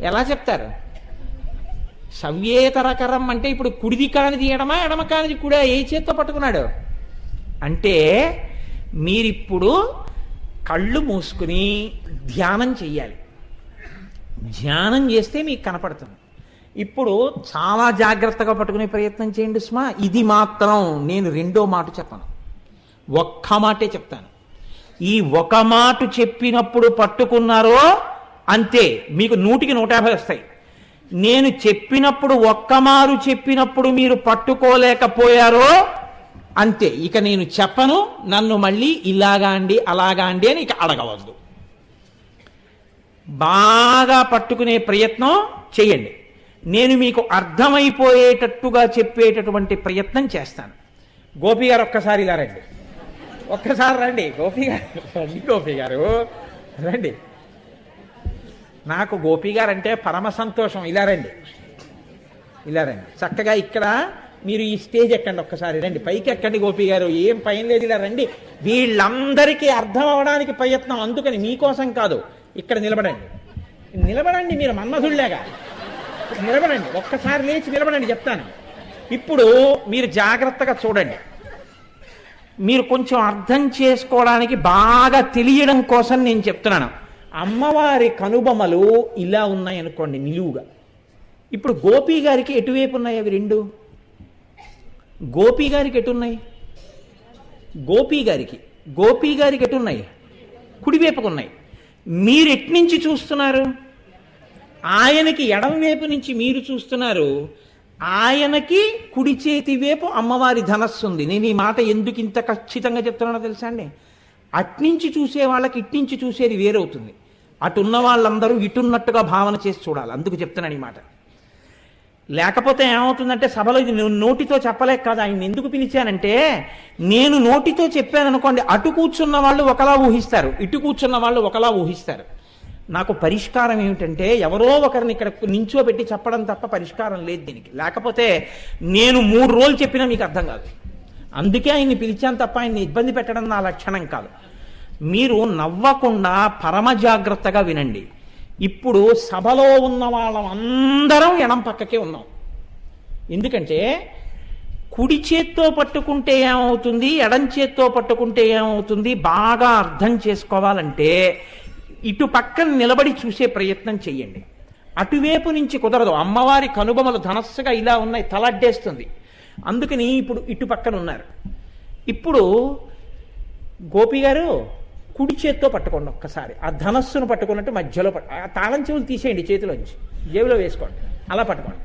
ఎలా చెప్తారు? సవ్యేతరకరం అంటే ఇప్పుడు కుడిది కానిది ఎడమా, ఎడమ కానిది కుడా? ఏ చేత్తో పట్టుకున్నాడు అంటే మీరిప్పుడు కళ్ళు మూసుకుని ధ్యానం చెయ్యాలి. ధ్యానం చేస్తే మీకు కనపడుతుంది. ఇప్పుడు చాలా జాగ్రత్తగా పట్టుకునే ప్రయత్నం చేయండి సుమా. ఇది మాత్రం నేను రెండో మాట చెప్పను, ఒక్క మాటే చెప్తాను. ఈ ఒక మాట చెప్పినప్పుడు పట్టుకున్నారో అంతే, మీకు 100కి 150 వస్తాయి. నేను చెప్పినప్పుడు ఒక్కమారు చెప్పినప్పుడు మీరు పట్టుకోలేకపోయారో అంతే. ఇక నేను చెప్పను, నన్ను మళ్ళీ ఇలాగా అండి అలాగా అండి అని ఇక అడగవద్దు. బాగా పట్టుకునే ప్రయత్నం చేయండి. నేను మీకు అర్థమైపోయేటట్టుగా చెప్పేటటువంటి ప్రయత్నం చేస్తాను. గోపి గారు ఒక్కసారి ఇలా రండి, ఒక్కసారి రండి. గోపి గారు రండి, గోపి గారు రండి. నాకు గోపి గారు అంటే పరమ సంతోషం. ఇలా రండి, ఇలా రండి. చక్కగా ఇక్కడ మీరు ఈ స్టేజ్ ఎక్కండి, ఒక్కసారి రండి, పైకి ఎక్కండి. గోపి గారు ఏం పైన లేదు, ఇలా రండి. వీళ్ళందరికీ అర్థం అవడానికి ప్రయత్నం, అందుకని మీకోసం కాదు. ఇక్కడ నిలబడండి, నిలబడండి. మీరు మన్మధుల్లాగా నిలబడండి, ఒక్కసారి లేచి నిలబడండి, చెప్తాను. ఇప్పుడు మీరు జాగ్రత్తగా చూడండి. మీరు కొంచెం అర్థం చేసుకోవడానికి బాగా తెలియడం కోసం నేను చెప్తున్నాను. అమ్మవారి కనుబొమ్మలు ఇలా ఉన్నాయనుకోండి నిలువుగా. ఇప్పుడు గోపి గారికి ఎటువైపు ఉన్నాయి అవి రెండు? గోపి గారికి ఎటున్నాయి? గోపి గారికి ఎటున్నాయి? కుడివైపుకున్నాయి. మీరు ఎట్నుంచి చూస్తున్నారు? ఆయనకి ఎడమవైపు నుంచి మీరు చూస్తున్నారు. ఆయనకి కుడి చేతి వైపు అమ్మవారి ధనస్సు ఉంది. నేను ఈ మాట ఎందుకు ఇంత ఖచ్చితంగా చెప్తున్నానో తెలుసా అండి? అట్నుంచి చూసే వాళ్ళకి ఇట్నుంచి చూసేది వేరవుతుంది. అటున్న వాళ్ళందరూ ఇటున్నట్టుగా భావన చేసి చూడాలి. అందుకు చెప్తున్నాను ఈ మాట. లేకపోతే ఏమవుతుందంటే సభలో ఇది నోటితో చెప్పలేక కాదు, ఆయన ఎందుకు పిలిచానంటే, నేను నోటితో చెప్పాను అనుకోండి, అటు కూర్చున్న వాళ్ళు ఒకలా ఊహిస్తారు, ఇటు కూర్చున్న వాళ్ళు ఒకలా ఊహిస్తారు. నాకు పరిష్కారం ఏమిటంటే, ఎవరో ఒకరిని ఇక్కడ నించోబెట్టి చెప్పడం తప్ప పరిష్కారం లేదు దీనికి. లేకపోతే నేను 3 రోజులు చెప్పినా మీకు అర్థం కాదు. అందుకే ఆయన్ని పిలిచాను తప్ప ఆయన్ని ఇబ్బంది పెట్టడం నా లక్షణం కాదు. మీరు నవ్వకుండా పరమ జాగ్రత్తగా వినండి. ఇప్పుడు సభలో ఉన్న వాళ్ళందరం ఎడం పక్కకే ఉన్నాం. ఎందుకంటే కుడి చేత్తో పట్టుకుంటే ఏమవుతుంది, ఎడం చేత్తో పట్టుకుంటే ఏమవుతుంది బాగా అర్థం చేసుకోవాలంటే ఇటు పక్కన నిలబడి చూసే ప్రయత్నం చెయ్యండి. అటువైపు నుంచి కుదరదు. అమ్మవారి కనుబొమలు ధనస్సుగా ఇలా ఉన్నాయి, తలడ్డేస్తుంది. అందుకని ఇప్పుడు ఇటు పక్కన ఉన్నారు. ఇప్పుడు గోపి గారు కుడి చేత్తో పట్టుకోండి, ఒక్కసారి ఆ ధనస్సును పట్టుకున్నట్టు మధ్యలో ఆ తాళం చెవులు తీసేయండి, చేతిలోంచి జేబులో వేసుకోండి, అలా పట్టుకోండి.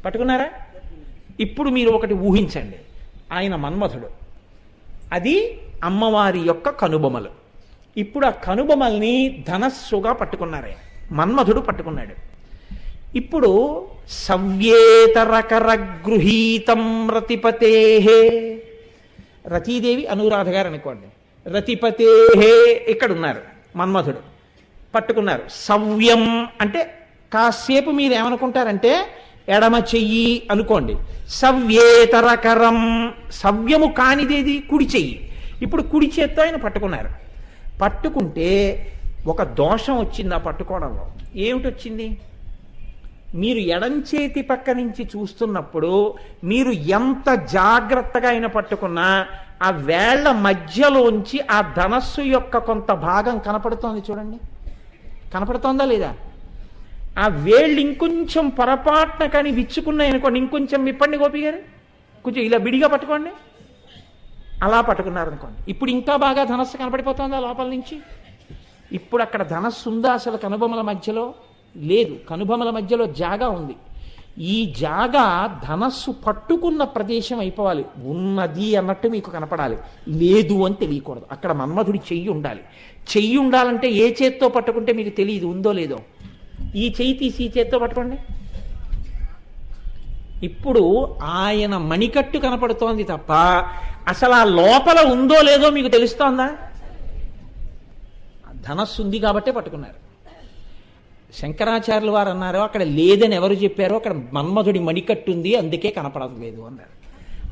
పట్టుకున్నారా? ఇప్పుడు మీరు ఒకటి ఊహించండి, ఆయన మన్మథుడు, అది అమ్మవారి యొక్క కనుబొమలు. ఇప్పుడు ఆ కనుబొమల్ని ధనస్సుగా పట్టుకున్నారు ఆయన, మన్మథుడు పట్టుకున్నాడు. ఇప్పుడు సవ్యేతరకర గృహీతం రతిపతే, రతీదేవి అనురాధ గారు అనుకోండి, రతిపతే ఇక్కడ ఉన్నారు, మన్మథుడు పట్టుకున్నారు. సవ్యం అంటే కాసేపు మీరు ఏమనుకుంటారంటే ఎడమ చెయ్యి అనుకోండి. సవ్యేతరకరం, సవ్యము కానిదేది కుడి చెయ్యి. ఇప్పుడు కుడి చేత్తో ఆయన పట్టుకున్నారు. పట్టుకుంటే ఒక దోషం వచ్చింది ఆ పట్టుకోవడంలో. ఏమిటి వచ్చింది? మీరు ఎడం చేతి పక్క నుంచి చూస్తున్నప్పుడు మీరు ఎంత జాగ్రత్తగా అయినా పట్టుకున్నా ఆ వేళ్ల మధ్యలోంచి ఆ ధనస్సు యొక్క కొంత భాగం కనపడుతోంది. చూడండి, కనపడుతోందా లేదా? ఆ వేళ్ళు ఇంకొంచెం పొరపాటున కానీ విచ్చుకున్నాయి అనుకోండి, ఇంకొంచెం విప్పండి గోపి గారు, కొంచెం ఇలా విడిగా పట్టుకోండి, అలా పట్టుకున్నారనుకోండి. ఇప్పుడు ఇంకా బాగా ధనస్సు కనపడిపోతుందా లోపల నుంచి? ఇప్పుడు అక్కడ ధనస్సు ఉందా అసలు? కనుబొమల మధ్యలో లేదు, కనుబొమల మధ్యలో జాగా ఉంది. ఈ జాగా ధనస్సు పట్టుకున్న ప్రదేశం అయిపోవాలి. ఉన్నది అన్నట్టు మీకు కనపడాలి, లేదు అని తెలియకూడదు. అక్కడ మన్మధుడి చెయ్యి ఉండాలి. చెయ్యి ఉండాలంటే ఏ చేత్తో పట్టుకుంటే మీకు తెలియదు ఉందో లేదో. ఈ చెయ్యి తీసి ఈ చేత్తో పట్టుకోండి. ఇప్పుడు ఆయన మణికట్టు కనపడుతోంది తప్ప అసలు ఆ లోపల ఉందో లేదో మీకు తెలుస్తోందా? ధనస్సు ఉంది కాబట్టే పట్టుకున్నారు. శంకరాచార్యులు వారు అన్నారు, అక్కడ లేదని ఎవరు చెప్పారో అక్కడ మన్మధుడి మణికట్టు ఉంది అందుకే కనపడలేదు అన్నారు.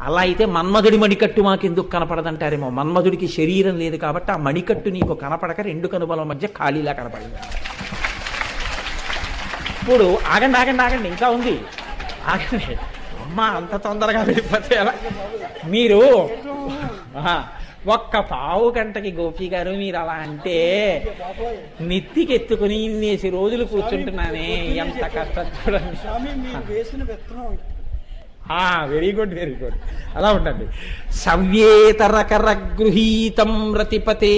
అలా అయితే మన్మధుడి మణికట్టు మాకెందుకు కనపడదంటారేమో. మన్మధుడికి శరీరం లేదు కాబట్టి ఆ మణికట్టు నీకు కనపడక 2 కనుబల మధ్య ఖాళీలా కనపడింది. ఇప్పుడు ఆగండి ఆగండి ఆగండి, ఇంకా ఉంది, ఆగండి. అమ్మ అంత తొందరగా వెళ్ళిపోతే ఎలా? మీరు ఒక్క పావు గంటకి గోపి గారు మీరు అలా అంటే నెత్తికెత్తుకుని ఇన్నేసి రోజులు కూర్చుంటున్నానే, ఎంత కష్టం చూడండి. వెరీ గుడ్ వెరీ గుడ్, అలా ఉండండి. సవ్యేతరకర గృహీతం రతిపతే.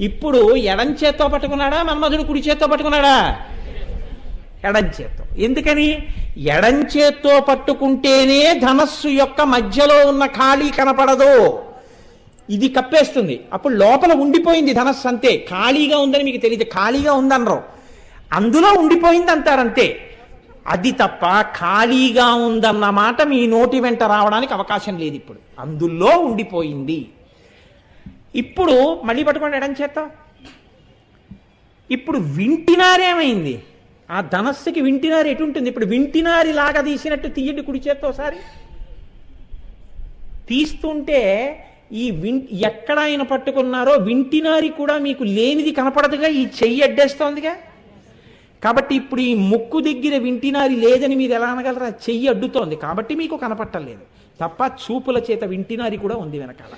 ఇప్పుడు ఎడం చేత్తో పట్టుకున్నాడా మన్మధుడు, కుడి చేత్తో పట్టుకున్నాడా? ఎడం చేత్తో. ఎందుకని? ఎడం చేత్తో పట్టుకుంటేనే ధనస్సు యొక్క మధ్యలో ఉన్న ఖాళీ కనపడదు, ఇది కప్పేస్తుంది. అప్పుడు లోపల ఉండిపోయింది ధనస్సు, అంతే. ఖాళీగా ఉందని మీకు తెలియదు, ఖాళీగా ఉందనరు, అందులో ఉండిపోయింది అంటారంతే. అది తప్ప ఖాళీగా ఉందన్న మాట మీ నోటి వెంట రావడానికి అవకాశం లేదు. ఇప్పుడు అందులో ఉండిపోయింది. ఇప్పుడు మళ్ళీ పట్టుకోండి ఎడం చేత్తో. ఇప్పుడు వింటినారేమైంది? ఆ ధనస్సుకి వింటినారు ఎటు ఉంటుంది? ఇప్పుడు వింటినారి లాగా తీసినట్టు తీయండి కుడి చేత్తో ఒకసారి. తీస్తుంటే ఈ ఎక్కడ ఆయన పట్టుకున్నారో వింటినారి కూడా మీకు లేనిది కనపడదుగా, ఈ చెయ్యి అడ్డేస్తోందిగా. కాబట్టి ఇప్పుడు ఈ ముక్కు దగ్గర వింటినారి లేదని మీరు ఎలా అనగలరా? చెయ్యి అడ్డుతోంది కాబట్టి మీకు కనపట్టలేదు తప్ప చూపుల చేత వింటినారి కూడా ఉంది వెనకాల.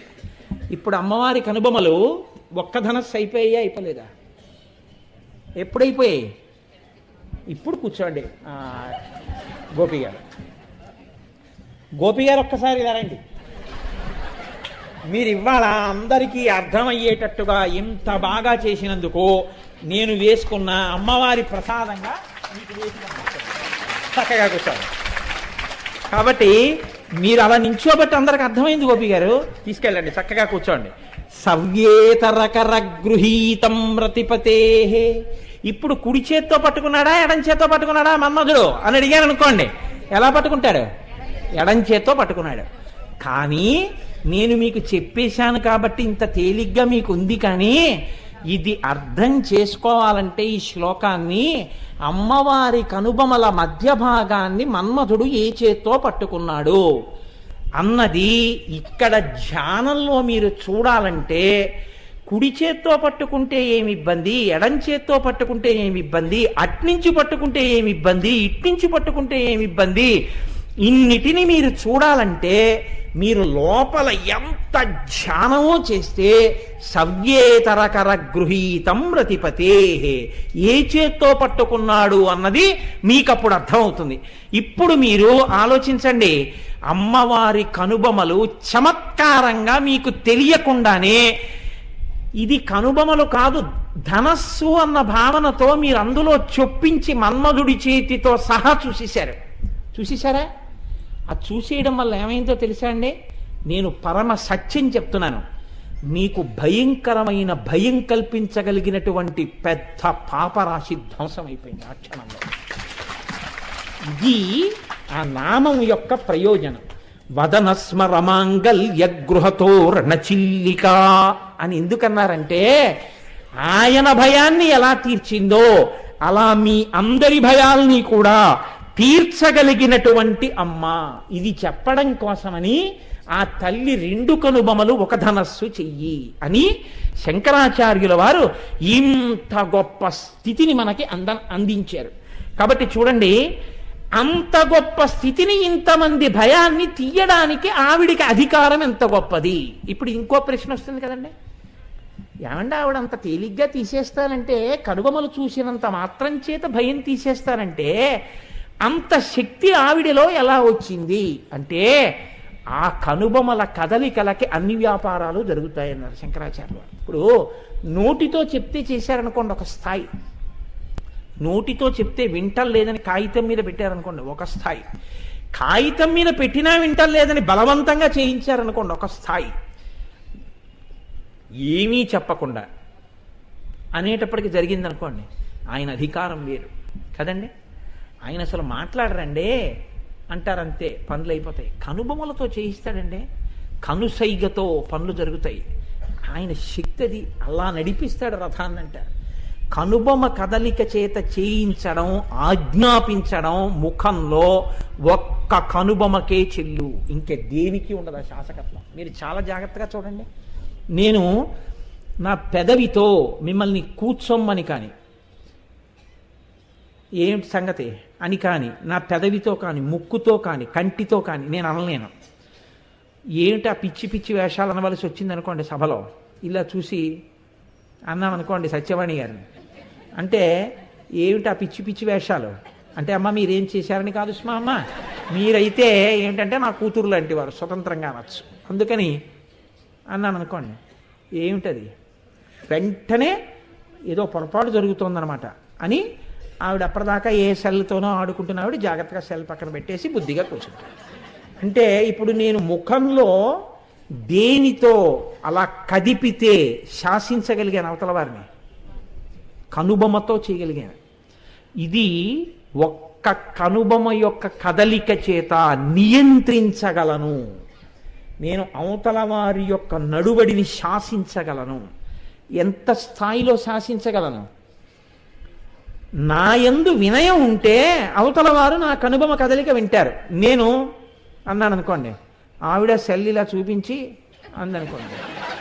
ఇప్పుడు అమ్మవారి కనుబొమలు ఒక్క ధనస్సు అయిపోయాయా అయిపోలేదా? ఎప్పుడైపోయాయి? ఇప్పుడు కూర్చోండి గోపి గారు. గోపి గారు ఒక్కసారి ఇలా రండి. మీరు ఇవాళ అందరికీ అర్థమయ్యేటట్టుగా ఎంత బాగా చేసినందుకు నేను వేసుకున్న అమ్మవారి ప్రసాదంగా మీకు చక్కగా కూర్చోండి. కాబట్టి మీరు అలా నించోబట్టి అందరికి అర్థమైంది. గోపి గారు తీసుకెళ్ళండి, చక్కగా కూర్చోండి. సవ్యేతరకర గృహీతం రతిపతే. ఇప్పుడు కుడి చేత్తో పట్టుకున్నాడా ఎడం చేత్తో పట్టుకున్నాడా మన్మధుడు అని అడిగాను అనుకోండి, ఎలా పట్టుకుంటాడు? ఎడం చేత్తో పట్టుకున్నాడు. కానీ నేను మీకు చెప్పేశాను కాబట్టి ఇంత తేలిగ్గా మీకు ఉంది. కానీ ఇది అర్థం చేసుకోవాలంటే ఈ శ్లోకాన్ని అమ్మవారి కనుబొమల మధ్య భాగాన్ని మన్మధుడు ఏ చేత్తో పట్టుకున్నాడు అన్నది ఇక్కడ ధ్యానంలో మీరు చూడాలంటే కుడి చేత్తో పట్టుకుంటే ఏమి ఇబ్బంది, ఎడం చేత్తో పట్టుకుంటే ఏమి ఇబ్బంది, అట్నుంచి పట్టుకుంటే ఏమి ఇబ్బంది, ఇట్నుంచి పట్టుకుంటే ఏమి ఇబ్బంది, ఇన్నిటిని మీరు చూడాలంటే మీరు లోపల ఎంత ధ్యానమో చేస్తే సవ్యేతరకర గృహీతం రతిపతే, ఏ చేత్తో పట్టుకున్నాడు అన్నది మీకప్పుడు అర్థమవుతుంది. ఇప్పుడు మీరు ఆలోచించండి, అమ్మవారి కనుబొమలు చమత్కారంగా మీకు తెలియకుండానే ఇది కనుబొమలు కాదు ధనస్సు అన్న భావనతో మీరు అందులో చొప్పించి మన్మధుడి చేతితో సహా చూసేశారా? అది చూసేయడం వల్ల ఏమైందో తెలుసా అండి? నేను పరమ సత్యం చెప్తున్నాను. మీకు భయంకరమైన భయం కల్పించగలిగినటువంటి పెద్ద పాపరాశి ధ్వంసం అయిపోయింది ఆ క్షణంలో. ఇది ఆ నామం యొక్క ప్రయోజనం. వదనస్మరమాంగల్య గృహతోరణచిల్లిక అని ఎందుకన్నారంటే ఆయన భయాన్ని ఎలా తీర్చిందో అలా మీ అందరి భయాల్ని కూడా తీర్చగలిగినటువంటి అమ్మ. ఇది చెప్పడం కోసమని ఆ తల్లి రెండు కనుబొమలు ఒక ధనస్సు చెయ్యి అని శంకరాచార్యుల వారు ఇంత గొప్ప స్థితిని మనకి అందించారు. కాబట్టి చూడండి, అంత గొప్ప స్థితిని, ఇంతమంది భయాన్ని తీయడానికి ఆవిడికి అధికారం ఎంత గొప్పది. ఇప్పుడు ఇంకో ప్రశ్న వస్తుంది కదండి, ఏమంటే ఆవిడ అంత తేలిగ్గా తీసేస్తానంటే, కనుబొమలు చూసినంత మాత్రం చేత భయం తీసేస్తానంటే అంత శక్తి ఆవిడలో ఎలా వచ్చింది అంటే ఆ కనుబొమల కదలికలకి అన్ని వ్యాపారాలు జరుగుతాయన్నారు శంకరాచార్యులు. ఇప్పుడు నోటితో చెప్తే చేశారనుకోండి ఒక స్థాయి, నోటితో చెప్తే వింటలేదని కాగితం మీద పెట్టారనుకోండి ఒక స్థాయి, కాగితం మీద పెట్టినా వింటలేదని బలవంతంగా చేయించారనుకోండి ఒక స్థాయి, ఏమీ చెప్పకుండా అనేటప్పటికి జరిగిందనుకోండి ఆయన అధికారం వేరు కదండి. ఆయన అసలు మాట్లాడరండి అంటారంతే, పనులు అయిపోతాయి. కనుబొమ్మలతో చేయిస్తాడండి, కనుసైగతో పనులు జరుగుతాయి. ఆయన శక్తి అది, అలా నడిపిస్తాడు రథాన్ని అంటారు. కనుబొమ్మ కదలిక చేత చేయించడం, ఆజ్ఞాపించడం ముఖంలో ఒక్క కనుబొమ్మకే చెల్లు, ఇంకే దేనికి ఉండదు ఆ శాసకత్వం. మీరు చాలా జాగ్రత్తగా చూడండి. నేను నా పెదవితో మిమ్మల్ని కూర్చోమ్మని కానీ, ఏమిటి సంగతి అని కానీ, నా పెదవితో కానీ, ముక్కుతో కానీ, కంటితో కానీ నేను అనలేను. ఏమిటి ఆ పిచ్చి పిచ్చి వేషాలు అనవలసి వచ్చింది అనుకోండి సభలో, ఇలా చూసి అన్నామనుకోండి సత్యవాణి గారిని, అంటే ఏమిటి ఆ పిచ్చి పిచ్చి వేషాలు అంటే, అమ్మ మీరేం చేశారని కాదు సుమా, అమ్మ మీరైతే ఏమిటంటే నా కూతురు లాంటి వారు, స్వతంత్రంగా అనొచ్చు, అందుకని అన్నాను అనుకోండి. ఏమిటది, వెంటనే ఏదో పొరపాటు జరుగుతోందనమాట అని ఆవిడ అప్పటిదాకా ఏ సెల్తోనో ఆడుకుంటున్న ఆవిడ జాగ్రత్తగా సెల్ పక్కన పెట్టేసి బుద్ధిగా కూర్చుంటాడు. అంటే ఇప్పుడు నేను ముఖంలో దేనితో అలా కదిపితే శాసించగలిగాను అవతల వారిని, కనుబొమ్మతో చేయగలిగాను. ఇది ఒక్క కనుబొమ్మ యొక్క కదలిక చేత నియంత్రించగలను నేను, అవతల వారి యొక్క నడువడిని శాసించగలను. ఎంత స్థాయిలో శాసించగలను? నా యందు వినయం ఉంటే అవతల వారు నా కనుబొమ్మ కదలిక వింటారు. నేను అన్నాను అనుకోండి, ఆవిడ సెల్ ఇలా చూపించి అందనుకోండి,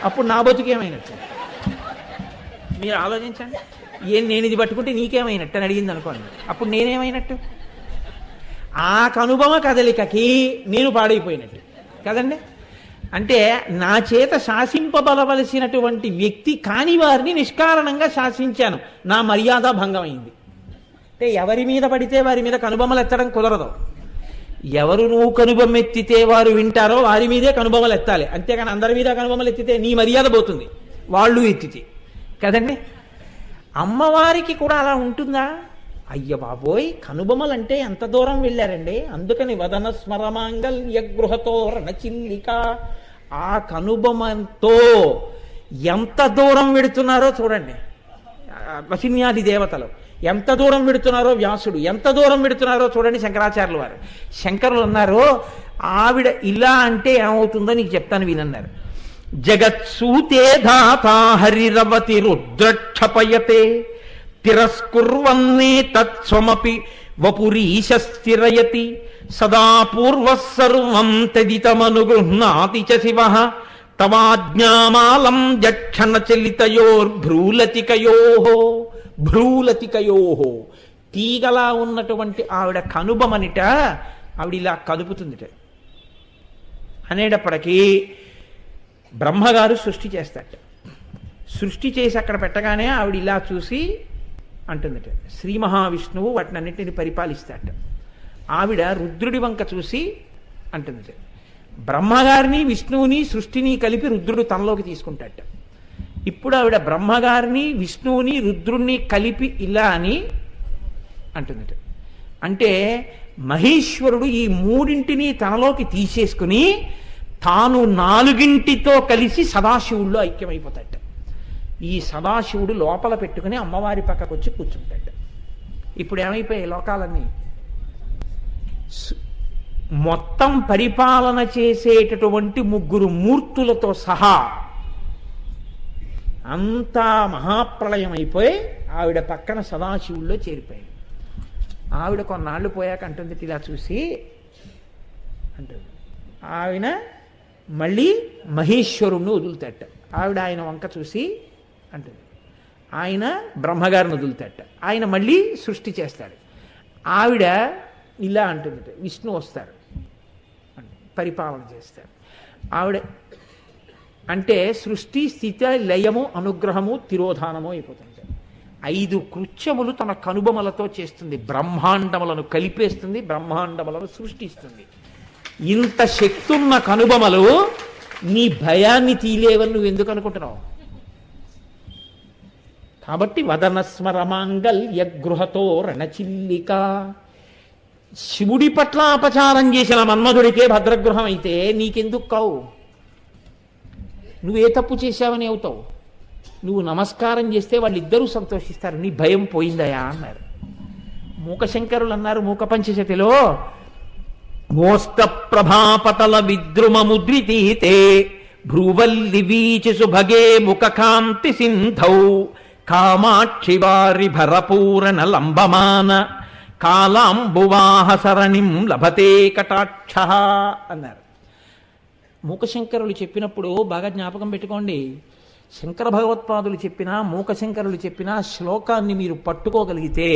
అప్పుడు నా బతుకేమైనట్టు మీరు ఆలోచించండి. నేను ఇది పట్టుకుంటే నీకేమైనట్టు అని అడిగింది అనుకోండి, అప్పుడు నేనేమైనట్టు? ఆ కనుబొమ్మ కదలికకి నేను పాడైపోయినట్టు కదండి. అంటే నా చేత శాసింపబలవలసినటువంటి వ్యక్తి కాని వారిని నిష్కారణంగా శాసించాను, నా మర్యాద భంగమైంది. అంటే ఎవరి మీద పడితే వారి మీద కనుబొమ్మలు ఎత్తడం కుదరదు. ఎవరు నువ్వు కనుబొమ్మ ఎత్తితే వారు వింటారో వారి మీదే కనుబొమ్మలు ఎత్తాలి, అంతేగాని అందరి మీద కనుబొమ్మలు ఎత్తితే నీ మర్యాద పోతుంది వాళ్ళు ఎత్తితే కదండి. అమ్మవారికి కూడా అలా ఉంటుందా? అయ్య బాబోయ్, కనుబొమ్మలు అంటే ఎంత దూరం వెళ్ళారండి. అందుకని వదన స్మరమాంగల్య గృహతో రణచిల్లిక, ఆ కనుబొమ్మతో ఎంత దూరం వెడుతున్నారో చూడండి. వసిన్యాది దేవతలు ఎంత దూరం పెడుతున్నారో, వ్యాసుడు ఎంత దూరం పెడుతున్నారో చూడండి. శంకరాచార్యులు వారు, శంకరులు అన్నారు, ఆవిడ ఇలా అంటే ఏమవుతుందో నీకు చెప్తాను వినన్నారు. జగత్సూతే ధాతా హరిరవతి రుద్రక్షపయతే తిరస్కుర్వన్నే తత్స్వమపి వపురీశ స్థిరయతి సదా పూర్వ సర్వం తదితమనుగృహ్ణాతి చ శివః తవాజ్ఞామాలం జక్షణ చలితయోర్భ్రూలతికయోః. భ్రూలతికయోహో, తీగలా ఉన్నటువంటి ఆవిడ కనుబమనిట ఆవిడ ఇలా కదుపుతుందిట. అనేటప్పటికీ బ్రహ్మగారు సృష్టి చేస్తాట. సృష్టి చేసి అక్కడ పెట్టగానే ఆవిడ ఇలా చూసి అంటుందిట. శ్రీ మహావిష్ణువు వాటినన్నింటిని పరిపాలిస్తాట. ఆవిడ రుద్రుడి వంక చూసి అంటుందిట. బ్రహ్మగారిని విష్ణువుని సృష్టిని కలిపి రుద్రుడు తనలోకి తీసుకుంటాట. ఇప్పుడు ఆవిడ బ్రహ్మగారిని విష్ణువుని రుద్రుణ్ణి కలిపి ఇలా అని అంటుందిట. అంటే మహేశ్వరుడు ఈ మూడింటిని తనలోకి తీసేసుకుని తాను నాలుగింటితో కలిసి సదాశివుల్లో ఐక్యమైపోతాట. ఈ సదాశివుడు లోపల పెట్టుకుని అమ్మవారి పక్కకు వచ్చి కూర్చుంటాట. ఇప్పుడు ఏమైపోయాయి లోకాలన్నీ? మొత్తం పరిపాలన చేసేటటువంటి ముగ్గురు మూర్తులతో సహా అంతా మహాప్రళయం అయిపోయి ఆవిడ పక్కన సదాశివుల్లో చేరిపోయింది. ఆవిడ కొన్నాళ్ళు పోయాక అంటుంది ఇలా చూసి అంటుంది. ఆయన మళ్ళీ మహేశ్వరుణ్ణి వదులుతాట. ఆవిడ ఆయన వంక చూసి అంటుంది. ఆయన బ్రహ్మగారిని వదులుతాట. ఆయన మళ్ళీ సృష్టి చేస్తాడు. ఆవిడ ఇలా అంటుంది. విష్ణు వస్తారు, పరిపాలన చేస్తారు. ఆవిడ అంటే సృష్టి స్థితి లయము అనుగ్రహము తిరోధానము అయిపోతుంది. 5 కృత్యములు తన కనుబొమలతో చేస్తుంది. బ్రహ్మాండములను కలిపేస్తుంది, బ్రహ్మాండములను సృష్టిస్తుంది. ఇంత శక్తున్న కనుబొమలు నీ భయాన్ని తీలేవని నువ్వు ఎందుకు అనుకుంటున్నావు? కాబట్టి వదనస్మరమాంగల్య గృహతో రణచిల్లిక. శివుడి పట్ల అపచారం చేసిన మన్మధుడికే భద్రగృహం అయితే నీకెందుకు కావు? నువ్వే తప్పు చేశావని అవుతావు. నువ్వు నమస్కారం చేస్తే వాళ్ళిద్దరూ సంతోషిస్తారు. నీ భయం పోయిందయా అన్నారు. మూకశంకరులు అన్నారు మూక పంచశతిలో, మోస్త ప్రభాపతల విద్రుమముద్రితీతే భ్రువల్లి వీచి సుభగే ముఖకాంతి సింధౌ కామాక్షి వారి భరపూరణ లంబమాన కాలాంబువాహ సరణిం లభతే కటాక్ష అన్నారు. మూకశంకరులు చెప్పినప్పుడు బాగా జ్ఞాపకం పెట్టుకోండి. శంకర భగవత్పాదులు చెప్పినా మూకశంకరులు చెప్పినా శ్లోకాన్ని మీరు పట్టుకోగలిగితే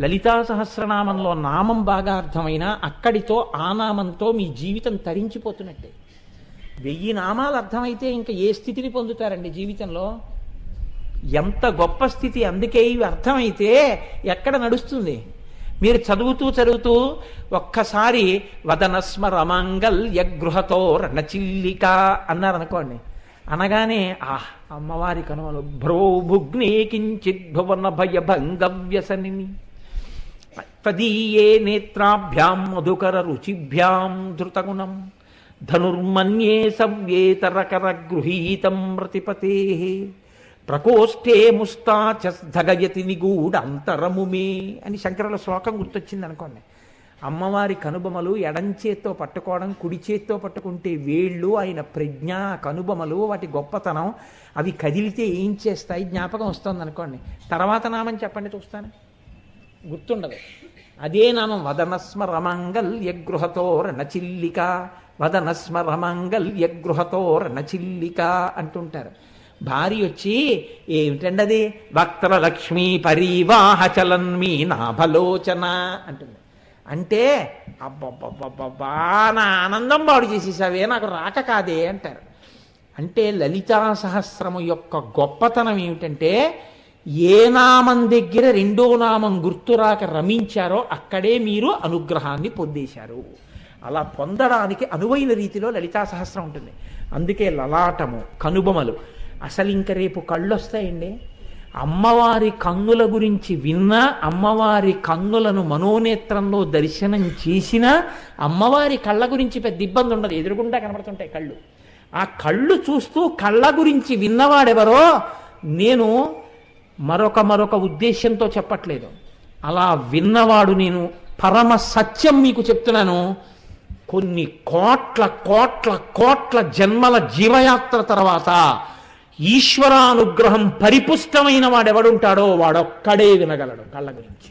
లలితా సహస్రనామంలో నామం బాగా అర్థమైనా అక్కడితో ఆ నామంతో మీ జీవితం తరించిపోతున్నట్టే. 1000 నామాలు అర్థమైతే ఇంకా ఏ స్థితిని పొందుతారండి జీవితంలో? ఎంత గొప్ప స్థితి. అందుకే ఇవి అర్థమైతే ఎక్కడ నడుస్తుంది? మీరు చదువుతూ ఒక్కసారి వదనస్మరమాంగల్య గృహతో రణచిల్లిక అన్నారనుకోండి. అనగానే అమ్మవారి కనుమలు భ్రోభుగ్నే కించిత్ భువన భయభంగవ్యసనిని తదీయే నేత్రాభ్యాం మధుకర రుచిభ్యాం ధృతగుణం ధనుర్మన్యే సవ్యేతరకర గృహీతం ప్రతిపతే ప్రకోష్ఠే ముస్తాచస్థగయతి నిగూఢంతరముమే అని శంకరుల శ్లోకం గుర్తొచ్చింది అనుకోండి. అమ్మవారి కనుబొమలు ఎడంచేత్తో పట్టుకోవడం, కుడి చేత్తో పట్టుకుంటే వేళ్ళు, ఆయన ప్రజ్ఞ, కనుబొమలు, వాటి గొప్పతనం, అవి కదిలితే ఏం చేస్తాయి జ్ఞాపకం వస్తుంది అనుకోండి. తర్వాత నామం చెప్పండి చూస్తాను, గుర్తుండదు. అదే నామం వదనస్మరమాంగల్య గృహతో రణచిల్లిక, వదనస్మరమాంగల్య గృహతో రణచిల్లిక అంటుంటారు. భార్య వచ్చి ఏమిటండి అది వక్త్రలక్ష్మీ పరీవాహ చలన్మీ నాభలోచన అంటుంది. అంటే అబ్బబ్బబ్బబ్బా నా ఆనందం పాడు చేసేసావే, నాకు రాక కాదే అంటారు. అంటే లలితా సహస్రము యొక్క గొప్పతనం ఏమిటంటే ఏ నామం దగ్గర రెండో నామం గుర్తురాక రమించారో అక్కడే మీరు అనుగ్రహాన్ని పొందేశారు. అలా పొందడానికి అనువైన రీతిలో లలితా సహస్రం ఉంటుంది. అందుకే లలాటము, కనుబొమలు. అసలు ఇంక రేపు కళ్ళు వస్తాయండి. అమ్మవారి కన్నుల గురించి విన్నా, అమ్మవారి కన్నులను మనోనేత్రంలో దర్శనం చేసినా అమ్మవారి కళ్ళ గురించి పెద్ద ఇబ్బంది ఉండదు. ఎదురుగుండా కనబడుతుంటాయి కళ్ళు. ఆ కళ్ళు చూస్తూ కళ్ళ గురించి విన్నవాడెవరో, నేను మరొక ఉద్దేశంతో చెప్పట్లేదు, అలా విన్నవాడు నేను పరమ సత్యం మీకు చెప్తున్నాను. కొన్ని కోట్ల కోట్ల కోట్ల జన్మల జీవయాత్ర తర్వాత ఈశ్వరానుగ్రహం పరిపుష్టమైన వాడెవడుంటాడో వాడొక్కడే వినగలడు కళ్ళ గురించి.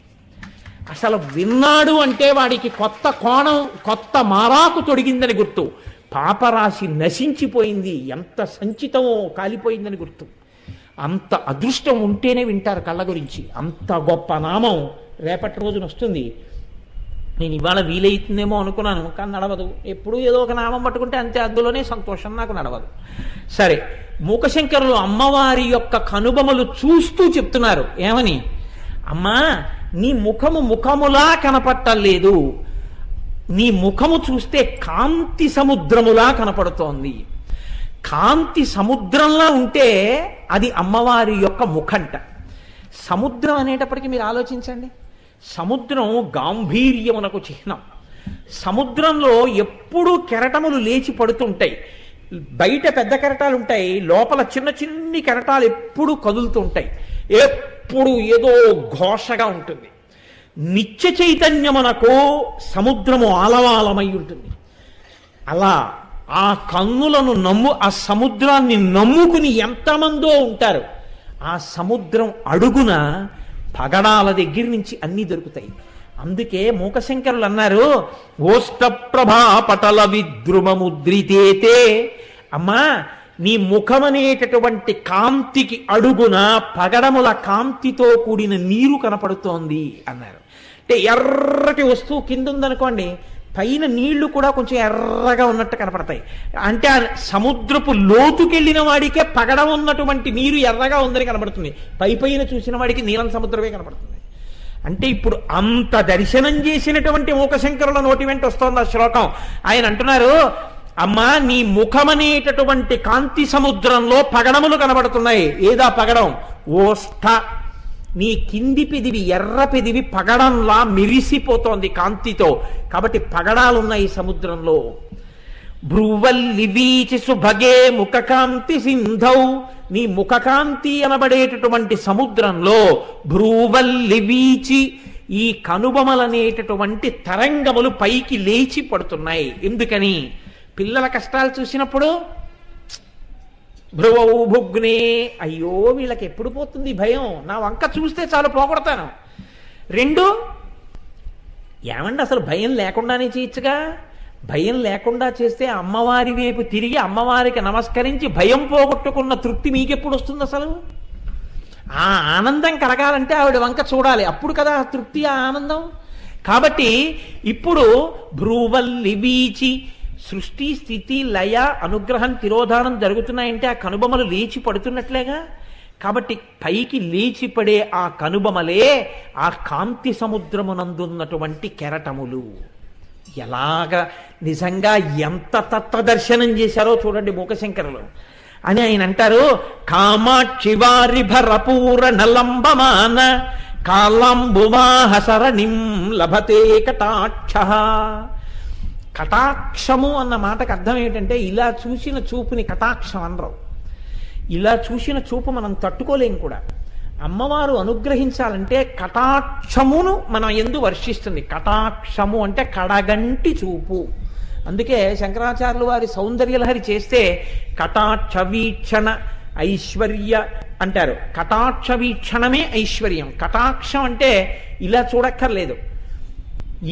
అసలు విన్నాడు అంటే వాడికి కొత్త కోణం, కొత్త మారాకు తొడిగిందని గుర్తు. పాపరాశి నశించిపోయింది, ఎంత సంచితమో కాలిపోయిందని గుర్తు. అంత అదృష్టం ఉంటేనే వింటారు కళ్ళ గురించి. అంత గొప్ప నామం రేపటి రోజున వస్తుంది. నేను ఇవాళ వీలైతుందేమో అనుకున్నాను, కానీ నడవదు. ఎప్పుడూ ఏదో ఒక నామం పట్టుకుంటే అంతే, అందులోనే సంతోషం, నాకు నడవదు. సరే, మూకశంకరులు అమ్మవారి యొక్క కనుబొమలు చూస్తూ చెప్తున్నారు ఏమని? అమ్మా, నీ ముఖము ముఖములా కనపట్టలేదు, నీ ముఖము చూస్తే కాంతి సముద్రములా కనపడుతోంది. కాంతి సముద్రంలా ఉంటే అది అమ్మవారి యొక్క ముఖంట. సముద్రం అనేటప్పటికీ మీరు ఆలోచించండి, సముద్రం గాంభీర్యమునకు చిహ్నం. సముద్రంలో ఎప్పుడూ కెరటములు లేచి పడుతుంటాయి. బయట పెద్ద కెరటాలు ఉంటాయి, లోపల చిన్న చిన్ని కెరటాలు ఎప్పుడూ కదులుతుంటాయి. ఎప్పుడు ఏదో ఘోషగా ఉంటుంది. నిత్య చైతన్యమునకు సముద్రము ఆలవాలమై ఉంటుంది. అలా ఆ కన్నులను ఆ సముద్రాన్ని నమ్ముకుని ఎంతమందో ఉంటారు. ఆ సముద్రం అడుగున పగడాల దగ్గర నుంచి అన్నీ దొరుకుతాయి. అందుకే మూకశంకరులు అన్నారు, ఓష్ట ప్రభా పటల విద్రుమముద్రితేతే. అమ్మా, నీ ముఖమనేటటువంటి కాంతికి అడుగున పగడముల కాంతితో కూడిన నీరు కనపడుతోంది అన్నారు. అంటే ఎర్రటి వస్తువు కింద ఉందనుకోండి, పైన నీళ్లు కూడా కొంచెం ఎర్రగా ఉన్నట్టు కనపడతాయి. అంటే ఆ సముద్రపు లోతుకెళ్ళిన వాడికే పగడం ఉన్నటువంటి నీరు ఎర్రగా ఉందని కనబడుతుంది, పైన చూసిన వాడికి నీలం సముద్రమే కనపడుతుంది. అంటే ఇప్పుడు అంత దర్శనం చేసినటువంటి మూకశంకరుల నోటి వెంట వస్తోంది ఆ శ్లోకం. ఆయన అంటున్నారు, అమ్మా, నీ ముఖమనేటటువంటి కాంతి సముద్రంలో పగడములు కనబడుతున్నాయి. ఏదా పగడం? ఓష్ట. నీ కింది పెదివి, ఎర్ర పెదివి పగడంలా మెరిసిపోతోంది కాంతితో. కాబట్టి పగడాలున్నాయి సముద్రంలో. భ్రువల్లి వీచి సుభగే ముఖకాంతి సింధౌ. నీ ముఖకాంతి అనబడేటటువంటి సముద్రంలో భ్రువల్లి వీచి, ఈ కనుబొమలనేటటువంటి తరంగములు పైకి లేచి పడుతున్నాయి. ఎందుకని? పిల్లల కష్టాలు చూసినప్పుడు భ్రువౌ భుగ్నే, అయ్యో వీళ్ళకి ఎప్పుడు పోతుంది భయం, నా వంక చూస్తే చాలు పోగొడతాను. రెండు, ఏమండి అసలు భయం లేకుండానే చేయొచ్చుగా. భయం లేకుండా చేస్తే అమ్మవారి వైపు తిరిగి అమ్మవారికి నమస్కరించి భయం పోగొట్టుకున్న తృప్తి మీకెప్పుడు వస్తుంది? అసలు ఆ ఆనందం కలగాలంటే ఆవిడ వంక చూడాలి, అప్పుడు కదా ఆ తృప్తి, ఆ ఆనందం. కాబట్టి ఇప్పుడు భ్రువల్లి వీచి, సృష్టి స్థితి లయ అనుగ్రహం తిరోధానం జరుగుతున్నాయంటే ఆ కనుబొమలు లేచి పడుతున్నట్లేగా. కాబట్టి పైకి లేచిపడే ఆ కనుబొమలే ఆ కాంతి సముద్రమునందున్నటువంటి కెరటములు. ఎలాగ నిజంగా ఎంత తత్వదర్శనం చేశారో చూడండి మూకశంకరులు అని ఆయన అంటారు. కామాక్షి వారి భరపూర నలంబమాన కాళంబువాహ సరణిం లభతే కటాక్ష. కటాక్షము అన్న మాటకు అర్థం ఏమిటంటే, ఇలా చూసిన చూపుని కటాక్షం అనరు. ఇలా చూసిన చూపు మనం తట్టుకోలేం కూడా. అమ్మవారు అనుగ్రహించాలంటే కటాక్షమును మనం ఎందు వర్షిస్తుంది. కటాక్షము అంటే కడగంటి చూపు. అందుకే శంకరాచార్యులు వారి సౌందర్యలహరి చేస్తే కటాక్ష వీక్షణ ఐశ్వర్య అంటారు. కటాక్ష వీక్షణమే ఐశ్వర్యం. కటాక్షం అంటే ఇలా చూడక్కర్లేదు,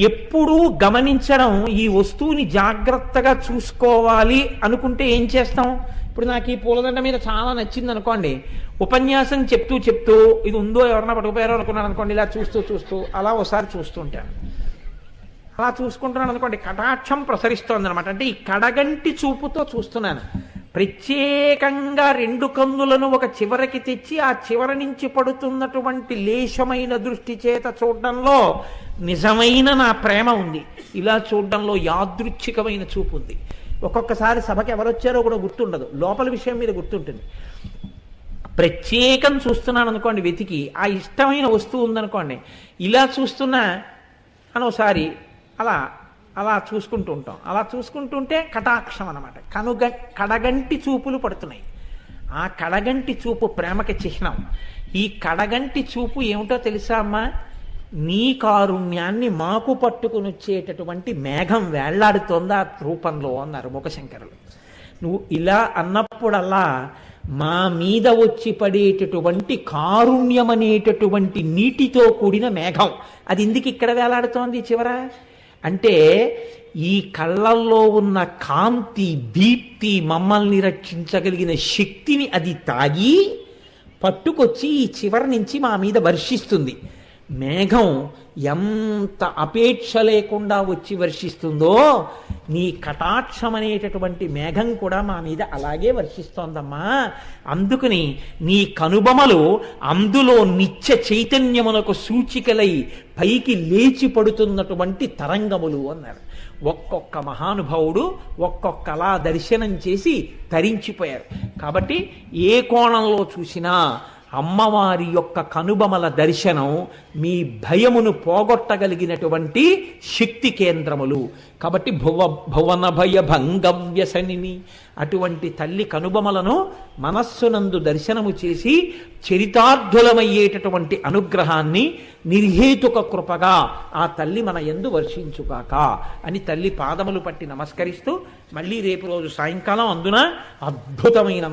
ఎప్పుడూ గమనించడం. ఈ వస్తువుని జాగ్రత్తగా చూసుకోవాలి అనుకుంటే ఏం చేస్తాం? ఇప్పుడు నాకు ఈ పూలదండ మీద చాలా నచ్చింది అనుకోండి, ఉపన్యాసం చెప్తూ చెప్తూ ఇది ఉందో ఎవరన్నా పట్టుకుపోయారో అనుకున్నాను అనుకోండి, ఇలా చూస్తూ చూస్తూ అలా ఒకసారి చూస్తూ ఉంటాను. అలా చూసుకుంటున్నాను అనుకోండి, కటాక్షం ప్రసరిస్తోంది అనమాట. అంటే ఈ కడగంటి చూపుతో చూస్తున్నాను. ప్రత్యేకంగా రెండు కన్నులను ఒక చివరకి తెచ్చి ఆ చివర నుంచి పడుతున్నటువంటి లేశమైన దృష్టి చేత చూడడంలో నిజమైన నా ప్రేమ ఉంది, ఇలా చూడడంలో యాదృచ్ఛికమైన చూపు ఉంది. ఒక్కొక్కసారి సభకి ఎవరొచ్చారో కూడా గుర్తుండదు, లోపల విషయం మీద గుర్తుంటుంది. ప్రత్యేకం చూస్తున్నాను అనుకోండి, వెతికి ఆ ఇష్టమైన వస్తువు ఉందనుకోండి, ఇలా చూస్తున్నా అనోసారి అలా అలా చూసుకుంటూ ఉంటాం. అలా చూసుకుంటుంటే కటాక్షం అనమాట. కడగంటి చూపులు పడుతున్నాయి. ఆ కడగంటి చూపు ప్రేమకి చిహ్నం. ఈ కడగంటి చూపు ఏమిటో తెలుసా అమ్మా? నీ కారుణ్యాన్ని మాకు పట్టుకుని వచ్చేటటువంటి మేఘం వేళ్లాడుతోంది ఆ రూపంలో అన్నారు ముఖశంకరులు. నువ్వు ఇలా అన్నప్పుడల్లా మా మీద వచ్చి పడేటటువంటి కారుణ్యం అనేటటువంటి నీటితో కూడిన మేఘం అది ఎందుకు ఇక్కడ వేలాడుతోంది చివర అంటే, ఈ కళ్ళల్లో ఉన్న కాంతి దీప్తి మమ్మల్ని రక్షించగలిగిన శక్తిని అది తాగి పట్టుకొచ్చి ఈ చివరి నుంచి మా మీద వర్షిస్తుంది. మేఘం ఎంత అపేక్ష లేకుండా వచ్చి వర్షిస్తుందో, నీ కటాక్షం అనేటటువంటి మేఘం కూడా మా మీద అలాగే వర్షిస్తోందమ్మా. అందుకని నీ కనుబొమలు అందులో నిత్య చైతన్యమునకు సూచికలై పైకి లేచి పడుతున్నటువంటి తరంగములు అన్నారు. ఒక్కొక్క మహానుభావుడు ఒక్కొక్కలా దర్శనం చేసి తరించిపోయారు. కాబట్టి ఏ కోణంలో చూసినా అమ్మవారి యొక్క కనుబొమల దర్శనం మీ భయమును పోగొట్టగలిగినటువంటి శక్తి కేంద్రములు. కాబట్టి భువన భయ భంగవ్యసనిని అటువంటి తల్లి కనుబొమలను మనస్సునందు దర్శనము చేసి చరితార్థులమయ్యేటటువంటి అనుగ్రహాన్ని నిర్హేతుక కృపగా ఆ తల్లి మన యందు వర్షించుగాక అని తల్లి పాదములు పట్టి నమస్కరిస్తూ, మళ్ళీ రేపు రోజు సాయంకాలం అందున అద్భుతమైన